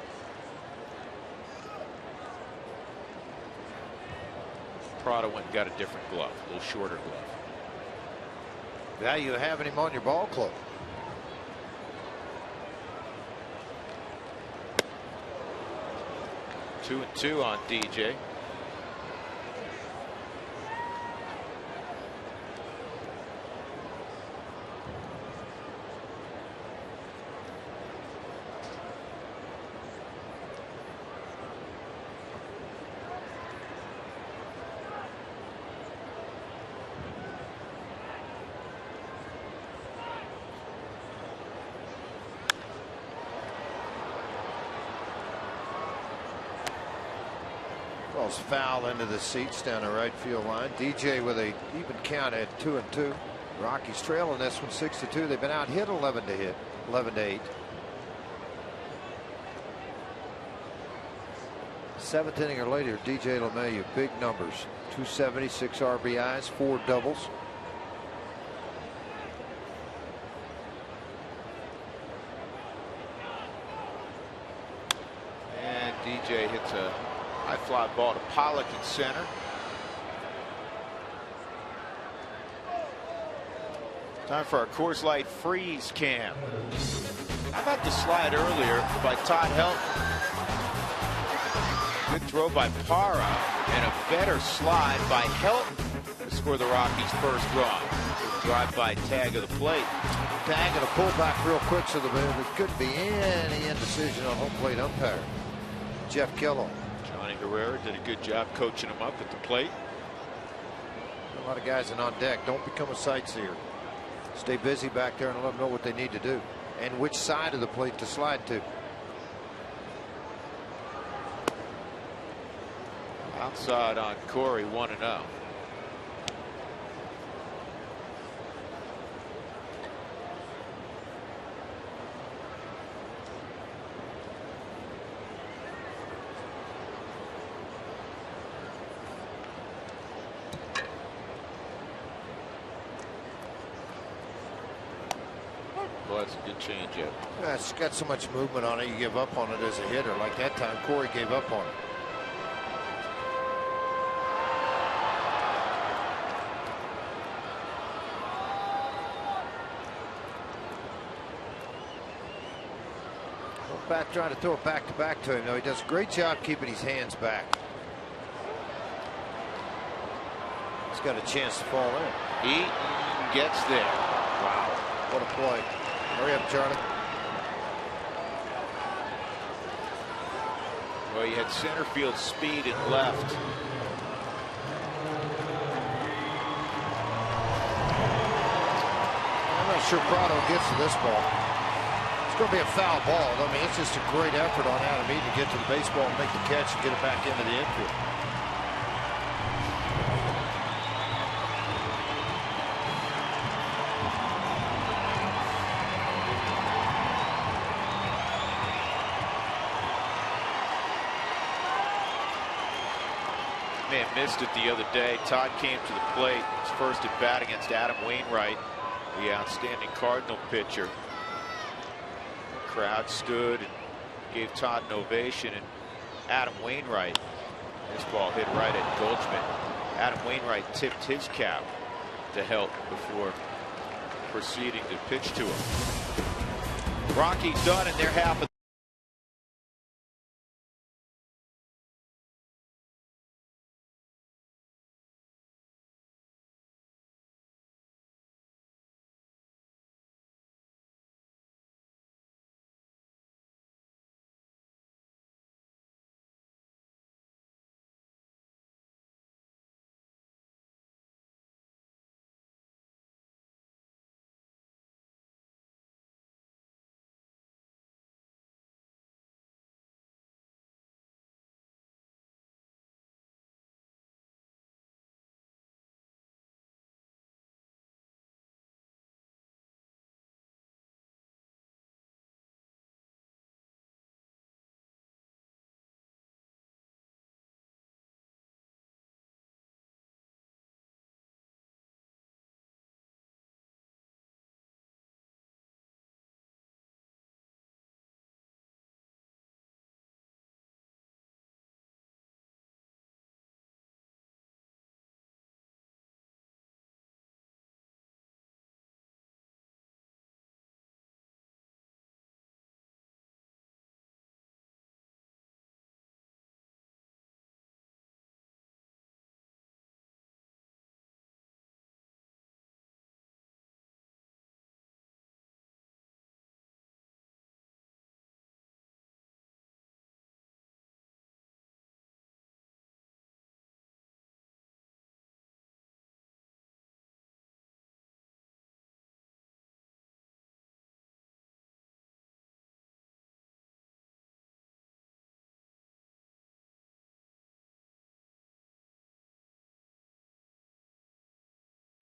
Prado went and got a different glove, a little shorter glove. Value of having him on your ball club. Two and two on DJ. Ball's foul into the seats down the right field line. DJ with a even count at 2-2. Rockies trailing this one 6-2. They've been out hit 11 to 8. Seventh inning or later, DJ LeMahieu, big numbers. 276 RBIs, 4 doubles. And DJ hits a high fly ball to Pollock in center. Time for our Coors Light freeze cam. How about the slide earlier by Todd Helton? Good throw by Parra and a better slide by Helton to score the Rockies' first run. Drive-by tag of the plate. Tag and a pullback real quick so there couldn't be any indecision on home plate umpire. Jeff Kellogg. Johnny Herrera did a good job coaching him up at the plate. A lot of guys are on deck. Don't become a sightseer. Stay busy back there and let them know what they need to do and which side of the plate to slide to. Outside on Corey, 1-0. Well, that's a good changeup. Yeah, it's got so much movement on it, you give up on it as a hitter. Like that time, Corey gave up on it. Back trying to throw it back to back to him. Though he does a great job keeping his hands back. He's got a chance to fall in. Eaton gets there. Wow, what a play. Hurry up, Charlie. Well, he had center field speed and left. I'm not sure Prado gets to this ball. It's going to be a foul ball. I mean, it's just a great effort on Adam Eaton to get to the baseball and make the catch and get it back into the infield. Man, missed it the other day. Todd came to the plate. His first at bat against Adam Wainwright, the outstanding Cardinal pitcher. Crowd stood and gave Todd an ovation, and Adam Wainwright, this ball hit right at Goldschmidt. Adam Wainwright tipped his cap to Helton before proceeding to pitch to him. Rockies done in their half of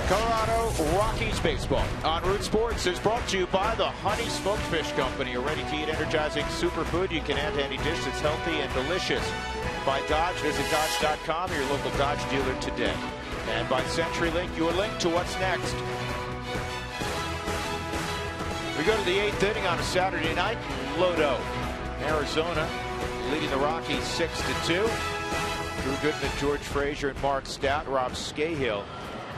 Colorado Rockies baseball on Root Sports is brought to you by the Honey Smoked Fish Company, a ready-to-eat energizing superfood you can add to any dish that's healthy and delicious. By Dodge, visit Dodge.com, your local Dodge dealer today. And by CenturyLink, your link to what's next. We go to the 8th inning on a Saturday night. Lodo, Arizona, leading the Rockies 6-2. Drew Goodman, George Frazier, and Mark Stout. Rob Scahill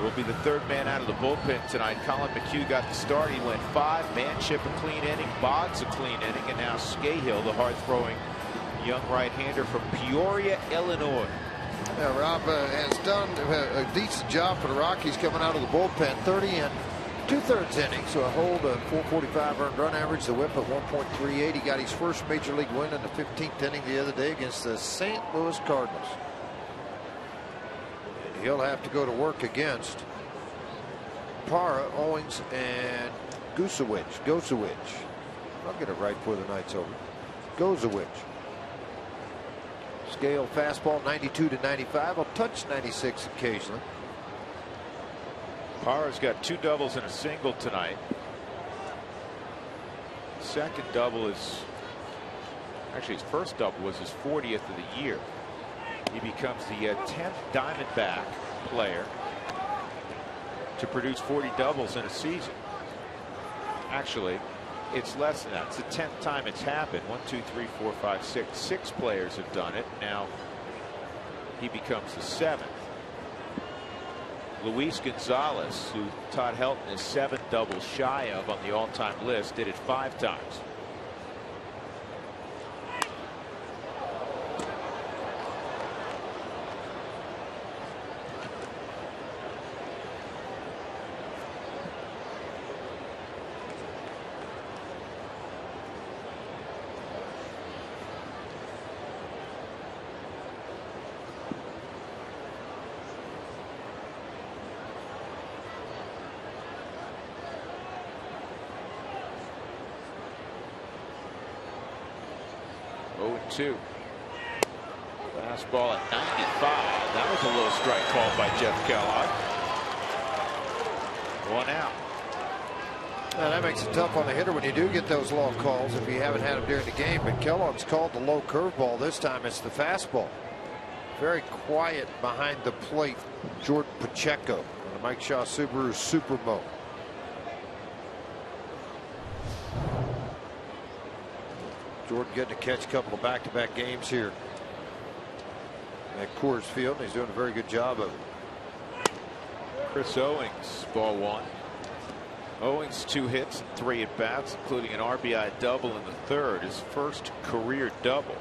will be the third man out of the bullpen tonight. Colin McHugh got the start. He went 5. Manship a clean inning. Boggs a clean inning. And now Scahill, the hard-throwing young right-hander from Peoria, Illinois. Yeah, Rob has done a decent job for the Rockies coming out of the bullpen. 30 and 2/3 innings, so a hold of 445 earned run average. The whip at 1.38. He got his first major league win in the 15th inning the other day against the St. Louis Cardinals. He'll have to go to work against Parra, Owings, and Gosewich. I'll get it right before the night's over. Gosewich. Scale fastball 92 to 95. I'll touch 96 occasionally. Parra's got 2 doubles and a single tonight. Second double is actually his first double was his 40th of the year. He becomes the 10th Diamondback player to produce 40 doubles in a season. Actually, it's less than that. It's the 10th time it's happened. 1, 2, 3, 4, 5, 6. 6 players have done it. Now he becomes the 7th. Luis Gonzalez, who Todd Helton is 7 doubles shy of on the all-time list, did it 5 times. Two. Fastball at 95. That was a low strike called by Jeff Kellogg. 1 out. Now that makes it tough on the hitter when you do get those low calls if you haven't had them during the game. But Kellogg's called the low curveball. This time it's the fastball. Very quiet behind the plate. Jordan Pacheco, the Mike Shaw Subaru Supermo. Jordan getting to catch a couple of back-to-back games here at Coors Field, and he's doing a very good job of it. Chris Owings, ball one. Owings 2 hits and 3 at bats, including an RBI double in the third, his first career double.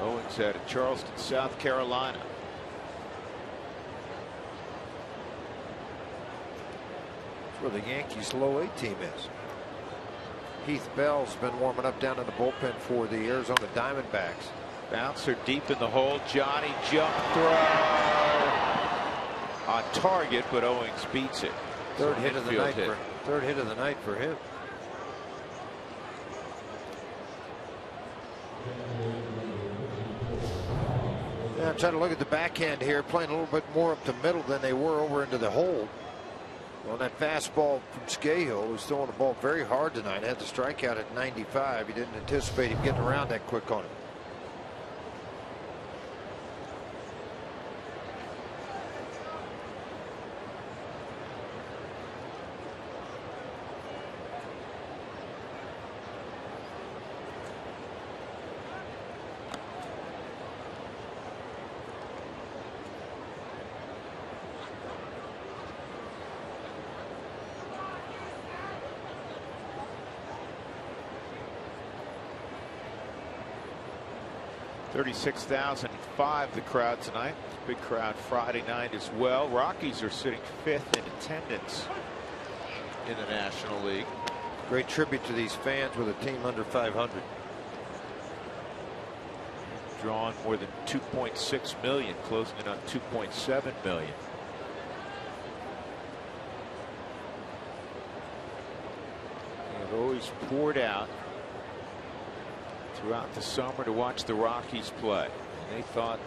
Owings out of Charleston, South Carolina. Where the Yankees' low A team is. Heath Bell's been warming up down in the bullpen for the Arizona Diamondbacks. Bouncer deep in the hole. Johnny jump throw on target, but Owings beats it. Third hit of the night for him. Yeah, I'm trying to look at the backhand here, playing a little bit more up the middle than they were over into the hole. Well, that fastball from Scahill, who's throwing the ball very hard tonight, had the strikeout at 95. He didn't anticipate him getting around that quick on him. $36,005 the crowd tonight. Big crowd Friday night as well. Rockies are sitting 5th in attendance in the National League. Great tribute to these fans with a team under 500. Drawn more than 2.6 million, closing in on 2.7 million. They've always poured out throughout the summer to watch the Rockies play. They thought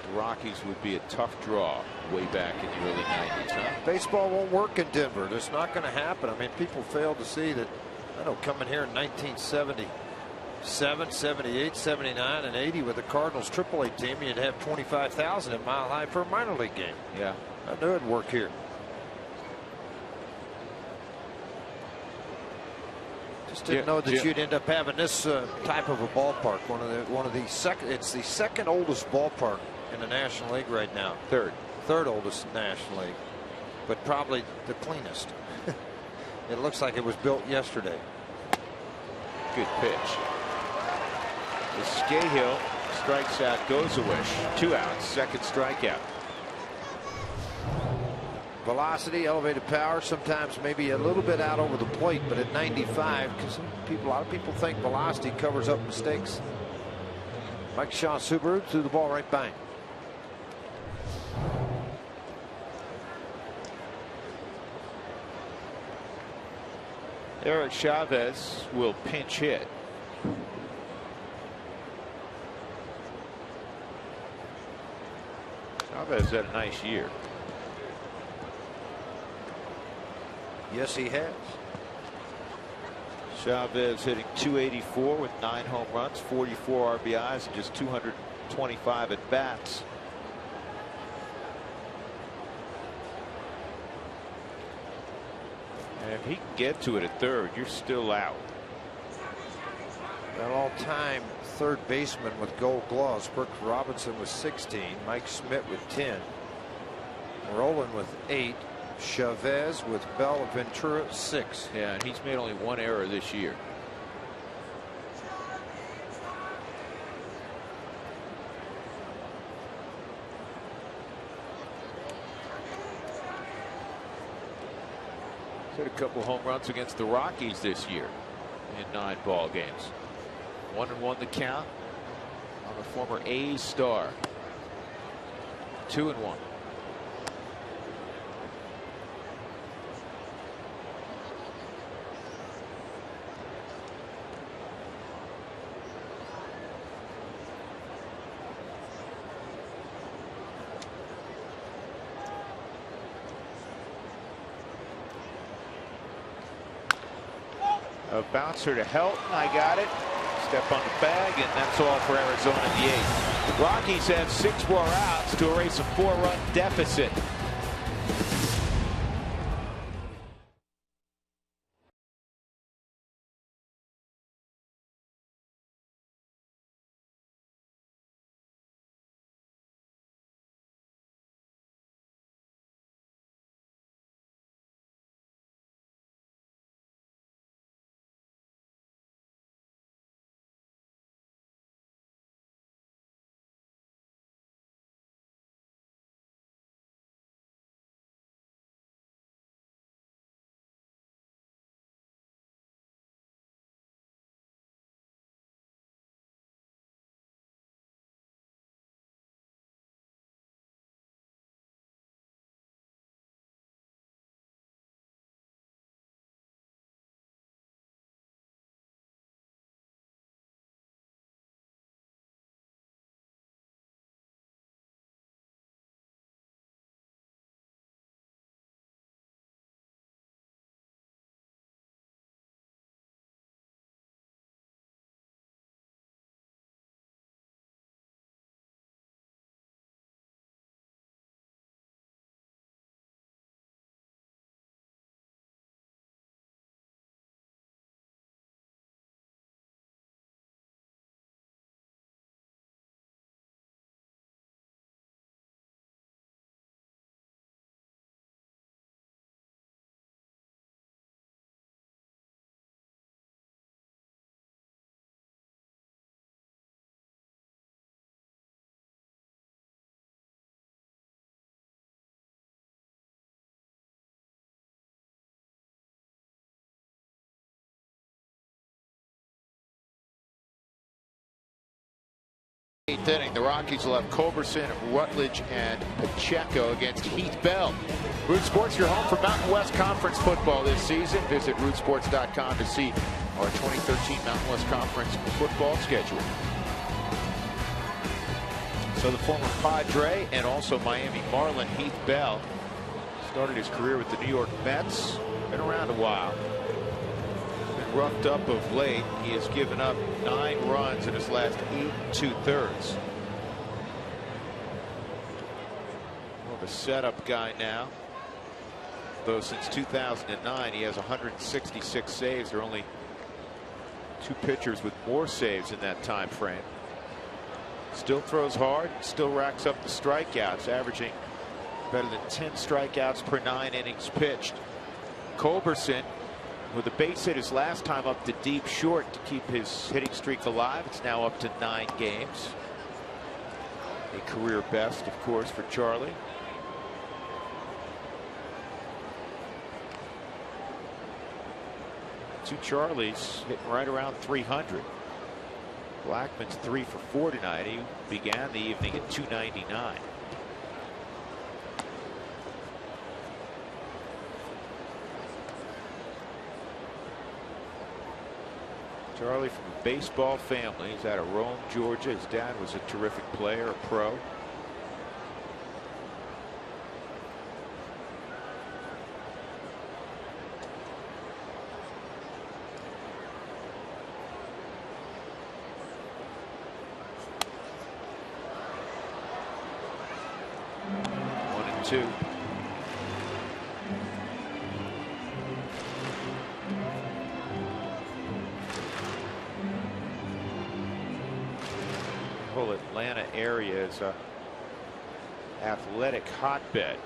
the Rockies would be a tough draw way back in the early 90s. Huh? Baseball won't work in Denver. It's not going to happen. I mean, people fail to see that. I know, coming here in 1977, 78, 79, and 80 with the Cardinals AAA team, you'd have 25,000 at Mile High for a minor league game. Yeah, I knew it'd work here. Just didn't know that you'd end up having this type of a ballpark. It's the second oldest ballpark in the National League right now. Third oldest National League, but probably the cleanest. It looks like it was built yesterday. Good pitch. The Scahill strikes out Gozawish. 2 outs, second strikeout. Velocity, elevated power, sometimes maybe a little bit out over the plate, but at 95, because a lot of people think velocity covers up mistakes. Mike Shaw Subaru threw the ball right by him. Eric Chavez will pinch hit. Chavez had a nice year. Yes, he has. Chavez hitting .284 with 9 home runs, 44 RBIs, and just 225 at bats. And if he can get to it at third, you're still out. That all-time third baseman with gold gloves. Brooks Robinson with 16. Mike Schmidt with 10. Rowland with 8. Chavez with Bell Ventura 6. Yeah, and he's made only 1 error this year. He's hit a couple home runs against the Rockies this year in 9 ball games. 1-1 the count on the former A's star. 2-1. A bouncer to Helton. I got it. Step on the bag, and that's all for Arizona in the 8th. The Rockies have 6 more outs to erase a 4-run deficit. 8th inning. The Rockies will have Culberson, Rutledge, and Pacheco against Heath Bell. Root Sports, your home for Mountain West Conference football this season. Visit rootsports.com to see our 2013 Mountain West Conference football schedule. So the former Padre and also Miami Marlin Heath Bell started his career with the New York Mets. Been around a while. Been roughed up of late. He has given up 9 runs in his last 8 2/3. More of a setup guy now. Though since 2009 he has 166 saves. There are only 2 pitchers with more saves in that time frame. Still throws hard, still racks up the strikeouts, averaging better than 10 strikeouts per 9 innings pitched. Culberson with a base hit his last time up to deep short to keep his hitting streak alive. It's now up to 9 games. A career best, of course, for Charlie. Two Charlies hitting right around 300. Blackman's 3 for 4 tonight. He began the evening at 299. Charlie from a baseball family. He's out of Rome, Georgia. His dad was a terrific player, a pro. Two. The whole Atlanta area is a athletic hotbed.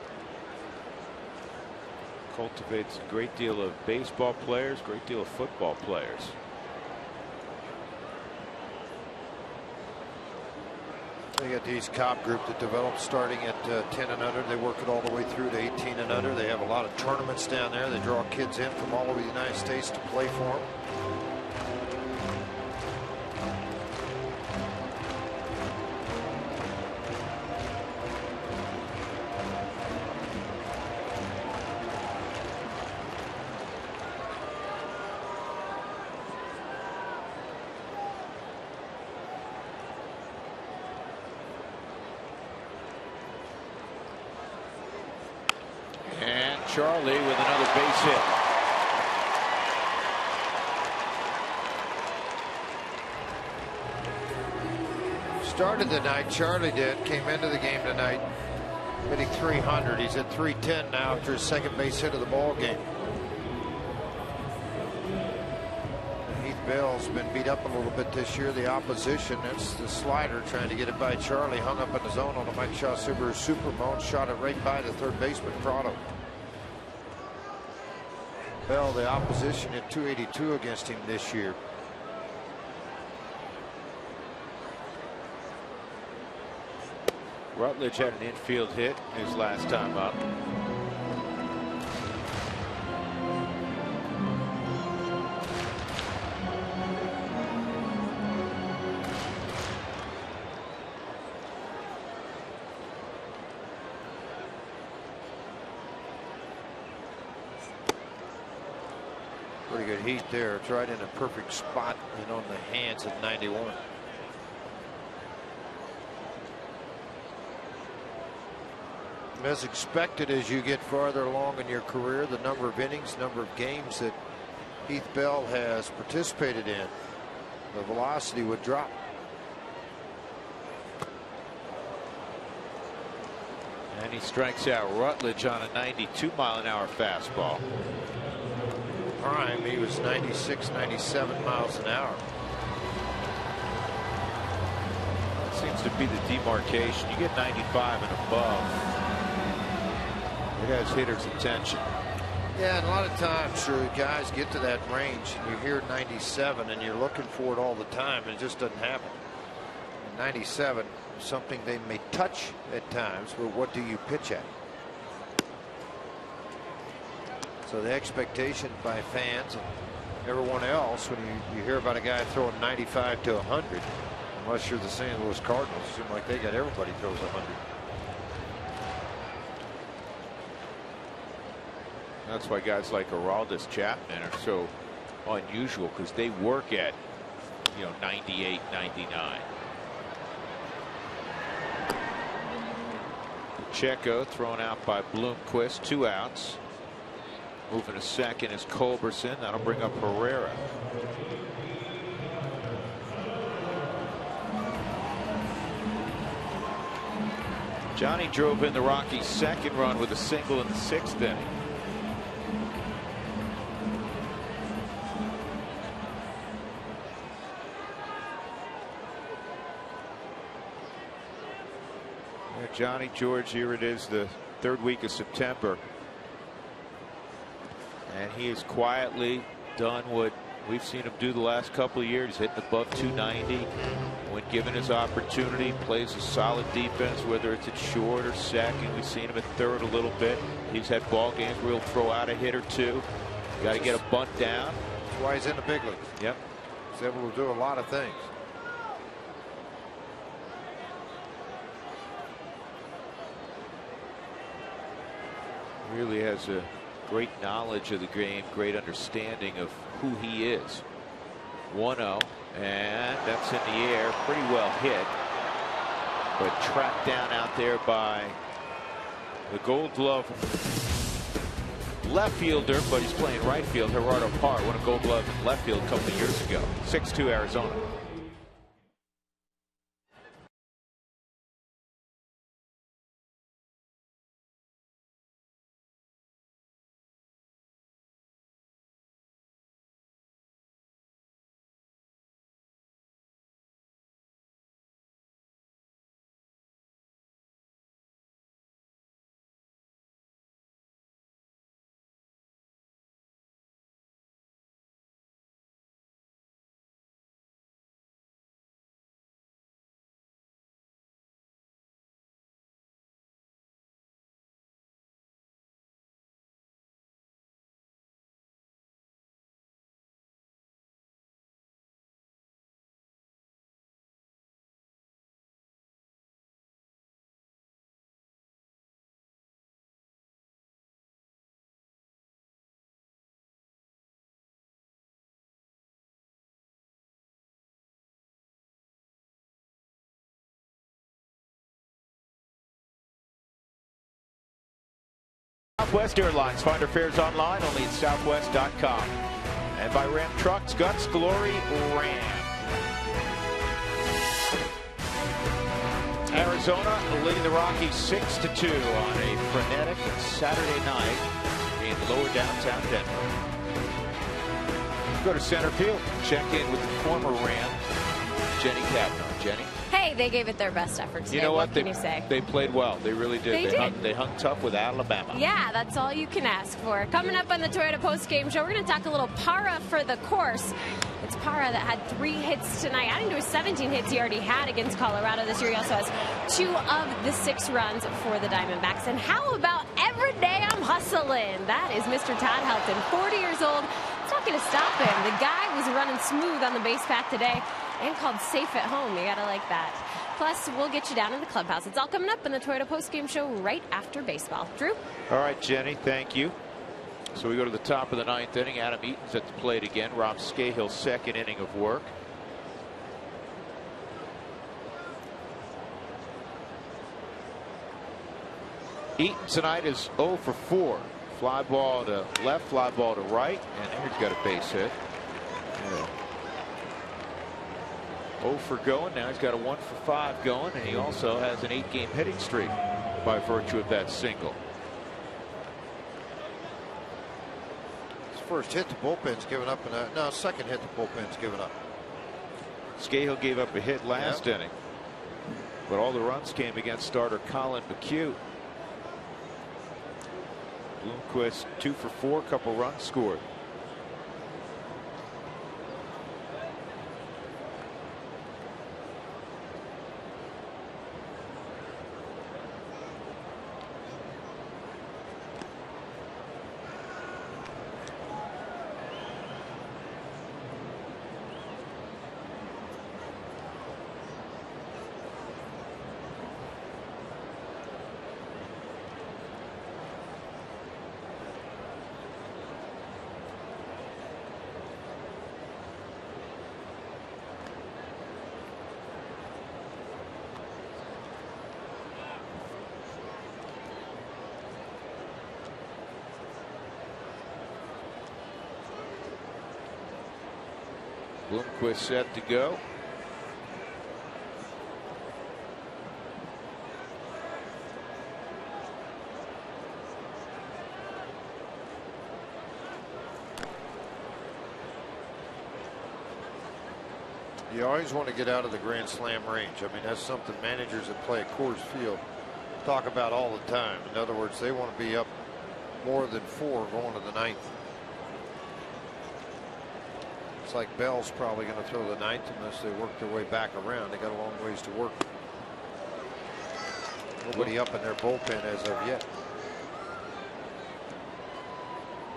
Cultivates a great deal of baseball players, great deal of football players. They got the East Cobb group that develops starting at 10 and under. They work it all the way through to 18 and under. They have a lot of tournaments down there. They draw kids in from all over the United States to play for them. Charlie with another base hit. Started the night, Charlie did, came into the game tonight hitting 300. He's at 310 now after his second base hit of the ball game. Heath Bell's been beat up a little bit this year. The opposition, that's the slider trying to get it by Charlie, hung up in the zone on a Mike Shaw Subaru Supermoto, shot it right by the third baseman Prado. Bell, the opposition, at 282 against him this year. Rutledge had an infield hit his last time up. Pretty good heat there. It's right in a perfect spot and on the hands at 91. As expected, as you get farther along in your career, the number of innings, number of games that Heath Bell has participated in, the velocity would drop. And he strikes out Rutledge on a 92-mile-an-hour fastball. Prime, he was 96, 97 miles an hour. That seems to be the demarcation. You get 95 and above, it has hitters' attention. Yeah, and a lot of times guys get to that range and you hear 97 and you're looking for it all the time and it just doesn't happen. 97 is something they may touch at times, but what do you pitch at? So the expectation by fans and everyone else when you hear about a guy throwing 95 to 100, Unless you're the St. Louis Cardinals, it seems like they got everybody throws 100. That's why guys like Aroldis Chapman are so unusual, because they work at 98, 99. Pacheco thrown out by Bloomquist, 2 outs. Moving to second is Culberson. That'll bring up Herrera. Johnny drove in the Rockies' second run with a single in the 6th inning. Johnny George, here it is, the 3rd week of September. And he has quietly done what we've seen him do the last couple of years. He's hitting above 290. When given his opportunity, plays a solid defense, whether it's at short or second. We've seen him at third a little bit. He's had ball games where he'll throw out a hit or two. Got to get a bunt down. That's why he's in the big leagues. Yep. He's able to do a lot of things. Really has a great knowledge of the game, great understanding of who he is. 1-0, and that's in the air, pretty well hit, but tracked down out there by the Gold Glove left fielder, but he's playing right field. Gerardo Parr won a Gold Glove in left field a couple of years ago. 6-2 Arizona. Southwest Airlines. Find our fares online only at southwest.com. And by Ram Trucks, Guts, Glory, Ram. Arizona leading the Rockies 6-2 on a frenetic Saturday night in lower downtown Denver. Go to center field. Check in with the former Ram, Jenny Cavanaugh. Jenny? Hey, they gave it their best effort today. You know what? Can you say? They played well. They really did. They hung tough with Alabama. Yeah, that's all you can ask for. Coming up on the Toyota Post-Game Show, we're going to talk a little Parra for the course. It's Parra that had 3 hits tonight, adding to his 17 hits he already had against Colorado this year. He also has 2 of the 6 runs for the Diamondbacks. And how about every day I'm hustling? That is Mr. Todd Helton, 40 years old. It's not going to stop him. The guy was running smooth on the base path today and called safe at home. You got to like that. Plus, we'll get you down in the clubhouse. It's all coming up in the Toyota Post-Game Show right after baseball. Drew? All right, Jenny, thank you. So we go to the top of the 9th inning. Adam Eaton's at the plate again. Rob Scahill's 2nd inning of work. Eaton tonight is 0 for 4. Fly ball to left, fly ball to right, and there he's got a base hit. Yeah. 0 for going. Now he's got a 1 for 5 going, and he also has an 8-game hitting streak by virtue of that single. His first hit the bullpen's given up, second hit the bullpen's given up. Scahill gave up a hit last inning, but all the runs came against starter Colin McHugh. Bloomquist 2 for 4, couple runs scored. Bloomquist set to go. You always want to get out of the Grand Slam range. I mean, that's something managers that play at Coors Field talk about all the time. In other words, they want to be up more than 4 going to the 9th. It's like Bell's probably going to throw the 9th unless they work their way back around. They got a long ways to work. Nobody up in their bullpen as of yet.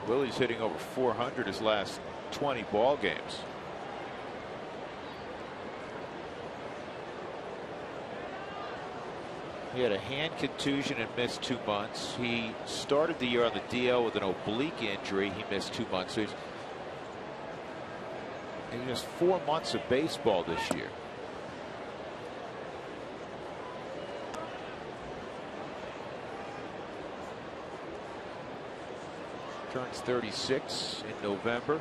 Willie's hitting over 400 his last 20 ball games. He had a hand contusion and missed 2 months. He started the year on the DL with an oblique injury. He missed 2 months. So he missed 4 months of baseball this year. Turns 36 in November.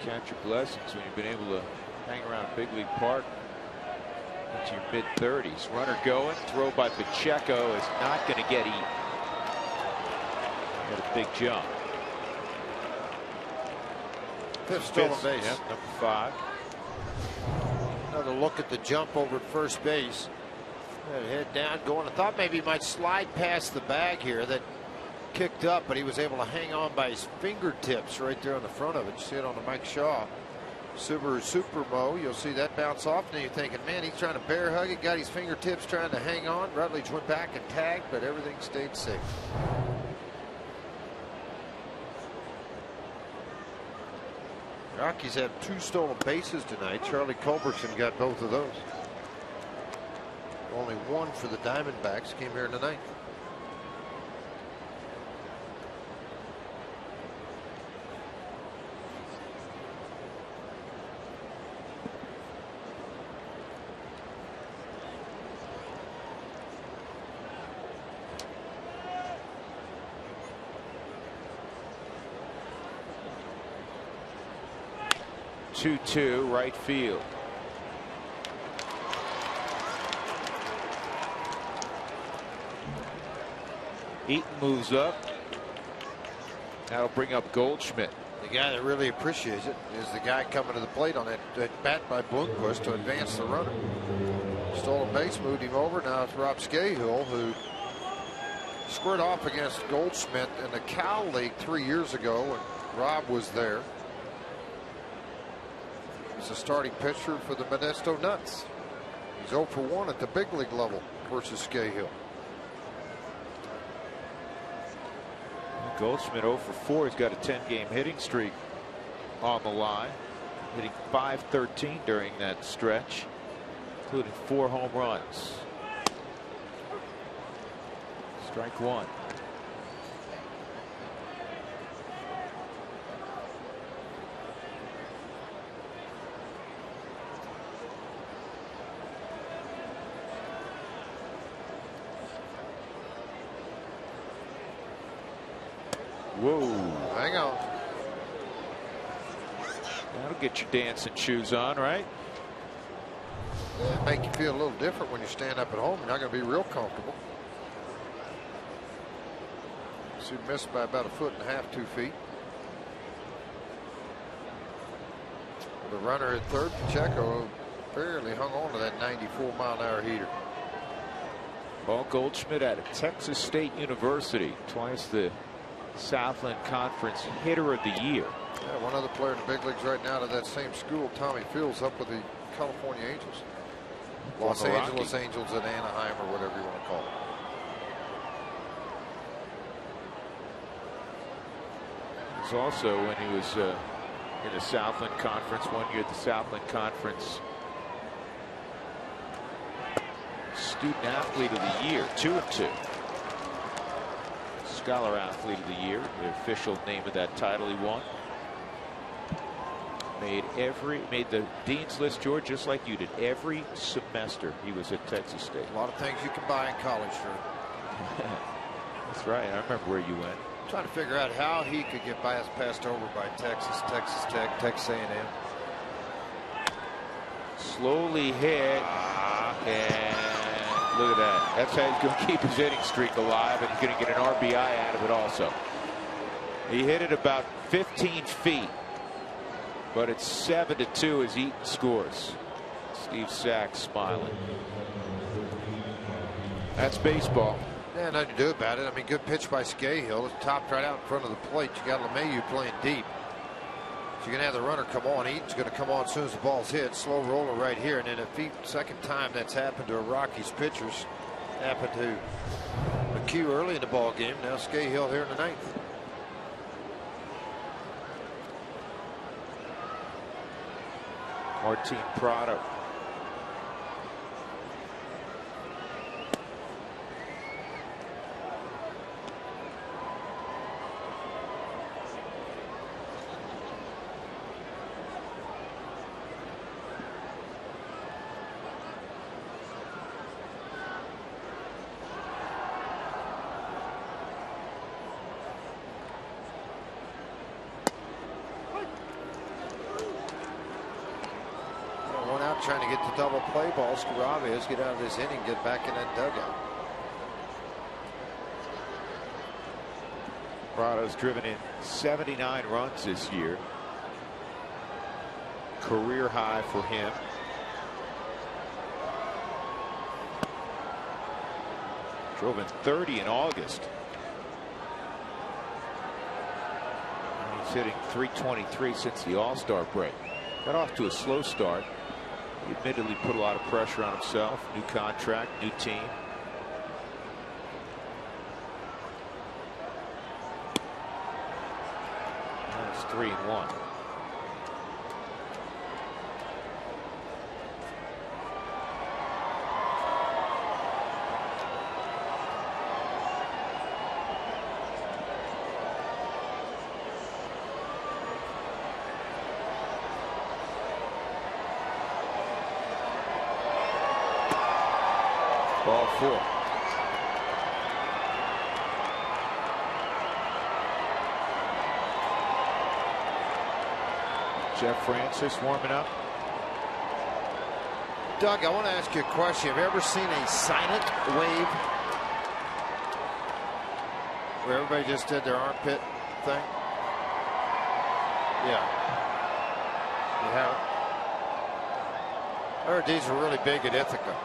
Count your blessings when you've been able to hang around Big League Park into your mid-30s. Runner going, throw by Pacheco is not going to get eaten. Got a big jump. Fifth stolen base. Yep, number 5. Another look at the jump over at first base. Head down, going. I thought maybe he might slide past the bag here. That kicked up, but he was able to hang on by his fingertips right there on the front of it. You see it on the Mike Shaw Subaru Supermo. You'll see that bounce off, and you're thinking, man, he's trying to bear hug it, got his fingertips trying to hang on. Rutledge went back and tagged, but everything stayed safe. Rockies have 2 stolen bases tonight. Charlie Culberson got both of those. Only 1 for the Diamondbacks. Came here in the 9th. Two right field. Eaton moves up. That'll bring up Goldschmidt. The guy that really appreciates it is the guy coming to the plate on that bat by Bloomquist to advance the runner. Stolen base, moved him over. Now it's Rob Scahill, who squared off against Goldschmidt in the Cal League 3 years ago when Rob was there. He's a starting pitcher for the Modesto Nuts. He's 0 for 1 at the big league level versus Scahill. Goldschmidt 0 for 4. He's got a 10-game hitting streak on the line, hitting .513 during that stretch, including 4 home runs. Strike 1. Whoa. Hang on. That'll get your dancing shoes on, right? It'll make you feel a little different when you stand up at home. You're not going to be real comfortable. So you missed by about 1.5 feet, 2 feet. The runner at third, Pacheco, barely hung on to that 94-mile-an-hour heater. Paul Goldschmidt out of Texas State University, twice the Southland Conference Hitter of the Year. Yeah, one other player in the big leagues right now to that same school, Tommy Fields, up with the California Angels. Los Angeles Angels at Anaheim, or whatever you want to call it. He was also, when he was in the Southland Conference, 1 year at the Southland Conference Student Athlete of the Year, 2-2. Scholar Athlete of the Year, the official name of that title he won. Made the Dean's List, George, just like you did. Every semester he was at Texas State. A lot of things you can buy in college, sure. That's right. I remember where you went. Trying to figure out how he could get passed over by Texas, Texas Tech, Texas A&M. Slowly hit, and look at that. That's how he's going to keep his inning streak alive, and he's going to get an RBI out of it also. He hit it about 15 feet, but it's 7-2 as Eaton scores. Steve Sachs smiling. That's baseball. Yeah, nothing to do about it. I mean, good pitch by Scahill. It topped right out in front of the plate. You got LeMahieu playing deep. So you're going to have the runner come on. Eaton's going to come on as soon as the ball's hit. Slow roller right here. And then second time that's happened to a Rockies pitchers. Happened to McHugh early in the ball game. Now Scahill here in the ninth. Martin Prado. Trying to get the double play ball. Scaravez get out of this inning, get back in that dugout. Prado's driven in 79 runs this year. Career high for him. Drove in 30 in August. He's hitting .323 since the All-Star break. Got off to a slow start. He admittedly put a lot of pressure on himself. New contract, new team. That's 3-1. Ball 4. Jeff Francis warming up. Doug, I want to ask you a question. Have you ever seen a silent wave where everybody just did their armpit thing? Yeah. You haven't? I heard these were really big at Ithaca.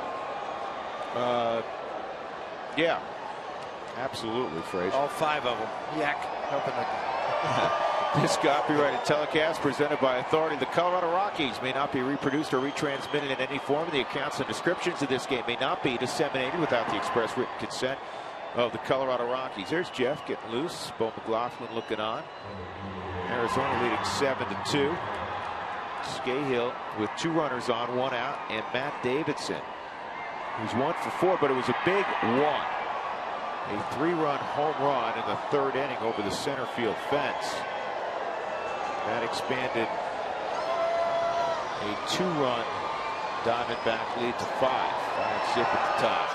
Yeah, absolutely, Frazier. All 5 of them. Yak. This copyrighted telecast presented by authority of the Colorado Rockies may not be reproduced or retransmitted in any form. The accounts and descriptions of this game may not be disseminated without the express written consent of the Colorado Rockies. There's Jeff getting loose. Bo McLaughlin looking on. Arizona leading 7-2. Scahill with 2 runners on, 1 out, and Matt Davidson, who's 1 for 4, but it was a big one. A 3-run home run in the 3rd inning over the center field fence. That expanded a 2-run Diamondback lead to 5-zip at the top.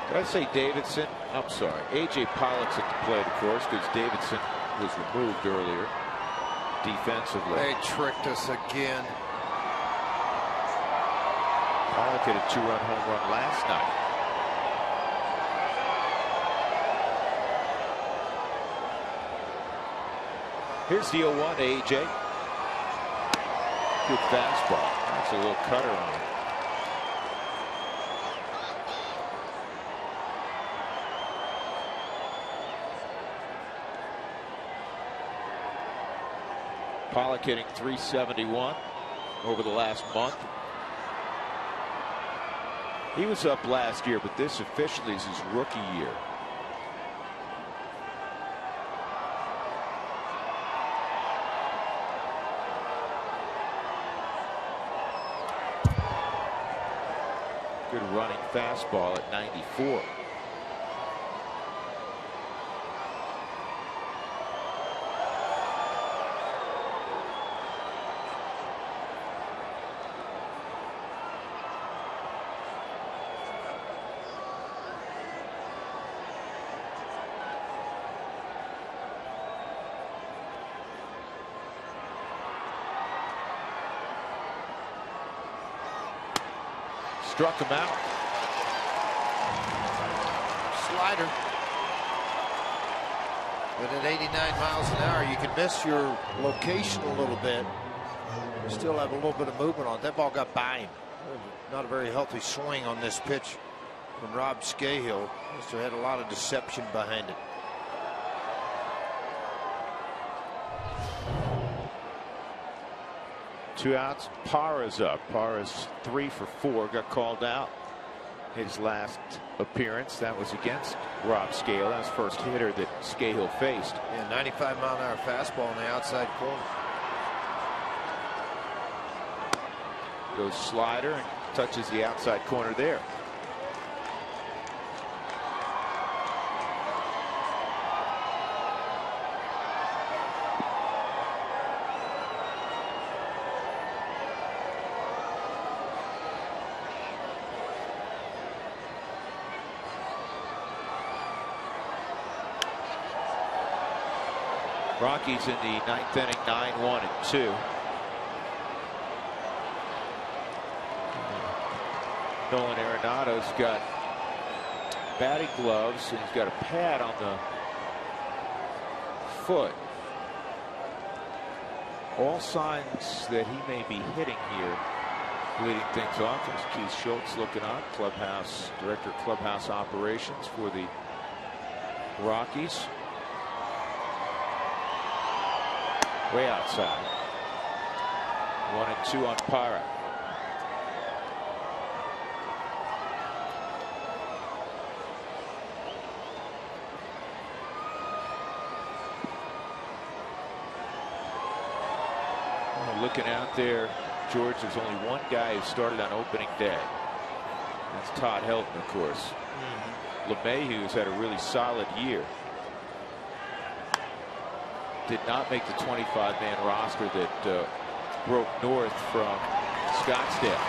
Did I say Davidson? I'm sorry. A.J. Pollock's at the plate, of course, because Davidson was removed earlier defensively. They tricked us again. Pollock hit a 2-run home run last night. Here's the 0-1 to A.J. Good fastball. That's a little cutter on it. Pollock hitting .371 over the last month. He was up last year, but this officially is his rookie year. Good running fastball at 94. Struck him out. Slider. But at 89 miles an hour, you can miss your location a little bit. You still have a little bit of movement on it. That ball got by him. Not a very healthy swing on this pitch from Rob Scahill. Must have had a lot of deception behind it. Two outs. Parra's up. Parra's 3 for 4. Got called out his last appearance. That was against Rob Scahill. That was first hitter that Scahill faced. Yeah, 95 mile an hour fastball on the outside corner. Goes slider and touches the outside corner there. Rockies in the 9th inning, 9-1-2. Nolan Arenado's got batting gloves and he's got a pad on the foot. All signs that he may be hitting here. Leading things off is Keith Schultz looking on, director of clubhouse operations for the Rockies. Way outside. 1-2 on Parra. Looking out there, George, there's only one guy who started on opening day. That's Todd Helton, of course. LeMahieu's had a really solid year. Did not make the 25-man roster that broke north from Scottsdale.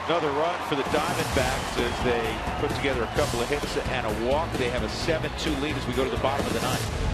Another run for the Diamondbacks as they put together a couple of hits and a walk. They have a 7-2 lead as we go to the bottom of the ninth.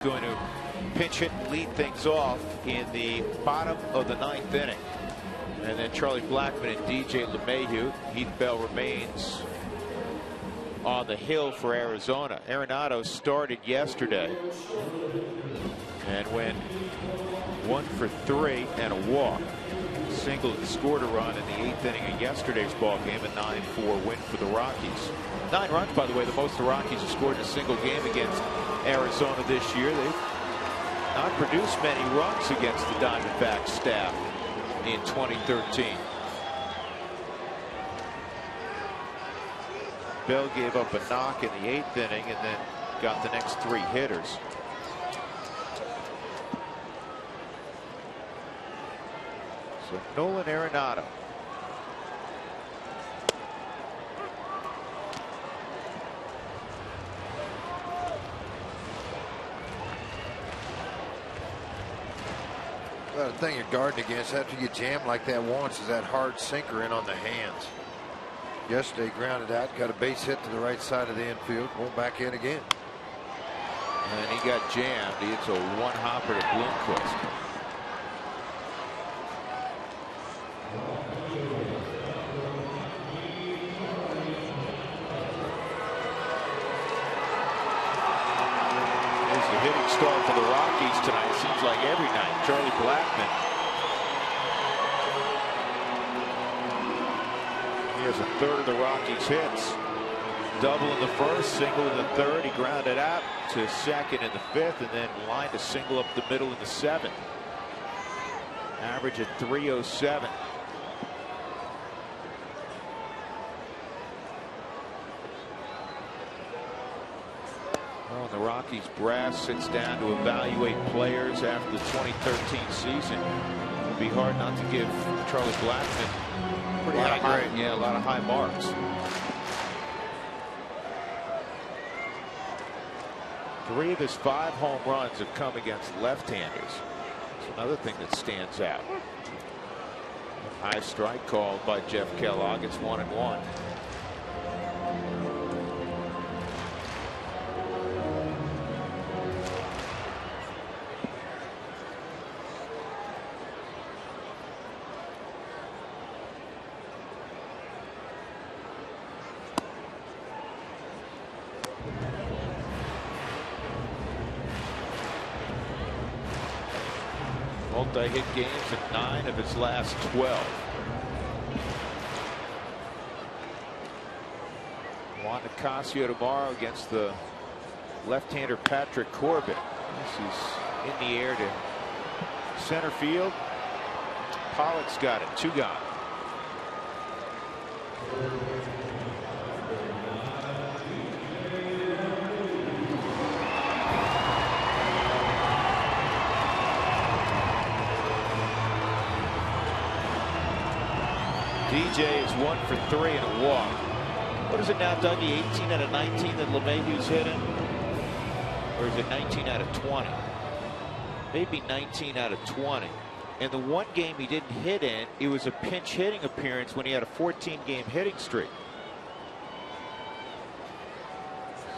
Going to pinch hit and lead things off in the bottom of the 9th inning. And then Charlie Blackmon and DJ LeMahieu. Heath Bell remains on the hill for Arizona. Arenado started yesterday and went 1 for 3 and a walk. Singled and scored a run in the 8th inning of yesterday's ball game, a 9-4 win for the Rockies. 9 runs, by the way, the most the Rockies have scored in a single game against Arizona this year. They've produce many runs against the Diamondbacks staff in 2013. Bell gave up a knock in the 8th inning and then got the next 3 hitters. So Nolan Arenado. Well, the thing you're guarding against after you jam like that once is that hard sinker in on the hands. Yesterday grounded out, got a base hit to the right side of the infield, went back in again. And he got jammed. He hits a 1-hopper to Bloomquist. There's the hitting start for the Rockies tonight. It seems like every night. Charlie Blackmon. He has a third of the Rockies' hits. Double in the first, single in the third. He grounded out to second in the 5th, and then lined a single up the middle in the 7th. Average at 307. Well, the Rockies brass sits down to evaluate players after the 2013 season. It would be hard not to give Charlie Blackmon a lot of high marks. 3 of his 5 home runs have come against left-handers. It's another thing that stands out. High strike called by Jeff Kellogg. It's 1-1. Multi-hit games in 9 of his last 12. Juan Nicasio tomorrow against the left-hander Patrick Corbin. This is in the air to center field. Pollock's got it. 2 gone. DJ is 1 for 3 and a walk. What is it now, Dougie? 18 out of 19 that LeMahieu's hitting? Or is it 19 out of 20? Maybe 19 out of 20. And the one game he didn't hit in, it was a pinch hitting appearance when he had a 14-game hitting streak.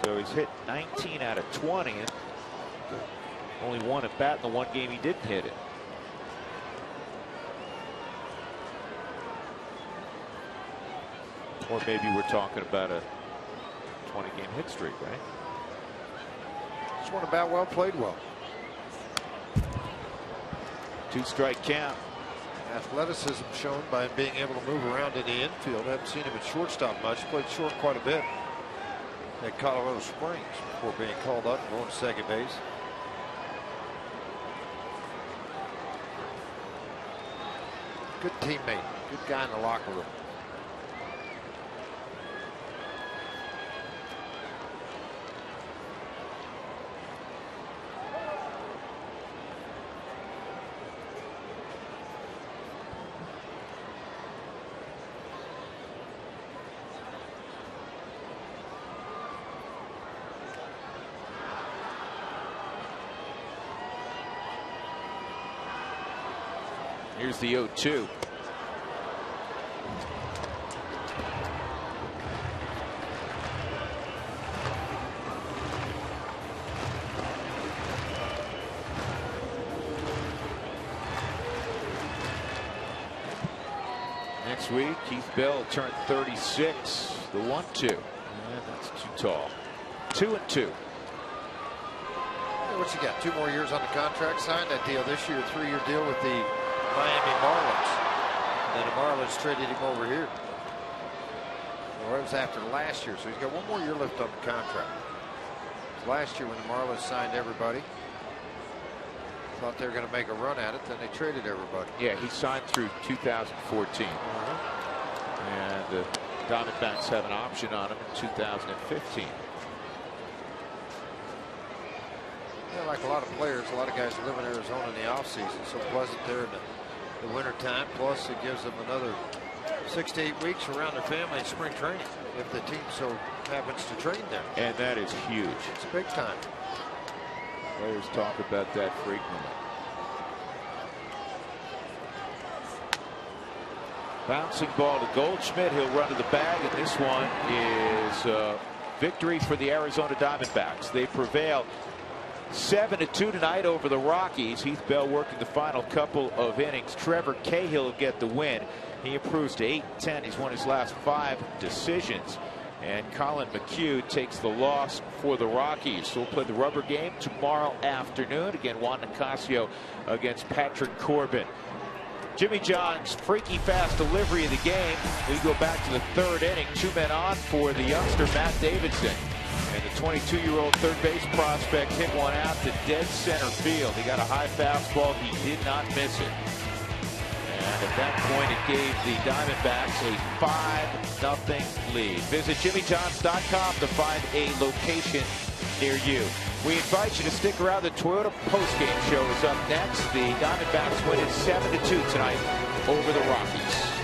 So he's hit 19 out of 20 and only 1 at bat in the one game he didn't hit it. Or maybe we're talking about a 20-game hit streak, right? Just one about well, played well. 2-strike count. Athleticism shown by being able to move around in the infield. I haven't seen him at shortstop much. Played short quite a bit at Colorado Springs before being called up and going to second base. Good teammate. Good guy in the locker room. Here's the 0-2. Next week, Keith Bell turned 36. The 1-2. And that's too tall. 2-2. What's he got? 2 more years on the contract. Signed that deal this year, a 3-year deal with the Miami Marlins. And then the Marlins traded him over here. Well, it was after last year, so he's got 1 more year left on the contract. Last year when the Marlins signed everybody. thought they were going to make a run at it, then they traded everybody. Yeah, he signed through 2014. And the Diamondbacks have an option on him in 2015. Yeah, like a lot of players, a lot of guys live in Arizona in the offseason. So pleasant there in the wintertime. Plus, it gives them another 6 to 8 weeks around their family in spring training if the team so happens to train there. And that is huge. It's big time. Players talk about that frequently. Bouncing ball to Goldschmidt. He'll run to the bag, and this one is victory for the Arizona Diamondbacks. They prevail 7-2 tonight over the Rockies. Heath Bell working the final couple of innings. Trevor Cahill will get the win. He improves to 8-10. He's won his last 5 decisions. And Colin McHugh takes the loss for the Rockies. So we'll play the rubber game tomorrow afternoon. Again, Juan Nicasio against Patrick Corbin. Jimmy John's freaky fast delivery of the game. We go back to the 3rd inning. 2 men on for the youngster Matt Davidson. And the 22-year-old third base prospect hit one out to dead center field. He got a high fastball. He did not miss it. And at that point, it gave the Diamondbacks a 5-0 lead. Visit JimmyJohns.com to find a location near you. We invite you to stick around. The Toyota postgame show is up next. The Diamondbacks win it 7-2 tonight over the Rockies.